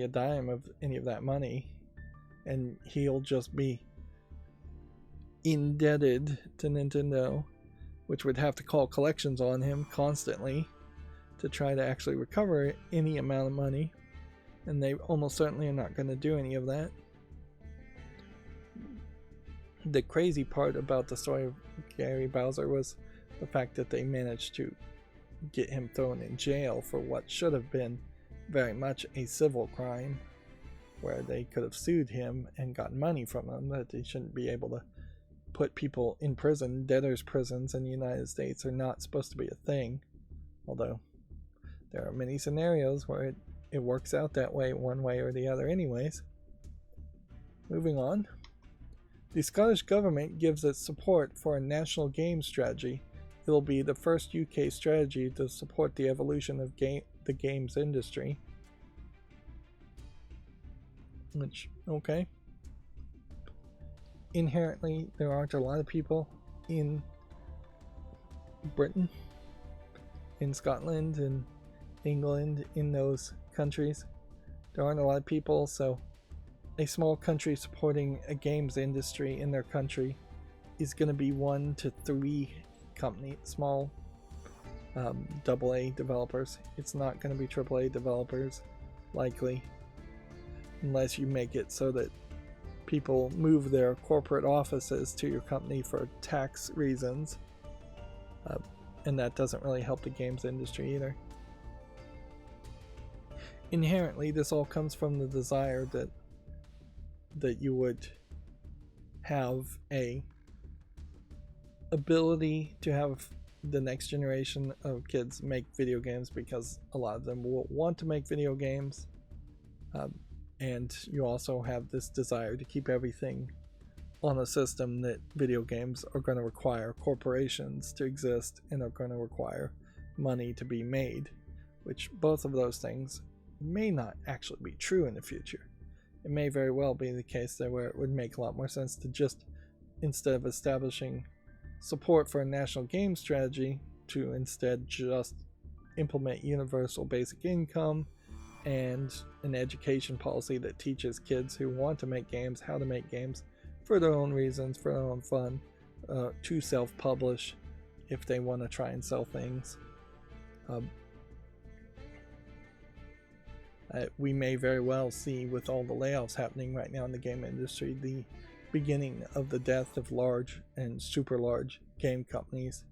Speaker 1: dime of any of that money, and he'll just be indebted to Nintendo, which would have to call collections on him constantly to try to actually recover any amount of money, and they almost certainly are not going to do any of that. The crazy part about the story of Gary Bowser was the fact that they managed to get him thrown in jail for what should have been very much a civil crime, where they could have sued him and gotten money from him. That they shouldn't be able to put people in prison. Debtors' prisons in the United States are not supposed to be a thing, although there are many scenarios where it works out that way, one way or the other anyways. Moving on. The Scottish Government gives its support for a national game strategy. It will be the first UK strategy to support the evolution of the games industry. Which, okay. Inherently, there aren't a lot of people in Britain, in Scotland, and England, in those countries. There aren't a lot of people, so a small country supporting a games industry in their country is going to be 1 to 3 companies, small AA developers. It's not going to be AAA developers, likely, unless you make it so that people move their corporate offices to your company for tax reasons, and that doesn't really help the games industry either. Inherently, this all comes from the desire that you would have a ability to have the next generation of kids make video games, because a lot of them will want to make video games, and you also have this desire to keep everything on a system that video games are going to require corporations to exist and are going to require money to be made, which both of those things may not actually be true in the future. It may very well be the case that where it would make a lot more sense to just, instead of establishing support for a national game strategy, to instead just implement universal basic income and an education policy that teaches kids who want to make games how to make games for their own reasons, for their own fun, to self-publish if they want to try and sell things. We may very well see, with all the layoffs happening right now in the game industry, the beginning of the death of large and super large game companies.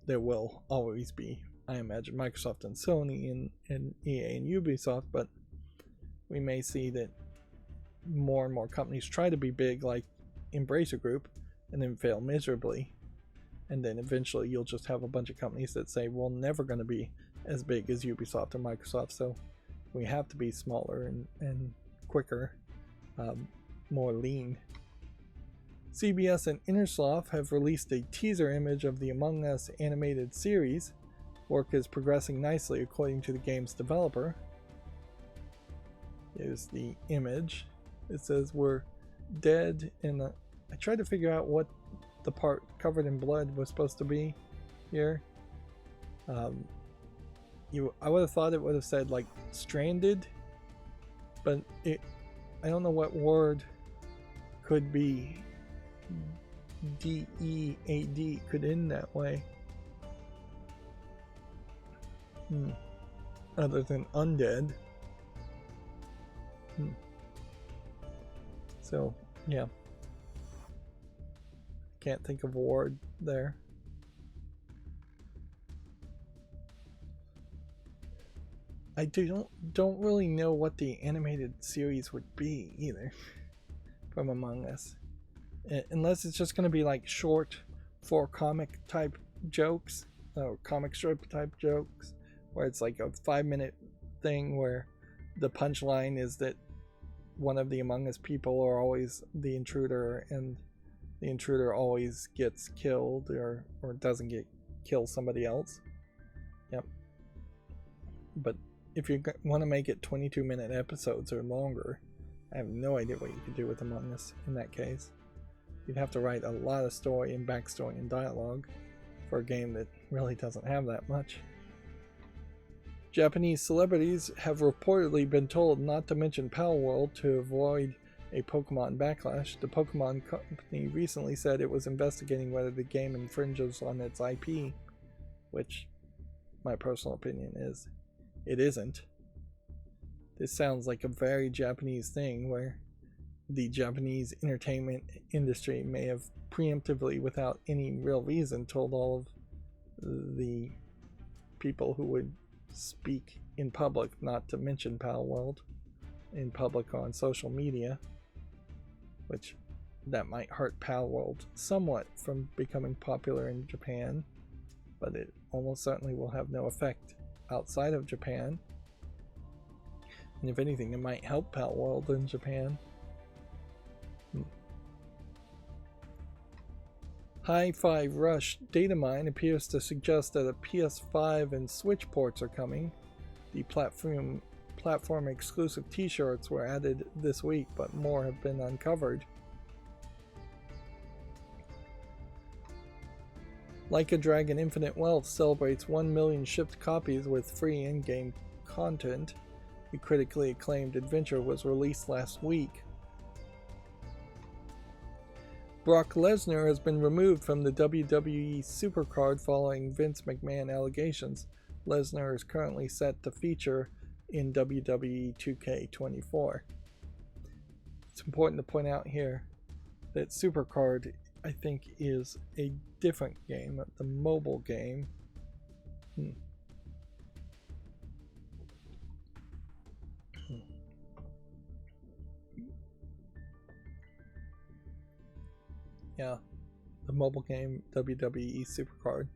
Speaker 1: There will always be, I imagine, Microsoft and Sony and EA and Ubisoft, but we may see that more and more companies try to be big, like Embracer Group, and then fail miserably. And then eventually you'll just have a bunch of companies that say, we're never going to be as big as Ubisoft or Microsoft, so we have to be smaller and quicker, more lean. CBS and Innersloth have released a teaser image of the Among Us animated series. Work is progressing nicely according to the game's developer. Here's the image. It says we're dead, and I tried to figure out what the part covered in blood was supposed to be here. I would have thought it would have said like stranded, but I don't know what word could be DEAD could end that way. Other than undead. So, yeah. Can't think of a word there. I don't really know what the animated series would be either from Among Us. Unless it's just going to be like short 4 comic type jokes, or comic strip type jokes, where it's like a 5-minute thing where the punchline is that one of the Among Us people are always the intruder, and the intruder always gets killed or doesn't kill somebody else. Yep. But if you want to make it 22-minute episodes or longer, I have no idea what you could do with Among Us in that case. You'd have to write a lot of story and backstory and dialogue for a game that really doesn't have that much. Japanese celebrities have reportedly been told not to mention Palworld to avoid a Pokemon backlash. The Pokemon company recently said it was investigating whether the game infringes on its IP, which my personal opinion is it isn't. This sounds like a very Japanese thing where the Japanese entertainment industry may have preemptively, without any real reason, told all of the people who would speak in public not to mention Palworld in public on social media, which that might hurt Palworld somewhat from becoming popular in Japan, but it almost certainly will have no effect outside of Japan. And if anything, it might help Palworld in Japan. Hi-Fi Rush Datamine appears to suggest that a PS5 and Switch ports are coming. The platform exclusive t-shirts were added this week, but more have been uncovered. Like a Dragon Infinite Wealth celebrates 1 million shipped copies with free in-game content. The critically acclaimed adventure was released last week. Brock Lesnar has been removed from the WWE Supercard following Vince McMahon allegations. Lesnar is currently set to feature in WWE 2K24. It's important to point out here that Supercard, I think, is a different game, the mobile game. Yeah, the mobile game WWE Supercard.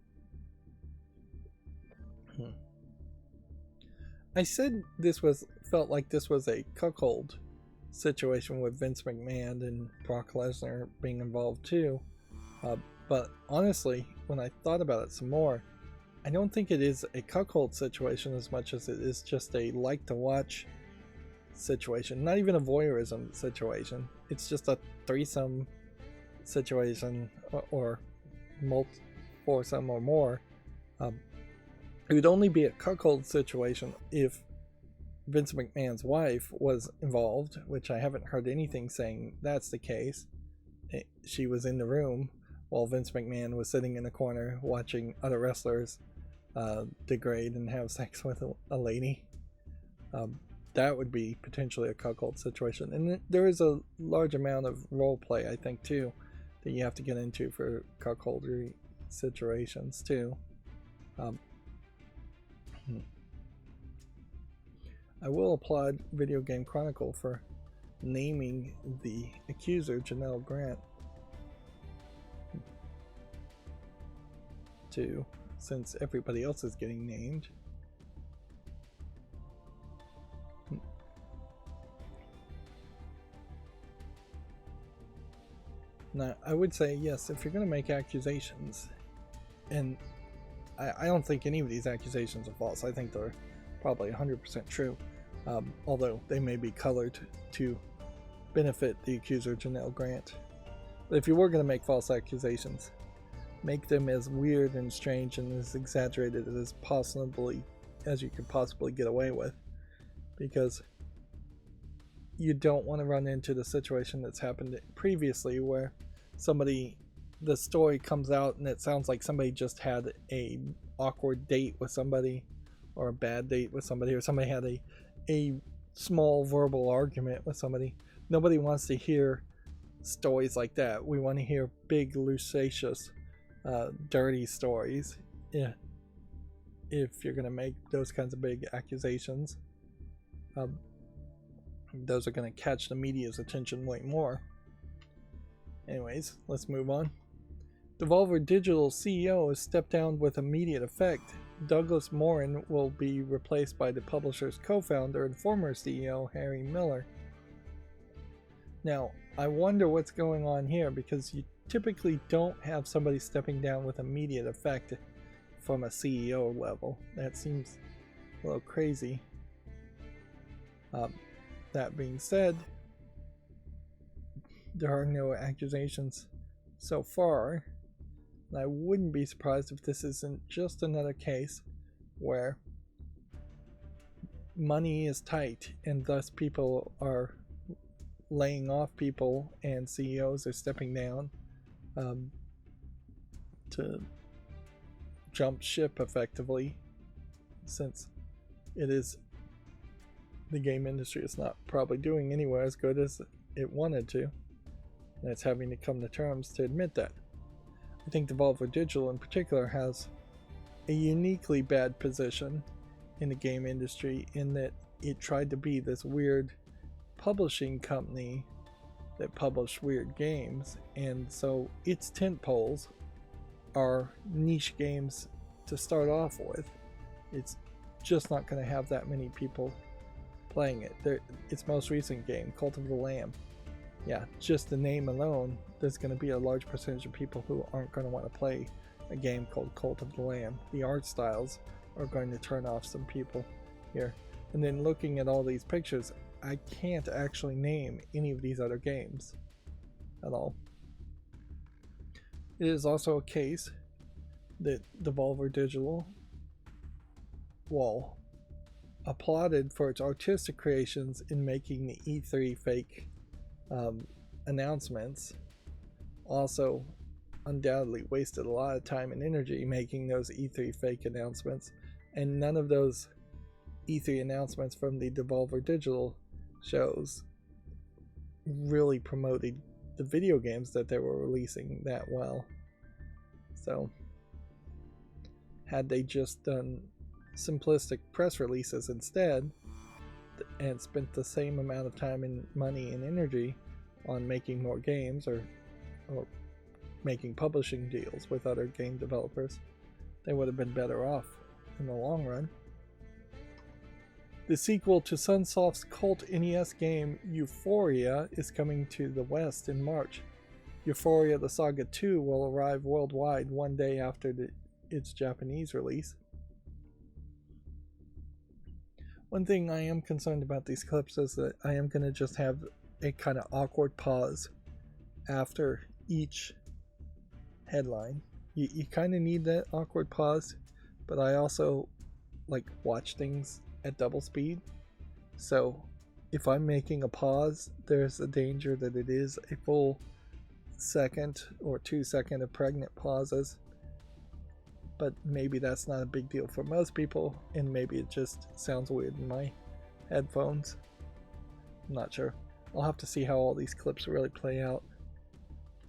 Speaker 1: I said felt like this was a cuckold situation with Vince McMahon and Brock Lesnar being involved too. But honestly, when I thought about it some more, I don't think it is a cuckold situation as much as it is just a like-to-watch situation. Not even a voyeurism situation. It's just a threesome situation, or foursome or more. It would only be a cuckold situation if Vince McMahon's wife was involved, which I haven't heard anything saying that's the case. She was in the room while Vince McMahon was sitting in the corner watching other wrestlers degrade and have sex with a lady. That would be potentially a cuckold situation. And there is a large amount of role play, I think, too, that you have to get into for cuckoldry situations, too. I will applaud Video Game Chronicle for naming the accuser, Janelle Grant, too, since everybody else is getting named. Now, I would say, yes, if you're going to make accusations, and I don't think any of these accusations are false. I think they're probably 100% true, although they may be colored to benefit the accuser, Janelle Grant. But if you were going to make false accusations, make them as weird and strange and as exaggerated as you could possibly get away with, because you don't want to run into the situation that's happened previously where the story comes out and it sounds like somebody just had a awkward date with somebody, or a bad date with somebody, or somebody had a small verbal argument with somebody. Nobody wants to hear stories like that. We want to hear big, luscious, dirty stories. Yeah, if you're going to make those kinds of big accusations, those are going to catch the media's attention way more. Anyways, let's move on. Devolver Digital CEO has stepped down with immediate effect. Douglas Morin will be replaced by the publisher's co-founder and former CEO, Harry Miller. Now, I wonder what's going on here, because you typically don't have somebody stepping down with immediate effect from a CEO level. That seems a little crazy. That being said, there are no accusations so far, and I wouldn't be surprised if this isn't just another case where money is tight and thus people are laying off people and CEOs are stepping down to jump ship effectively, since the game industry is not probably doing anywhere as good as it wanted to, and it's having to come to terms to admit that. I think Devolver Digital in particular has a uniquely bad position in the game industry, in that it tried to be this weird publishing company that published weird games, and so its tentpoles are niche games to start off with. It's just not going to have that many people playing it. Its most recent game, Cult of the Lamb, yeah, just the name alone, there's going to be a large percentage of people who aren't going to want to play a game called Cult of the Lamb. The art styles are going to turn off some people here. And then looking at all these pictures, I can't actually name any of these other games at all. It is also a case that Devolver Digital, while applauded for its artistic creations in making the E3 fake announcements, also undoubtedly wasted a lot of time and energy making those E3 fake announcements, and none of those E3 announcements from the Devolver Digital shows really promoted the video games that they were releasing that well. So had they just done simplistic press releases instead and spent the same amount of time and money and energy on making more games, or making publishing deals with other game developers, they would have been better off in the long run. The sequel to Sunsoft's cult NES game Euphoria is coming to the West in March. Euphoria the Saga 2 will arrive worldwide one day after its Japanese release. One thing I am concerned about these clips is that I am going to just have a kind of awkward pause after each headline. You kind of need that awkward pause, but I also like watch things at double speed. So if I'm making a pause, there's a danger that it is a full second or 2 second of pregnant pauses. But maybe that's not a big deal for most people, and maybe it just sounds weird in my headphones. I'm not sure. I'll have to see how all these clips really play out.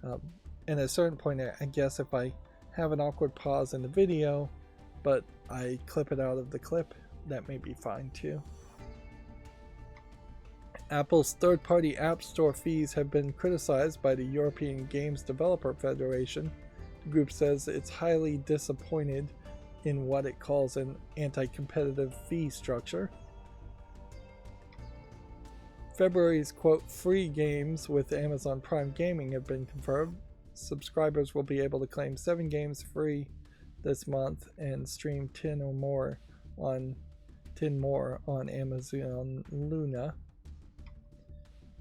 Speaker 1: And at a certain point, I guess if I have an awkward pause in the video, but I clip it out of the clip, that may be fine too. Apple's third-party App Store fees have been criticized by the European Games Developer Federation. The group says it's highly disappointed in what it calls an anti-competitive fee structure. February's, quote, free games with Amazon Prime Gaming have been confirmed. Subscribers will be able to claim 7 games free this month and stream 10 more on Amazon Luna.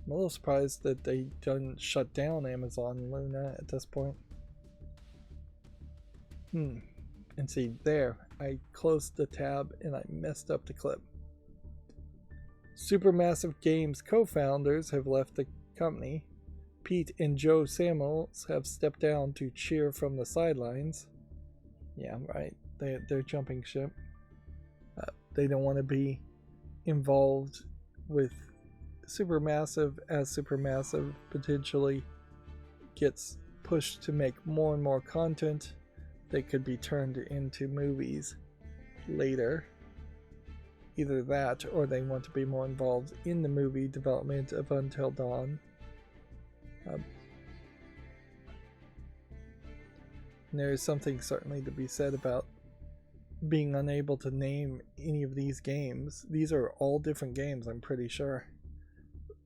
Speaker 1: I'm a little surprised that they didn't shut down Amazon Luna at this point. And see, there, I closed the tab and I messed up the clip. Supermassive Games co-founders have left the company. Pete and Joe Samuels have stepped down to cheer from the sidelines. Yeah, right. They're jumping ship. They don't want to be involved with Supermassive, as Supermassive potentially gets pushed to make more and more content that could be turned into movies later. Either that, or they want to be more involved in the movie development of Until Dawn. There is something certainly to be said about being unable to name any of these games. These are all different games, I'm pretty sure.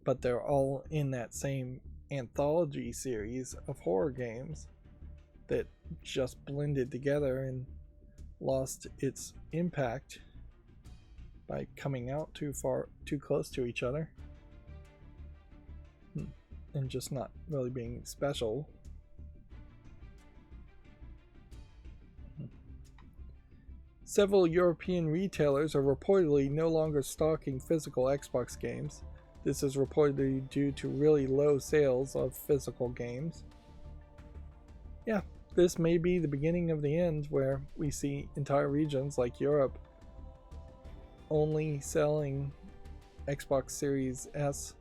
Speaker 1: But they're all in that same anthology series of horror games that just blended together and lost its impact by coming out too close to each other and just not really being special. Several European retailers are reportedly no longer stocking physical Xbox games. This is reportedly due to really low sales of physical games. Yeah, this may be the beginning of the end, where we see entire regions like Europe only selling Xbox Series S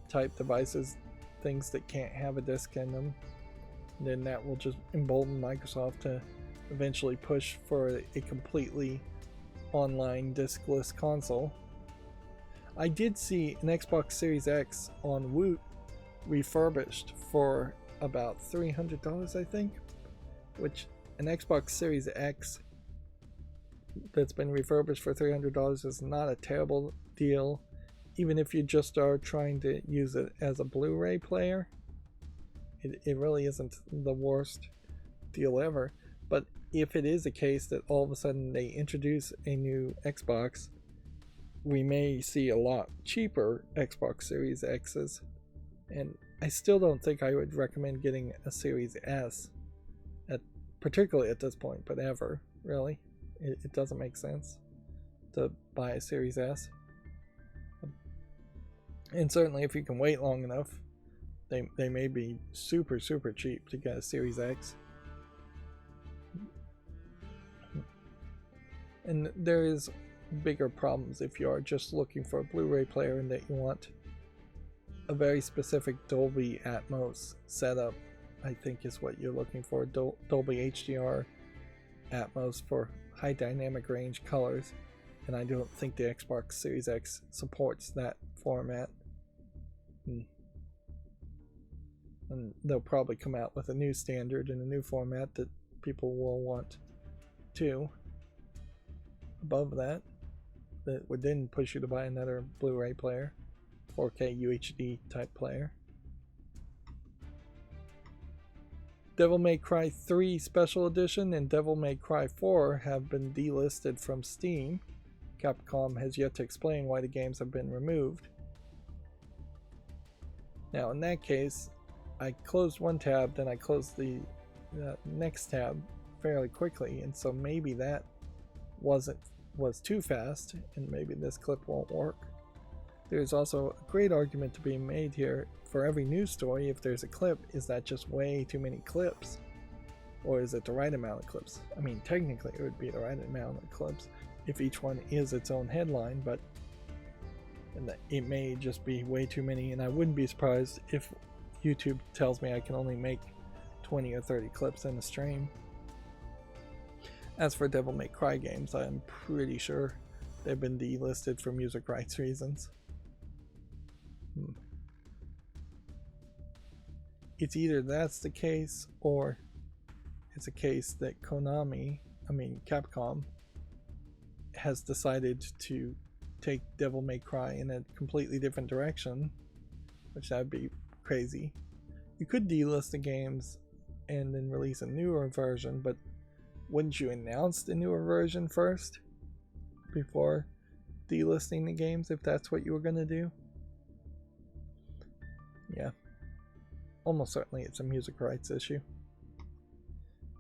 Speaker 1: type devices, things that can't have a disc in them. And then that will just embolden Microsoft to eventually push for a completely online discless console. I did see an Xbox Series X on Woot refurbished for about $300, I think, which an Xbox Series X that's been refurbished for $300 is not a terrible deal, even if you just are trying to use it as a Blu-ray player. It really isn't the worst deal ever. But if it is a case that all of a sudden they introduce a new Xbox, we may see a lot cheaper Xbox Series X's. And I still don't think I would recommend getting a Series S, particularly at this point, but ever, really. It doesn't make sense to buy a Series S. And certainly if you can wait long enough, they may be super cheap to get a Series X. And there is bigger problems if you are just looking for a Blu-ray player and that you want a very specific Dolby Atmos setup. I think is what you're looking for. Dolby HDR Atmos for high dynamic range colors, and I don't think the Xbox Series X supports that format. And they'll probably come out with a new standard and a new format that people will want too. Above that would then push you to buy another Blu-ray player, 4K UHD type player. Devil May Cry 3 Special Edition and Devil May Cry 4 have been delisted from Steam. Capcom has yet to explain why the games have been removed. Now in that case, I closed one tab, then I closed the next tab fairly quickly, and so maybe that was too fast, and maybe this clip won't work. There's also a great argument to be made here. For every news story, if there's a clip, is that just way too many clips? Or is it the right amount of clips? I mean, technically it would be the right amount of clips if each one is its own headline, but and that it may just be way too many, and I wouldn't be surprised if YouTube tells me I can only make 20 or 30 clips in a stream. As for Devil May Cry games, I'm pretty sure they've been delisted for music rights reasons. It's either that's the case, or it's a case that Capcom, has decided to take Devil May Cry in a completely different direction, which that would be crazy. You could delist the games and then release a newer version, but wouldn't you announce the newer version first before delisting the games if that's what you were going to do? Yeah. Almost certainly it's a music rights issue.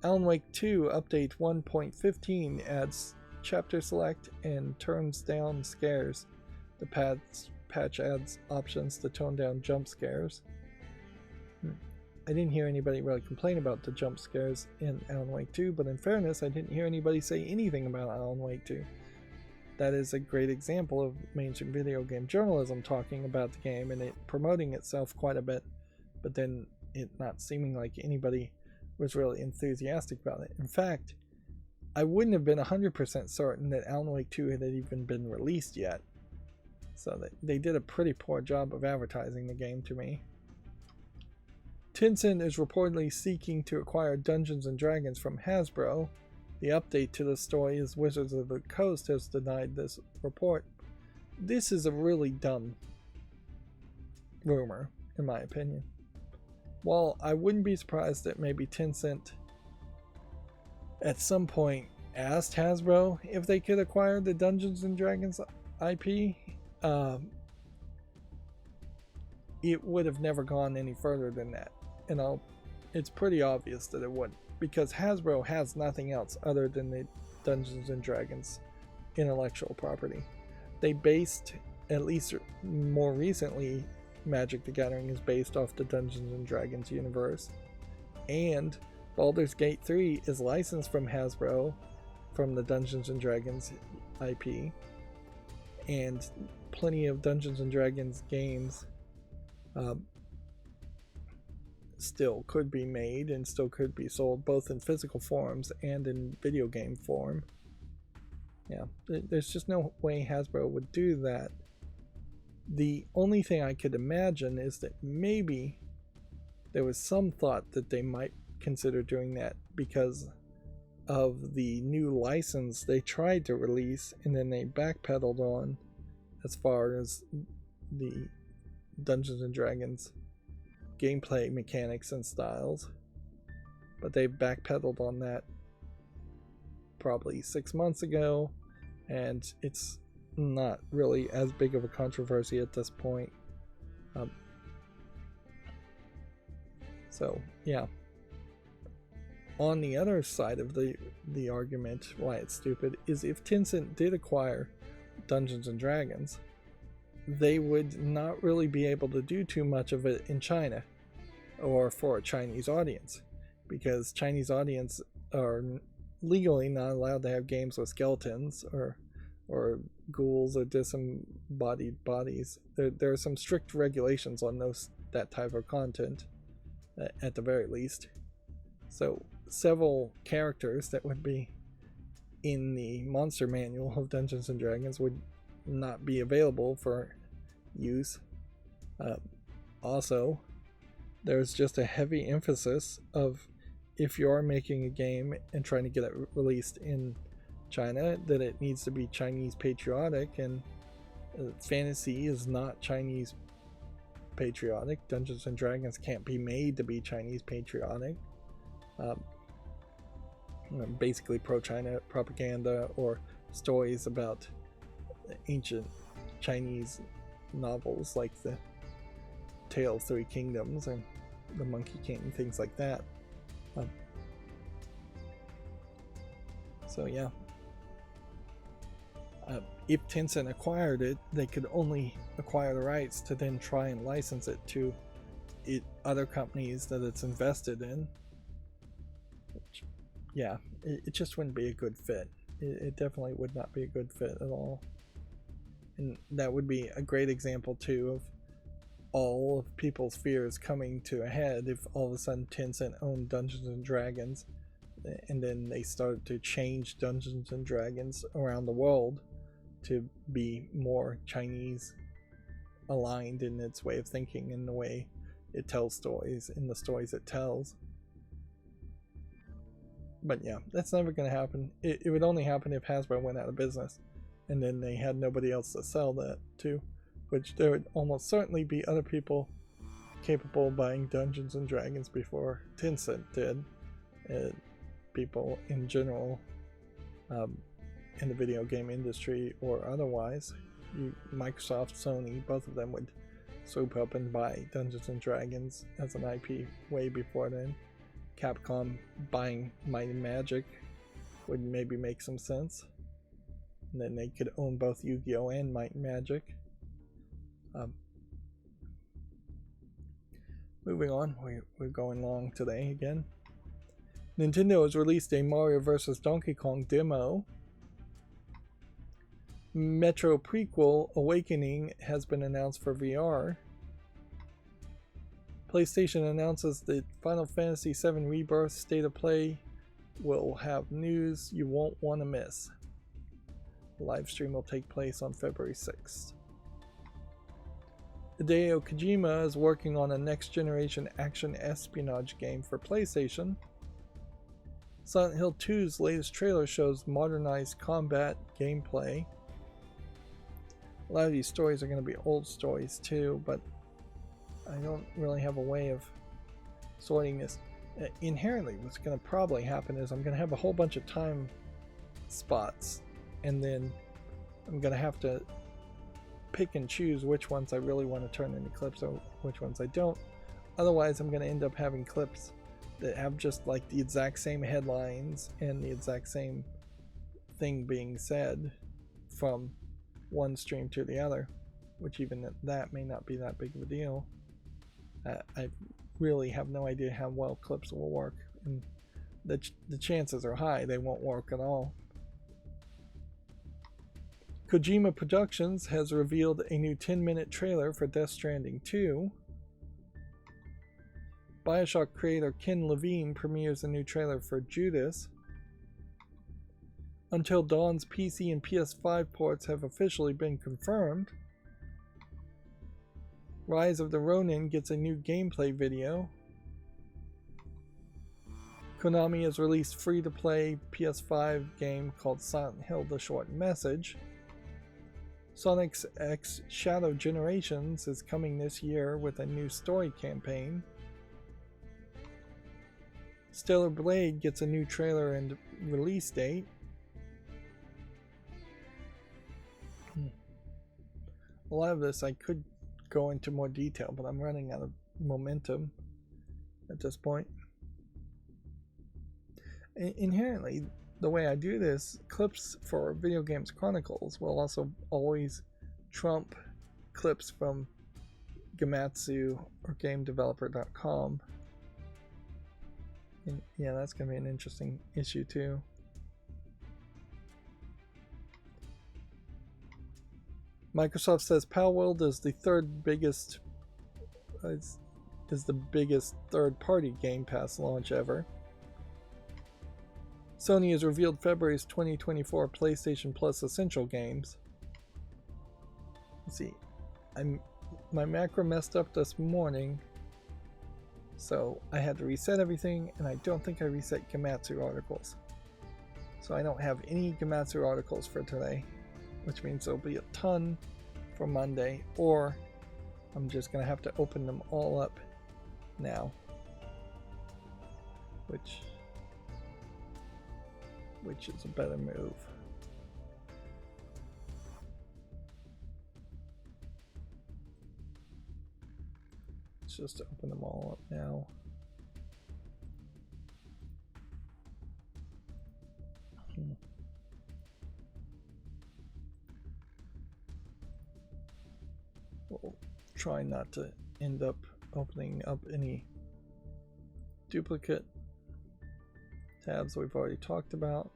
Speaker 1: Alan Wake 2 Update 1.15 adds chapter select and turns down scares. The patch adds options to tone down jump scares. I didn't hear anybody really complain about the jump scares in Alan Wake 2, but in fairness, I didn't hear anybody say anything about Alan Wake 2. That is a great example of mainstream video game journalism talking about the game and it promoting itself quite a bit, but then it not seeming like anybody was really enthusiastic about it. In fact, I wouldn't have been 100% certain that Alan Wake 2 had even been released yet. So they did a pretty poor job of advertising the game to me. Tencent is reportedly seeking to acquire Dungeons & Dragons from Hasbro. The update to the story is Wizards of the Coast has denied this report. This is a really dumb rumor, in my opinion. While I wouldn't be surprised that maybe Tencent at some point asked Hasbro if they could acquire the Dungeons & Dragons IP, it would have never gone any further than that. It's pretty obvious that it wouldn't, because Hasbro has nothing else other than the Dungeons & Dragons intellectual property. They based, at least more recently, Magic the Gathering is based off the Dungeons & Dragons universe, and Baldur's Gate 3 is licensed from Hasbro from the Dungeons & Dragons IP, and plenty of Dungeons & Dragons games still could be made and still could be sold both in physical forms and in video game form. Yeah, there's just no way Hasbro would do that. The only thing I could imagine is that maybe there was some thought that they might consider doing that because of the new license they tried to release and then they backpedaled on as far as the Dungeons & Dragons gameplay mechanics and styles, but they backpedaled on that probably 6 months ago, and it's not really as big of a controversy at this point. So yeah, on the other side of the argument why it's stupid is if Tencent did acquire Dungeons & Dragons, they would not really be able to do too much of it in China or for a Chinese audience, because Chinese audience are legally not allowed to have games with skeletons or ghouls or disembodied bodies. There are some strict regulations on that type of content, at the very least. So several characters that would be in the monster manual of Dungeons & Dragons would not be available for use. Also, there's just a heavy emphasis of, if you are making a game and trying to get it released in China, that it needs to be Chinese patriotic, and fantasy is not Chinese patriotic. Dungeons & Dragons can't be made to be Chinese patriotic. Basically pro-China propaganda or stories about ancient Chinese novels like the Tale of Three Kingdoms and the Monkey King, things like that. So yeah, if Tencent acquired it, they could only acquire the rights to then try and license it to other companies that it's invested in. Which, yeah, it just wouldn't be a good fit. It definitely would not be a good fit at all. And that would be a great example too of all of people's fears coming to a head if all of a sudden Tencent owned Dungeons and Dragons, and then they started to change Dungeons and Dragons around the world to be more Chinese aligned in its way of thinking and the way it tells stories in the stories it tells. But yeah, that's never going to happen. It would only happen if Hasbro went out of business and then they had nobody else to sell that to, which there would almost certainly be other people capable of buying Dungeons and Dragons before Tencent did. People in general in the video game industry or otherwise, Microsoft, Sony, both of them would swoop up and buy Dungeons and Dragons as an IP way before then. Capcom buying Might and Magic would maybe make some sense. And then they could own both Yu-Gi-Oh! And Might and Magic. Moving on, we're going long today again. Nintendo has released a Mario vs. Donkey Kong demo. Metro prequel Awakening has been announced for VR. PlayStation announces the Final Fantasy VII Rebirth State of Play will have news you won't want to miss. The live stream will take place on February 6th. Hideo Kojima is working on a next-generation action espionage game for PlayStation. Silent Hill 2's latest trailer shows modernized combat gameplay. A lot of these stories are going to be old stories too, but I don't really have a way of sorting this. Inherently, what's going to probably happen is I'm going to have a whole bunch of time spots, and then I'm going to have to pick and choose which ones I really want to turn into clips or which ones I don't. Otherwise, I'm going to end up having clips that have just like the exact same headlines and the exact same thing being said from one stream to the other, which even that may not be that big of a deal. I really have no idea how well clips will work, and the chances are high they won't work at all. Kojima Productions has revealed a new 10-minute trailer for Death Stranding 2. BioShock creator Ken Levine premieres a new trailer for Judas. Until Dawn's PC and PS5 ports have officially been confirmed. Rise of the Ronin gets a new gameplay video. Konami has released free-to-play PS5 game called Silent Hill: The Short Message. Sonic X Shadow Generations is coming this year with a new story campaign. Stellar Blade gets a new trailer and release date. A lot of this I could go into more detail, but I'm running out of momentum at this point. Inherently, the way I do this, clips for Video Games Chronicles will also always trump clips from Gematsu or GameDeveloper.com. And yeah, that's going to be an interesting issue too. Microsoft says Palworld is the third biggest is the biggest third-party Game Pass launch ever. Sony has revealed February's 2024 PlayStation Plus Essential Games. Let's see, my macro messed up this morning, so I had to reset everything, and I don't think I reset Gematsu articles. So I don't have any Gematsu articles for today, which means there'll be a ton for Monday, or I'm just going to have to open them all up now, which is a better move. Let's just open them all up now. We'll try not to end up opening up any duplicate tabs we've already talked about.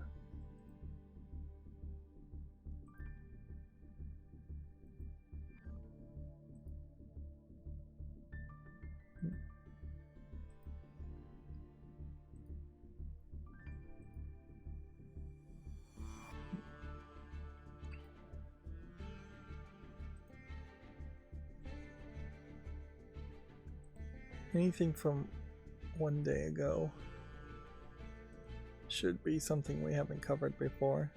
Speaker 1: Anything from one day ago should be something we haven't covered before.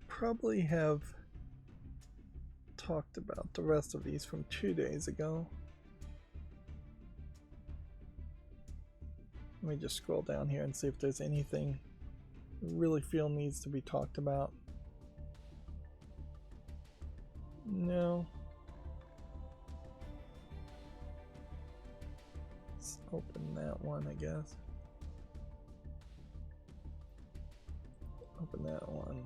Speaker 1: Probably have talked about the rest of these from 2 days ago. Let me just scroll down here and see if there's anything I really feel needs to be talked about. No. Let's open that one, I guess. Open that one.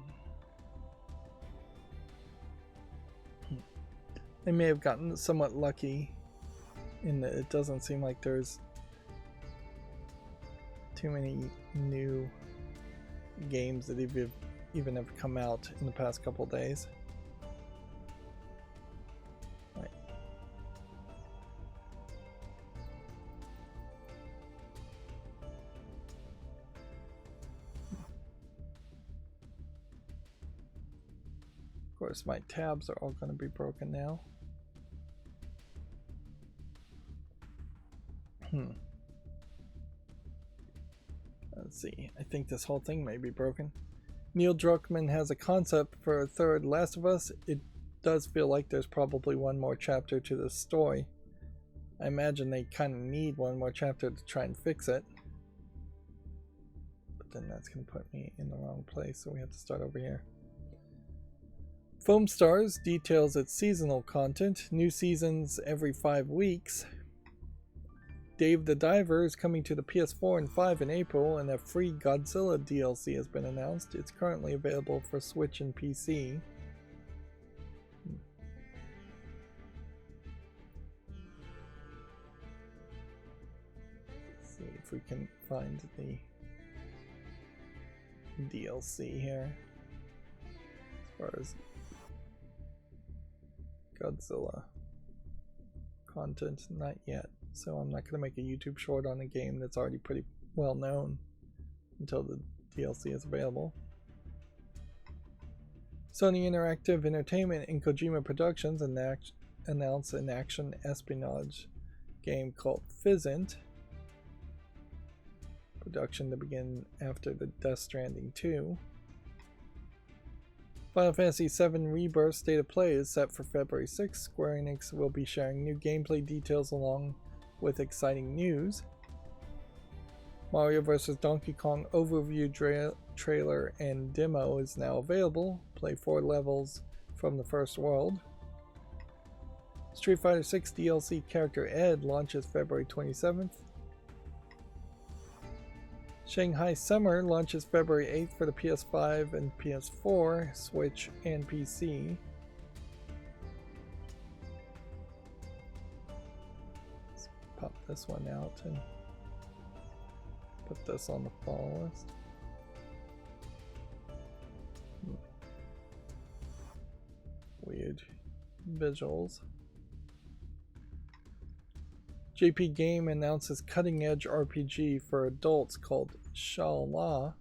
Speaker 1: They may have gotten somewhat lucky in that it doesn't seem like there's too many new games that even have come out in the past couple days. Right. Of course, my tabs are all going to be broken now. Let's see. I think this whole thing may be broken. Neil Druckmann has a concept for a third Last of Us. It does feel like there's probably one more chapter to this story. I imagine they kind of need one more chapter to try and fix it. But then that's going to put me in the wrong place, so we have to start over here. Foam Stars details its seasonal content. New seasons every 5 weeks. Dave the Diver is coming to the PS4 and 5 in April, and a free Godzilla DLC has been announced. It's currently available for Switch and PC. Let's see if we can find the DLC here. As far as Godzilla content, not yet. So I'm not going to make a YouTube short on a game that's already pretty well known until the DLC is available. Sony Interactive Entertainment and Kojima Productions announced an action espionage game called Fizzant. Production to begin after the Death Stranding 2. Final Fantasy VII Rebirth State of Play is set for February 6th. Square Enix will be sharing new gameplay details along with exciting news. Mario vs. Donkey Kong overview trailer and demo is now available. Play 4 levels from the first world. Street Fighter 6 DLC character Ed launches February 27th. Shanghai Summer launches February 8th for the PS5 and PS4, Switch, and PC. Pop this one out and put this on the fall list. Weird visuals. JP Game announces cutting-edge RPG for adults called Shala,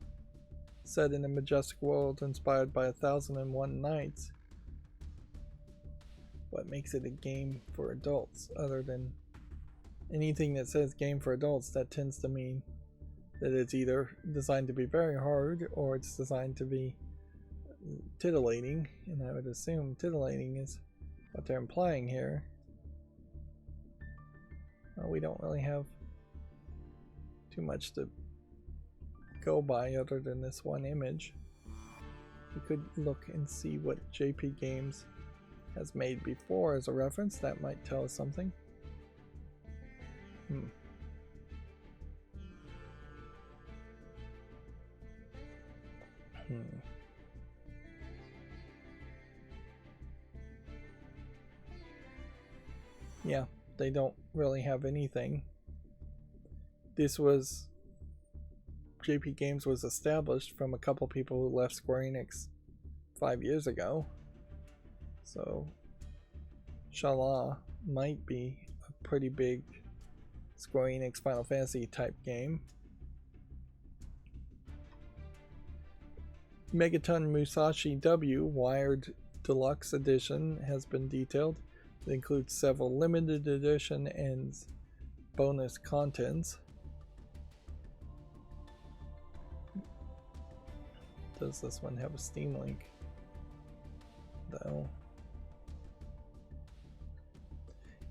Speaker 1: set in a majestic world inspired by 1001 Nights. What makes it a game for adults other than anything that says game for adults? That tends to mean that it's either designed to be very hard or it's designed to be titillating, and I would assume titillating is what they're implying here. We don't really have too much to go by other than this one image. We could look and see what JP Games has made before as a reference. That might tell us something. Yeah, they don't really have anything. This was JP Games was established from a couple people who left Square Enix 5 years ago. So Shala might be a pretty big Square Enix Final Fantasy type game. Megaton Musashi W Wired Deluxe Edition has been detailed. It includes several limited edition and bonus contents. Does this one have a Steam link? Though.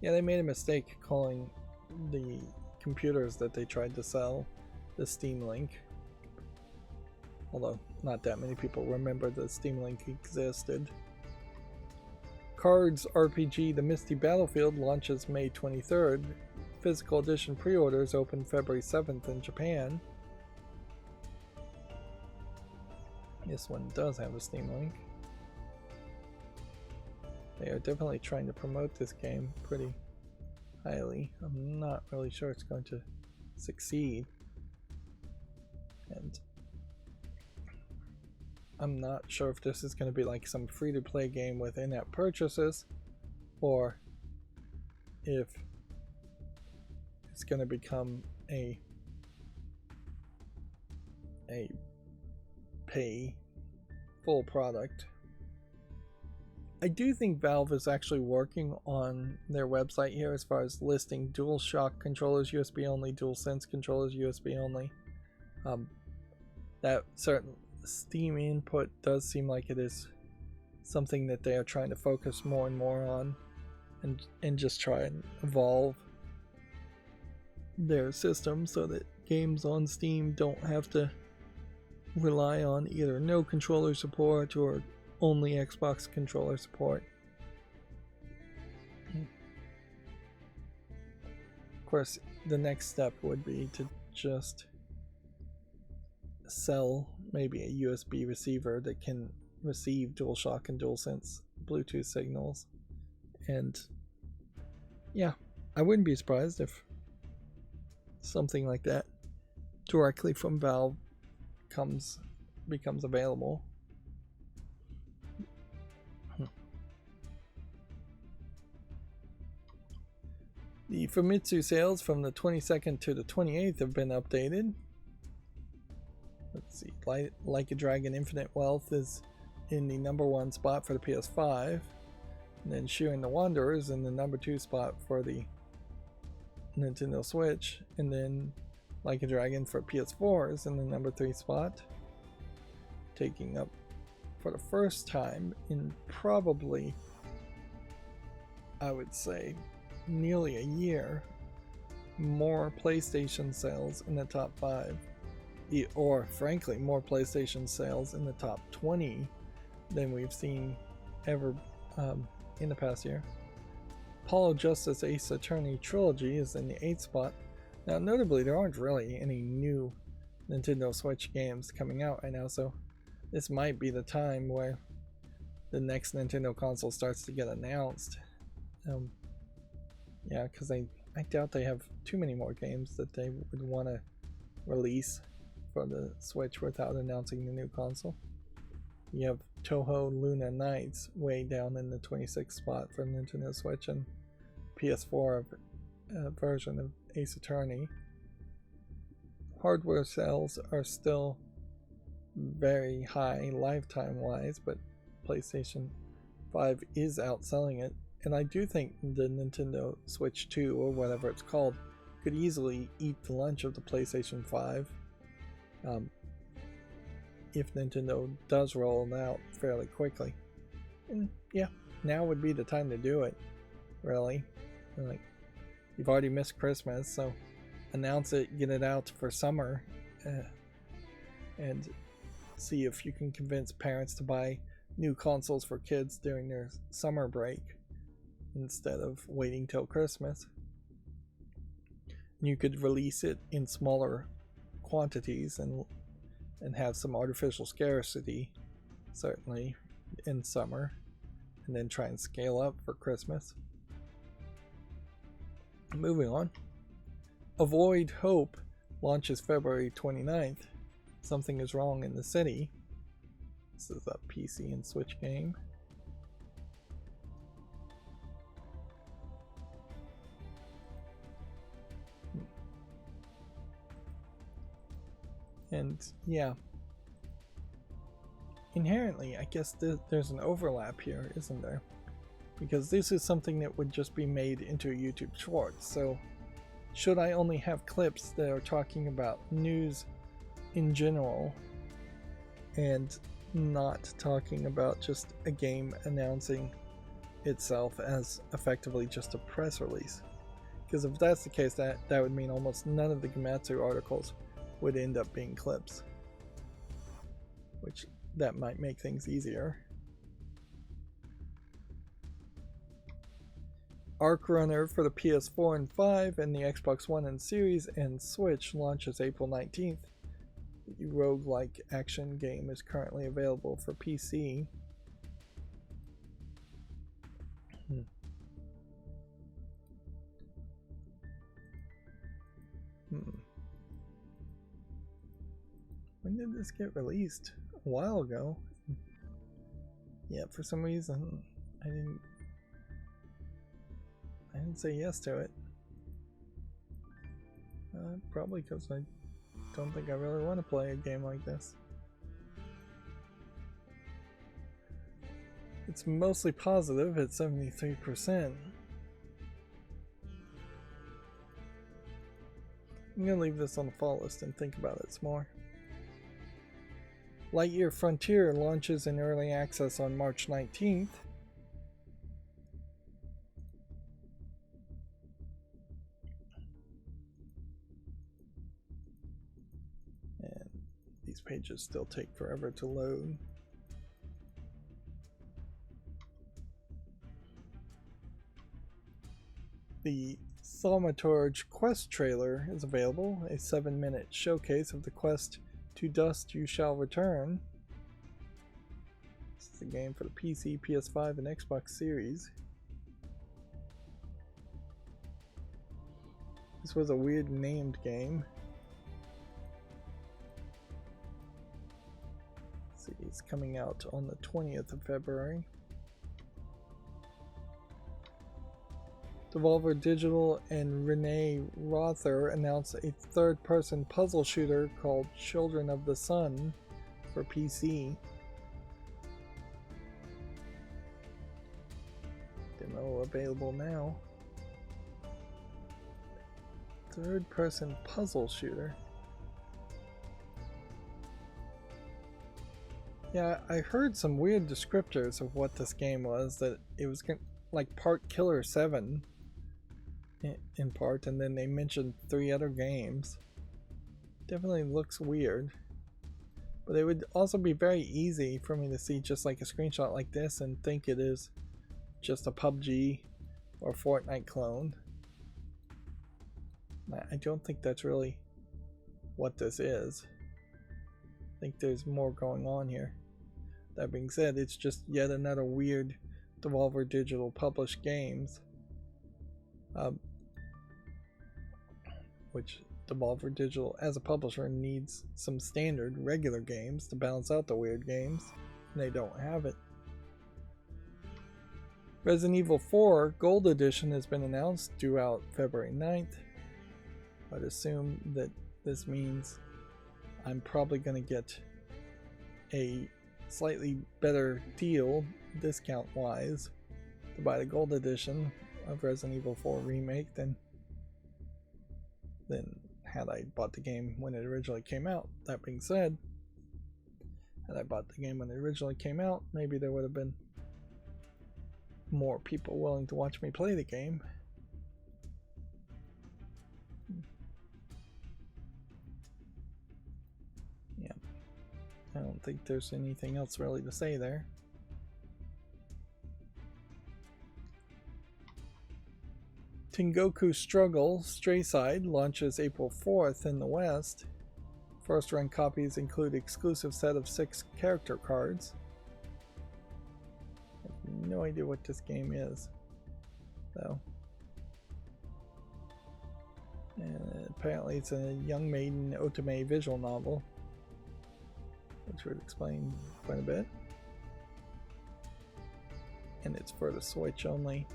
Speaker 1: Yeah, they made a mistake calling the computers that they tried to sell the Steam Link. Although not that many people remember the Steam Link existed. Cards RPG The Misty Battlefield launches May 23rd. Physical edition pre-orders open February 7th in Japan. This one does have a Steam Link. They are definitely trying to promote this game pretty highly. I'm not really sure it's going to succeed. And I'm not sure if this is going to be like some free-to-play game with in-app purchases, or if it's going to become a pay full product. I do think Valve is actually working on their website here as far as listing DualShock controllers USB only, DualSense controllers USB only. That certain Steam input does seem like it is something that they are trying to focus more and more on, and just try and evolve their system so that games on Steam don't have to rely on either no controller support or only Xbox controller support. Of course, the next step would be to just sell maybe a USB receiver that can receive DualShock and DualSense Bluetooth signals. And yeah, I wouldn't be surprised if something like that directly from Valve becomes available. The Famitsu sales from the 22nd to the 28th have been updated. Let's see, Like a Dragon Infinite Wealth is in the #1 spot for the PS5. And then Shearing the Wanderer is in the #2 spot for the Nintendo Switch. And then Like a Dragon for PS4 is in the #3 spot. Taking up, for the first time in probably, I would say, nearly a year, more PlayStation sales in the top 5. Or frankly, more PlayStation sales in the top 20 than we've seen ever in the past year. Apollo Justice Ace Attorney Trilogy is in the 8th spot. Now, notably, there aren't really any new Nintendo Switch games coming out right now, so this might be the time where the next Nintendo console starts to get announced. Yeah, because I doubt they have too many more games that they would want to release for the Switch without announcing the new console. You have Toho Luna Nights way down in the 26th spot for Nintendo Switch, and PS4 version of Ace Attorney. Hardware sales are still very high lifetime wise, but PlayStation 5 is outselling it. And I do think the Nintendo Switch 2, or whatever it's called, could easily eat the lunch of the PlayStation 5 if Nintendo does roll it out fairly quickly. And yeah, now would be the time to do it, really. Like, you've already missed Christmas, so announce it, get it out for summer, and see if you can convince parents to buy new consoles for kids during their summer break instead of waiting till Christmas. You could release it in smaller quantities and have some artificial scarcity, certainly, in summer, and then try and scale up for Christmas. Moving on. Avoid Hope launches February 29th. Something is wrong in the city. This is a PC and Switch game. And yeah, inherently, I guess there's an overlap here, isn't there? Because this is something that would just be made into a YouTube short. So should I only have clips that are talking about news in general and not talking about just a game announcing itself as effectively just a press release? Because if that's the case, that would mean almost none of the Gematsu articles would end up being clips, which that might make things easier. Arc Runner for the PS4 and 5 and the Xbox One and Series and Switch launches April 19th. The roguelike action game is currently available for PC. When did this get released? A while ago. Yeah, for some reason I didn't say yes to it. Probably because I don't think I really want to play a game like this. It's mostly positive at 73%. I'm gonna leave this on the fall list and think about it some more. Lightyear Frontier launches in early access on March 19th. And these pages still take forever to load. The Thaumaturge Quest trailer is available, a 7-minute showcase of the quest To Dust You Shall Return. This is a game for the PC, PS5, and Xbox Series. This was a weird named game. Let's see, it's coming out on the 20th of February. Devolver Digital and Renee Rother announced a third-person puzzle shooter called Children of the Sun for PC. Demo available now. Third-person puzzle shooter. Yeah, I heard some weird descriptors of what this game was, that it was like part Killer 7 in part, and then they mentioned 3 other games. Definitely looks weird, but it would also be very easy for me to see just like a screenshot like this and think it is just a PUBG or Fortnite clone. I don't think that's really what this is. I think there's more going on here. That being said, it's just yet another weird Devolver Digital published games. Which Devolver Digital, as a publisher, needs some standard regular games to balance out the weird games, and they don't have it. Resident Evil 4 Gold Edition has been announced, due out February 9th. I'd assume that this means I'm probably going to get a slightly better deal, discount-wise, to buy the Gold Edition of Resident Evil 4 Remake than had I bought the game when it originally came out. That being said, had I bought the game when it originally came out, maybe there would have been more people willing to watch me play the game. Yeah, I don't think there's anything else really to say there. Tengoku Struggle Strayside launches April 4th in the West. First run copies include exclusive set of 6 character cards. I have no idea what this game is, though. And apparently it's a young maiden otome visual novel. which would explain quite a bit. And it's for the Switch only.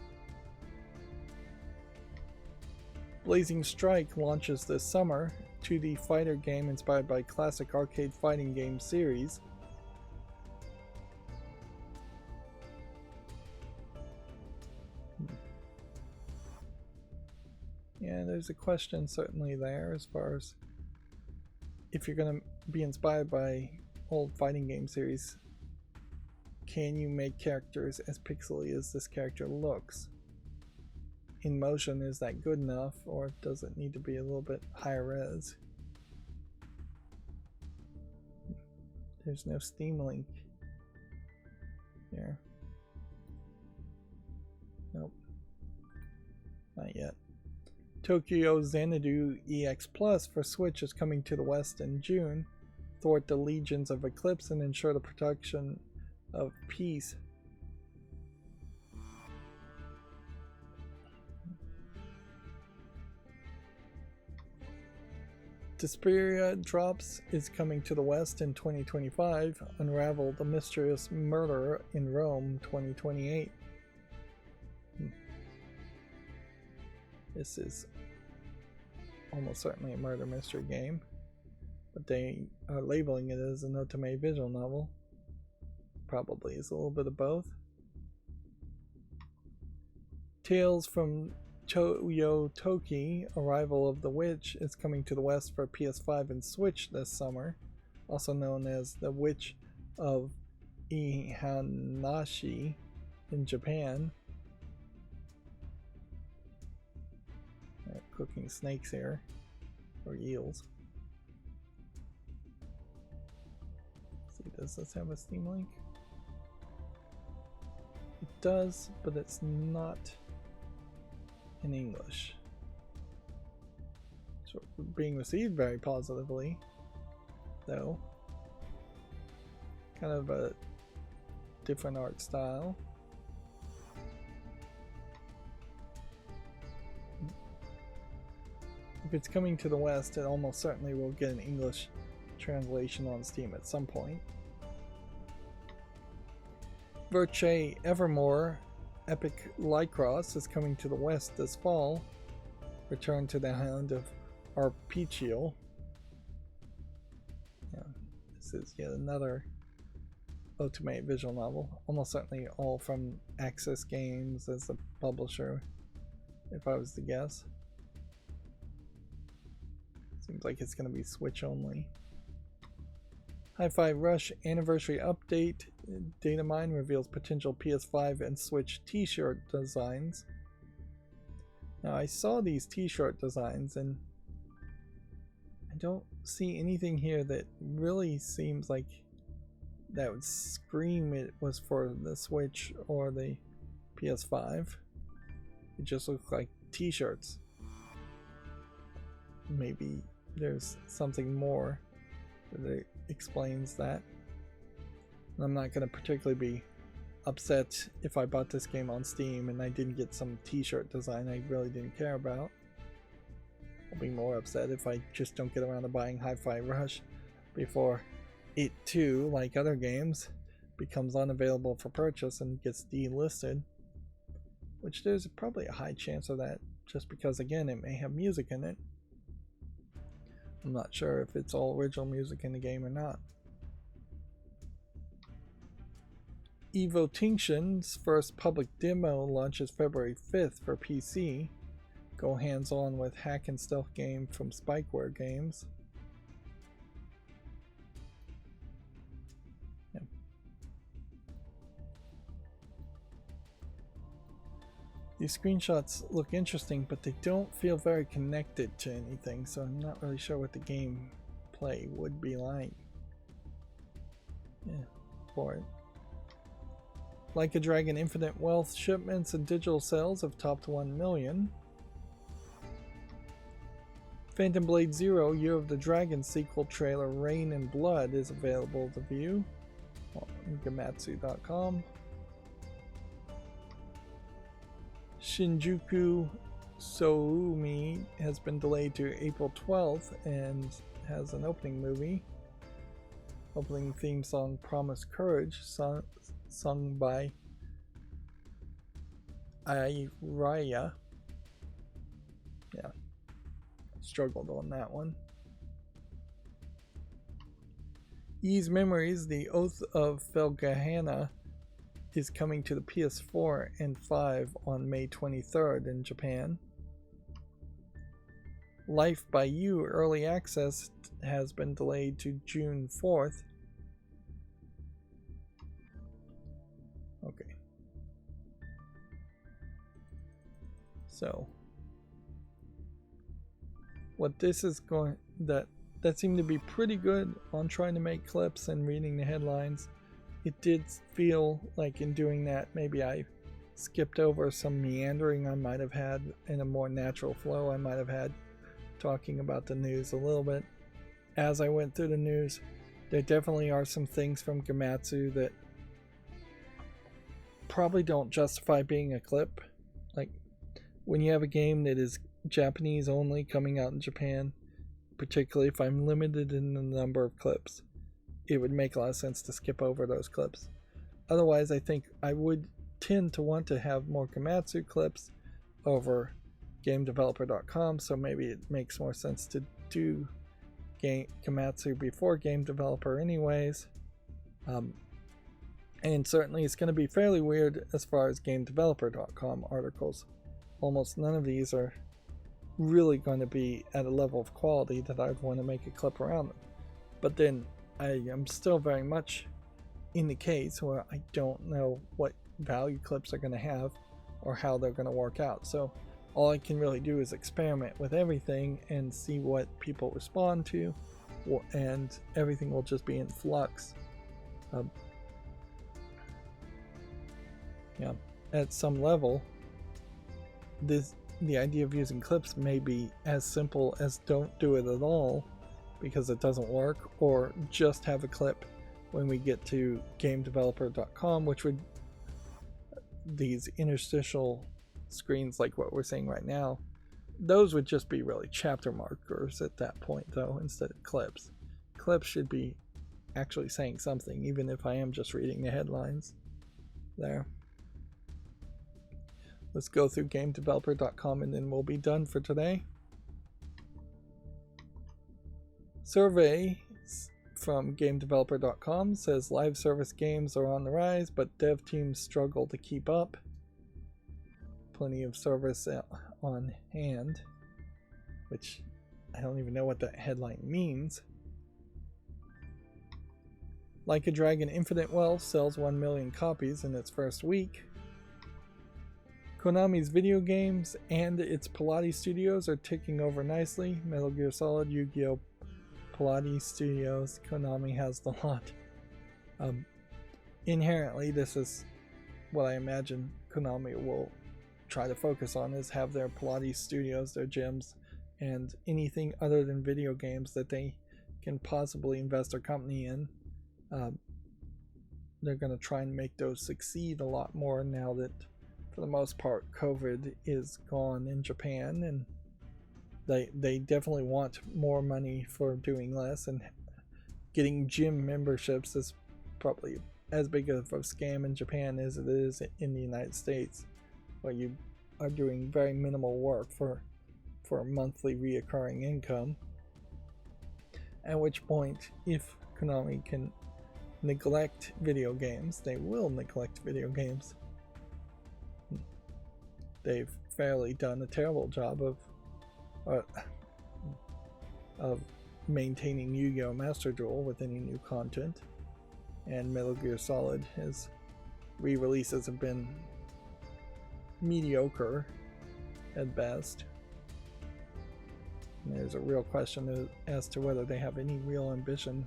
Speaker 1: Blazing Strike launches this summer, 2D fighter game inspired by classic arcade fighting game series. Yeah, there's a question certainly there as far as if you're going to be inspired by old fighting game series, can you make characters as pixely as this character looks? In motion, is that good enough, or does it need to be a little bit higher res? There's no Steam link here. Nope. Not yet. Tokyo Xanadu EX Plus for Switch is coming to the West in June. Thwart the legions of Eclipse and ensure the protection of peace. Desperia Drops is coming to the West in 2025. Unravel the Mysterious Murder in Rome 2028. This is almost certainly a murder mystery game, but they are labeling it as an otome visual novel. Probably is a little bit of both. Tales from Toyotoki, Arrival of the Witch, is coming to the West for PS5 and Switch this summer, also known as The Witch of Ihanashi in Japan. Cooking snakes here, or eels. Let's see, does this have a Steam link? It does, but it's not in English. So being received very positively, though. Kind of a different art style. If it's coming to the West, it almost certainly will get an English translation on Steam at some point. Virche Evermore Epic Lycross is coming to the West this fall. Return to the Island of Arpeggio. Yeah, this is yet another otome visual novel. Almost certainly all from Access Games as the publisher, if I was to guess. Seems like it's going to be Switch only. Hi-Fi Rush Anniversary Update. Datamine reveals potential PS5 and Switch t-shirt designs. Now I saw these t-shirt designs and I don't see anything here that really seems like that would scream it was for the Switch or the PS5. It just looks like t-shirts. Maybe there's something more that explains that. And I'm not going to particularly be upset if I bought this game on Steam and I didn't get some t-shirt design I really didn't care about. I'll be more upset if I just don't get around to buying Hi-Fi Rush before it too, like other games, becomes unavailable for purchase and gets delisted. Which there's probably a high chance of that, just because again it may have music in it. I'm not sure if it's all original music in the game or not. Evotinction's first public demo launches February 5th for PC. Go hands-on with hack and stealth game from Spikeware Games. Yeah. These screenshots look interesting, but they don't feel very connected to anything, so I'm not really sure what the gameplay would be like. Yeah, for it. Like a Dragon Infinite Wealth shipments and digital sales have topped 1 million. Phantom Blade Zero Year of the Dragon sequel trailer Rain and Blood is available to view on Gamatsu.com. Shinjuku Soumi has been delayed to April 12th and has an opening movie. Opening theme song Promise Courage, sung by Rydo. Yeah, struggled on that one. Ys Memories, The Oath of Felgahana, is coming to the PS4 and 5 on May 23rd in Japan. Life by You Early Access has been delayed to June 4th. Okay. So, what this is going, that seemed to be pretty good on trying to make clips and reading the headlines. It did feel like in doing that, maybe I skipped over some meandering I might have had in a more natural flow I might have had talking about the news a little bit. As I went through the news, there definitely are some things from Gematsu that probably don't justify being a clip. Like when you have a game that is Japanese only coming out in Japan, particularly if I'm limited in the number of clips, it would make a lot of sense to skip over those clips. Otherwise, I think I would tend to want to have more Gematsu clips over GameDeveloper.com, so maybe it makes more sense to do Gematsu before Game Developer anyways. And certainly it's going to be fairly weird as far as GameDeveloper.com articles. Almost none of these are really going to be at a level of quality that I'd want to make a clip around them. But then I am still very much in the case where I don't know what value clips are going to have or how they're going to work out. So all I can really do is experiment with everything and see what people respond to, and everything will just be in flux. Yeah, at some level, the idea of using clips may be as simple as don't do it at all because it doesn't work, or just have a clip when we get to GameDeveloper.com, which would, these interstitial screens like what we're seeing right now, those would just be really chapter markers at that point though, instead of clips. Clips should be actually saying something, even if I am just reading the headlines there. Let's go through GameDeveloper.com and then we'll be done for today. Survey from GameDeveloper.com says live service games are on the rise, but dev teams struggle to keep up. Plenty of service on hand, which I don't even know what that headline means. Like a Dragon Infinite Wealth sells 1 million copies in its first week. Konami's video games and its Pilates studios are ticking over nicely. Metal Gear Solid, Yu-Gi-Oh! Pilates studios, Konami has the lot. Inherently, this is what I imagine Konami will try to focus on, is have their Pilates studios, their gyms, and anything other than video games that they can possibly invest their company in. They're going to try and make those succeed a lot more now that, for the most part, COVID is gone in Japan, and they definitely want more money for doing less, and getting gym memberships is probably as big of a scam in Japan as it is in the United States, where you are doing very minimal work for a monthly reoccurring income. At which point, if Konami can neglect video games, they will neglect video games. They've fairly done a terrible job of maintaining Yu-Gi-Oh! Master Duel with any new content, and Metal Gear Solid, his re-releases have been mediocre at best. And there's a real question as to whether they have any real ambition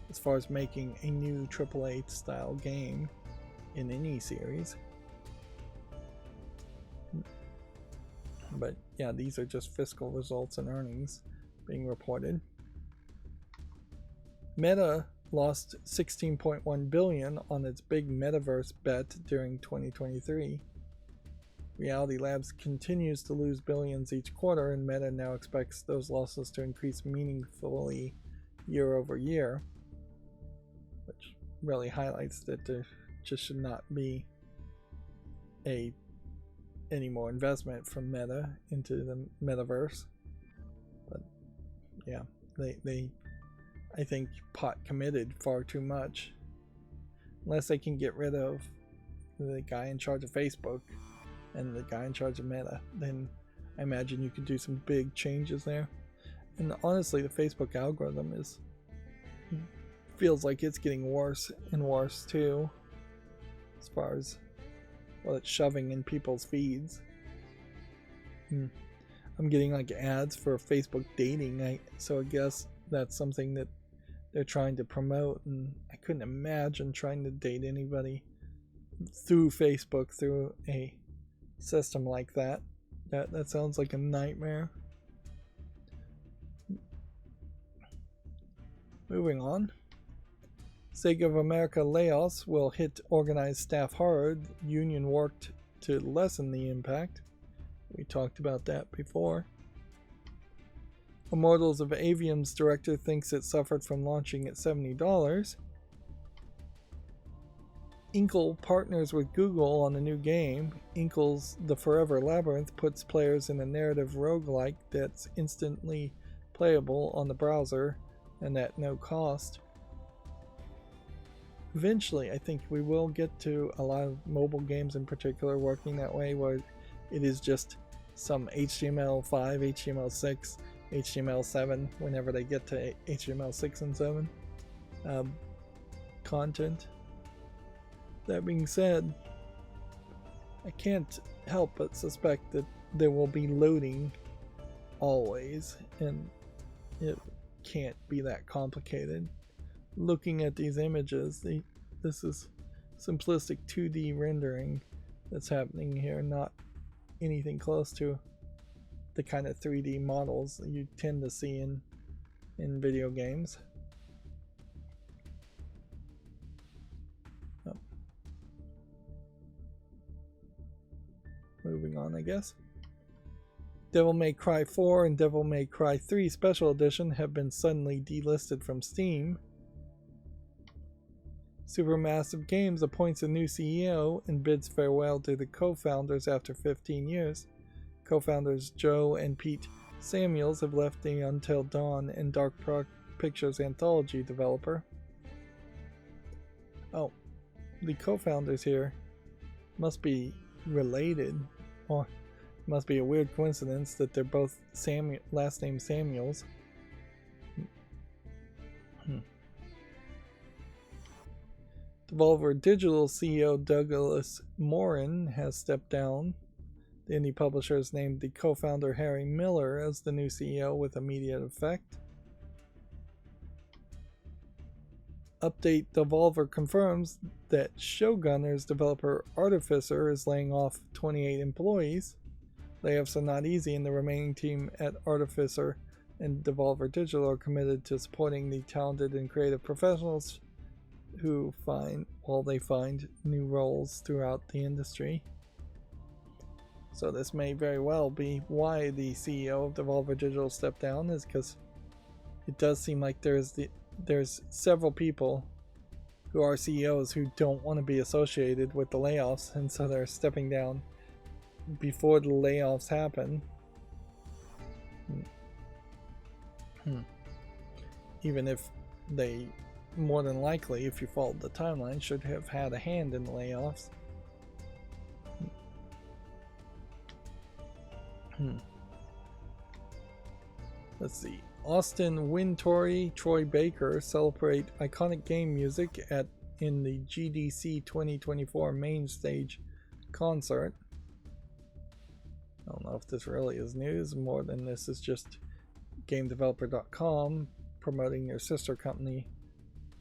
Speaker 1: as far as making a new AAA style game in any series. But yeah, these are just fiscal results and earnings being reported. Meta lost $16.1 billion on its big metaverse bet during 2023. Reality Labs continues to lose billions each quarter, and Meta now expects those losses to increase meaningfully year over year. which really highlights that there just should not be any more investment from Meta into the metaverse. But yeah, they I think pot committed far too much. Unless they can get rid of the guy in charge of Facebook and the guy in charge of Meta, then I imagine you could do some big changes there. And honestly, the Facebook algorithm feels like it's getting worse and worse too, as far as what it's shoving in people's feeds. I'm getting like ads for Facebook dating, so I guess that's something that they're trying to promote, and I couldn't imagine trying to date anybody through Facebook, through a system like that. That sounds like a nightmare. Moving on. Sake of America layoffs will hit organized staff hard. Union worked to lessen the impact. We talked about that before. Immortals of Avium's director thinks it suffered from launching at $70. Inkle partners with Google on a new game. Inkle's The Forever Labyrinth puts players in a narrative roguelike that's instantly playable on the browser and at no cost. Eventually, I think we will get to a lot of mobile games in particular working that way, where it is just some HTML5, HTML6, HTML7, whenever they get to HTML6 and 7 content. That being said, I can't help but suspect that there will be loading always, and it can't be that complicated. Looking at these images, this is simplistic 2D rendering that's happening here, not anything close to the kind of 3D models that you tend to see in video games. Oh. Moving on, I guess. Devil May Cry 4 and Devil May Cry 3 Special Edition have been suddenly delisted from Steam. Supermassive Games appoints a new CEO and bids farewell to the co-founders after 15 years. Co-founders Joe and Pete Samuels have left the Until Dawn and Dark Pictures anthology developer. Oh, the co-founders here must be related, or it must be a weird coincidence that they're both last name Samuels. Devolver Digital CEO Douglas Morin has stepped down. The indie publisher has named the co-founder Harry Miller as the new CEO with immediate effect. Update: Devolver confirms that Showgunner's developer Artificer is laying off 28 employees. Layoffs are not easy, and the remaining team at Artificer and Devolver Digital are committed to supporting the talented and creative professionals who find new roles throughout the industry. So this may very well be why the CEO of Devolver Digital stepped down, is because it does seem like there's several people who are CEOs who don't want to be associated with the layoffs, and so they're stepping down before the layoffs happen. Even if they, more than likely, if you followed the timeline, should have had a hand in the layoffs. Let's see. Austin Wintory, Troy Baker celebrate iconic game music in the GDC 2024 main stage concert. I don't know if this really is news more than this is just GameDeveloper.com promoting their sister company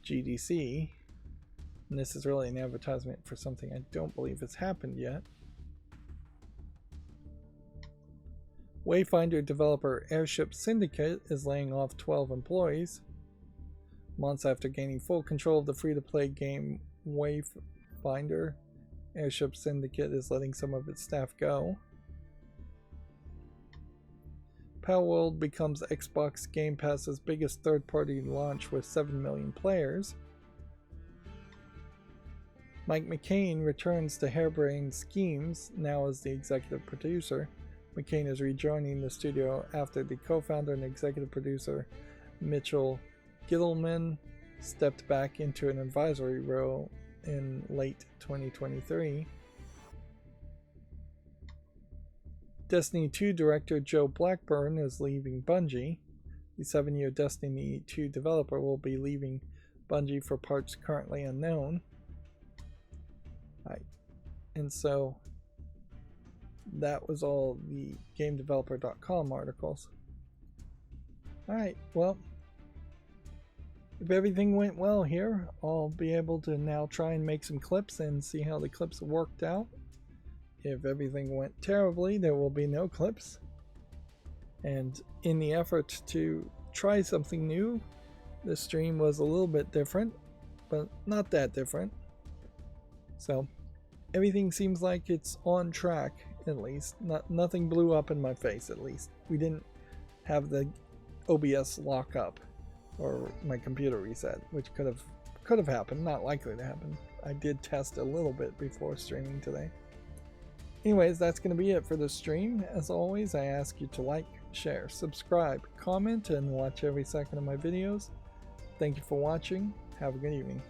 Speaker 1: GDC, and this is really an advertisement for something I don't believe has happened yet. Wayfinder developer Airship Syndicate is laying off 12 employees. Months after gaining full control of the free-to-play game Wayfinder, Airship Syndicate is letting some of its staff go. Palworld becomes Xbox Game Pass's biggest third-party launch with 7 million players. Mike McCain returns to Harebrained Schemes, now as the executive producer. McCain is rejoining the studio after the co-founder and executive producer Mitchell Gittleman stepped back into an advisory role in late 2023. Destiny 2 director Joe Blackburn is leaving Bungie. The 7-year Destiny 2 developer will be leaving Bungie for parts currently unknown. And so that was all the GameDeveloper.com articles. Alright, well, if everything went well here, I'll be able to now try and make some clips and see how the clips worked out. If everything went terribly, there will be no clips. And in the effort to try something new, the stream was a little bit different, but not that different. So everything seems like it's on track, at least. Nothing blew up in my face, at least. We didn't have the OBS lock up or my computer reset, which could have happened. Not likely to happen. I did test a little bit before streaming today. Anyways, that's going to be it for the stream. As always, I ask you to like, share, subscribe, comment, and watch every second of my videos. Thank you for watching. Have a good evening.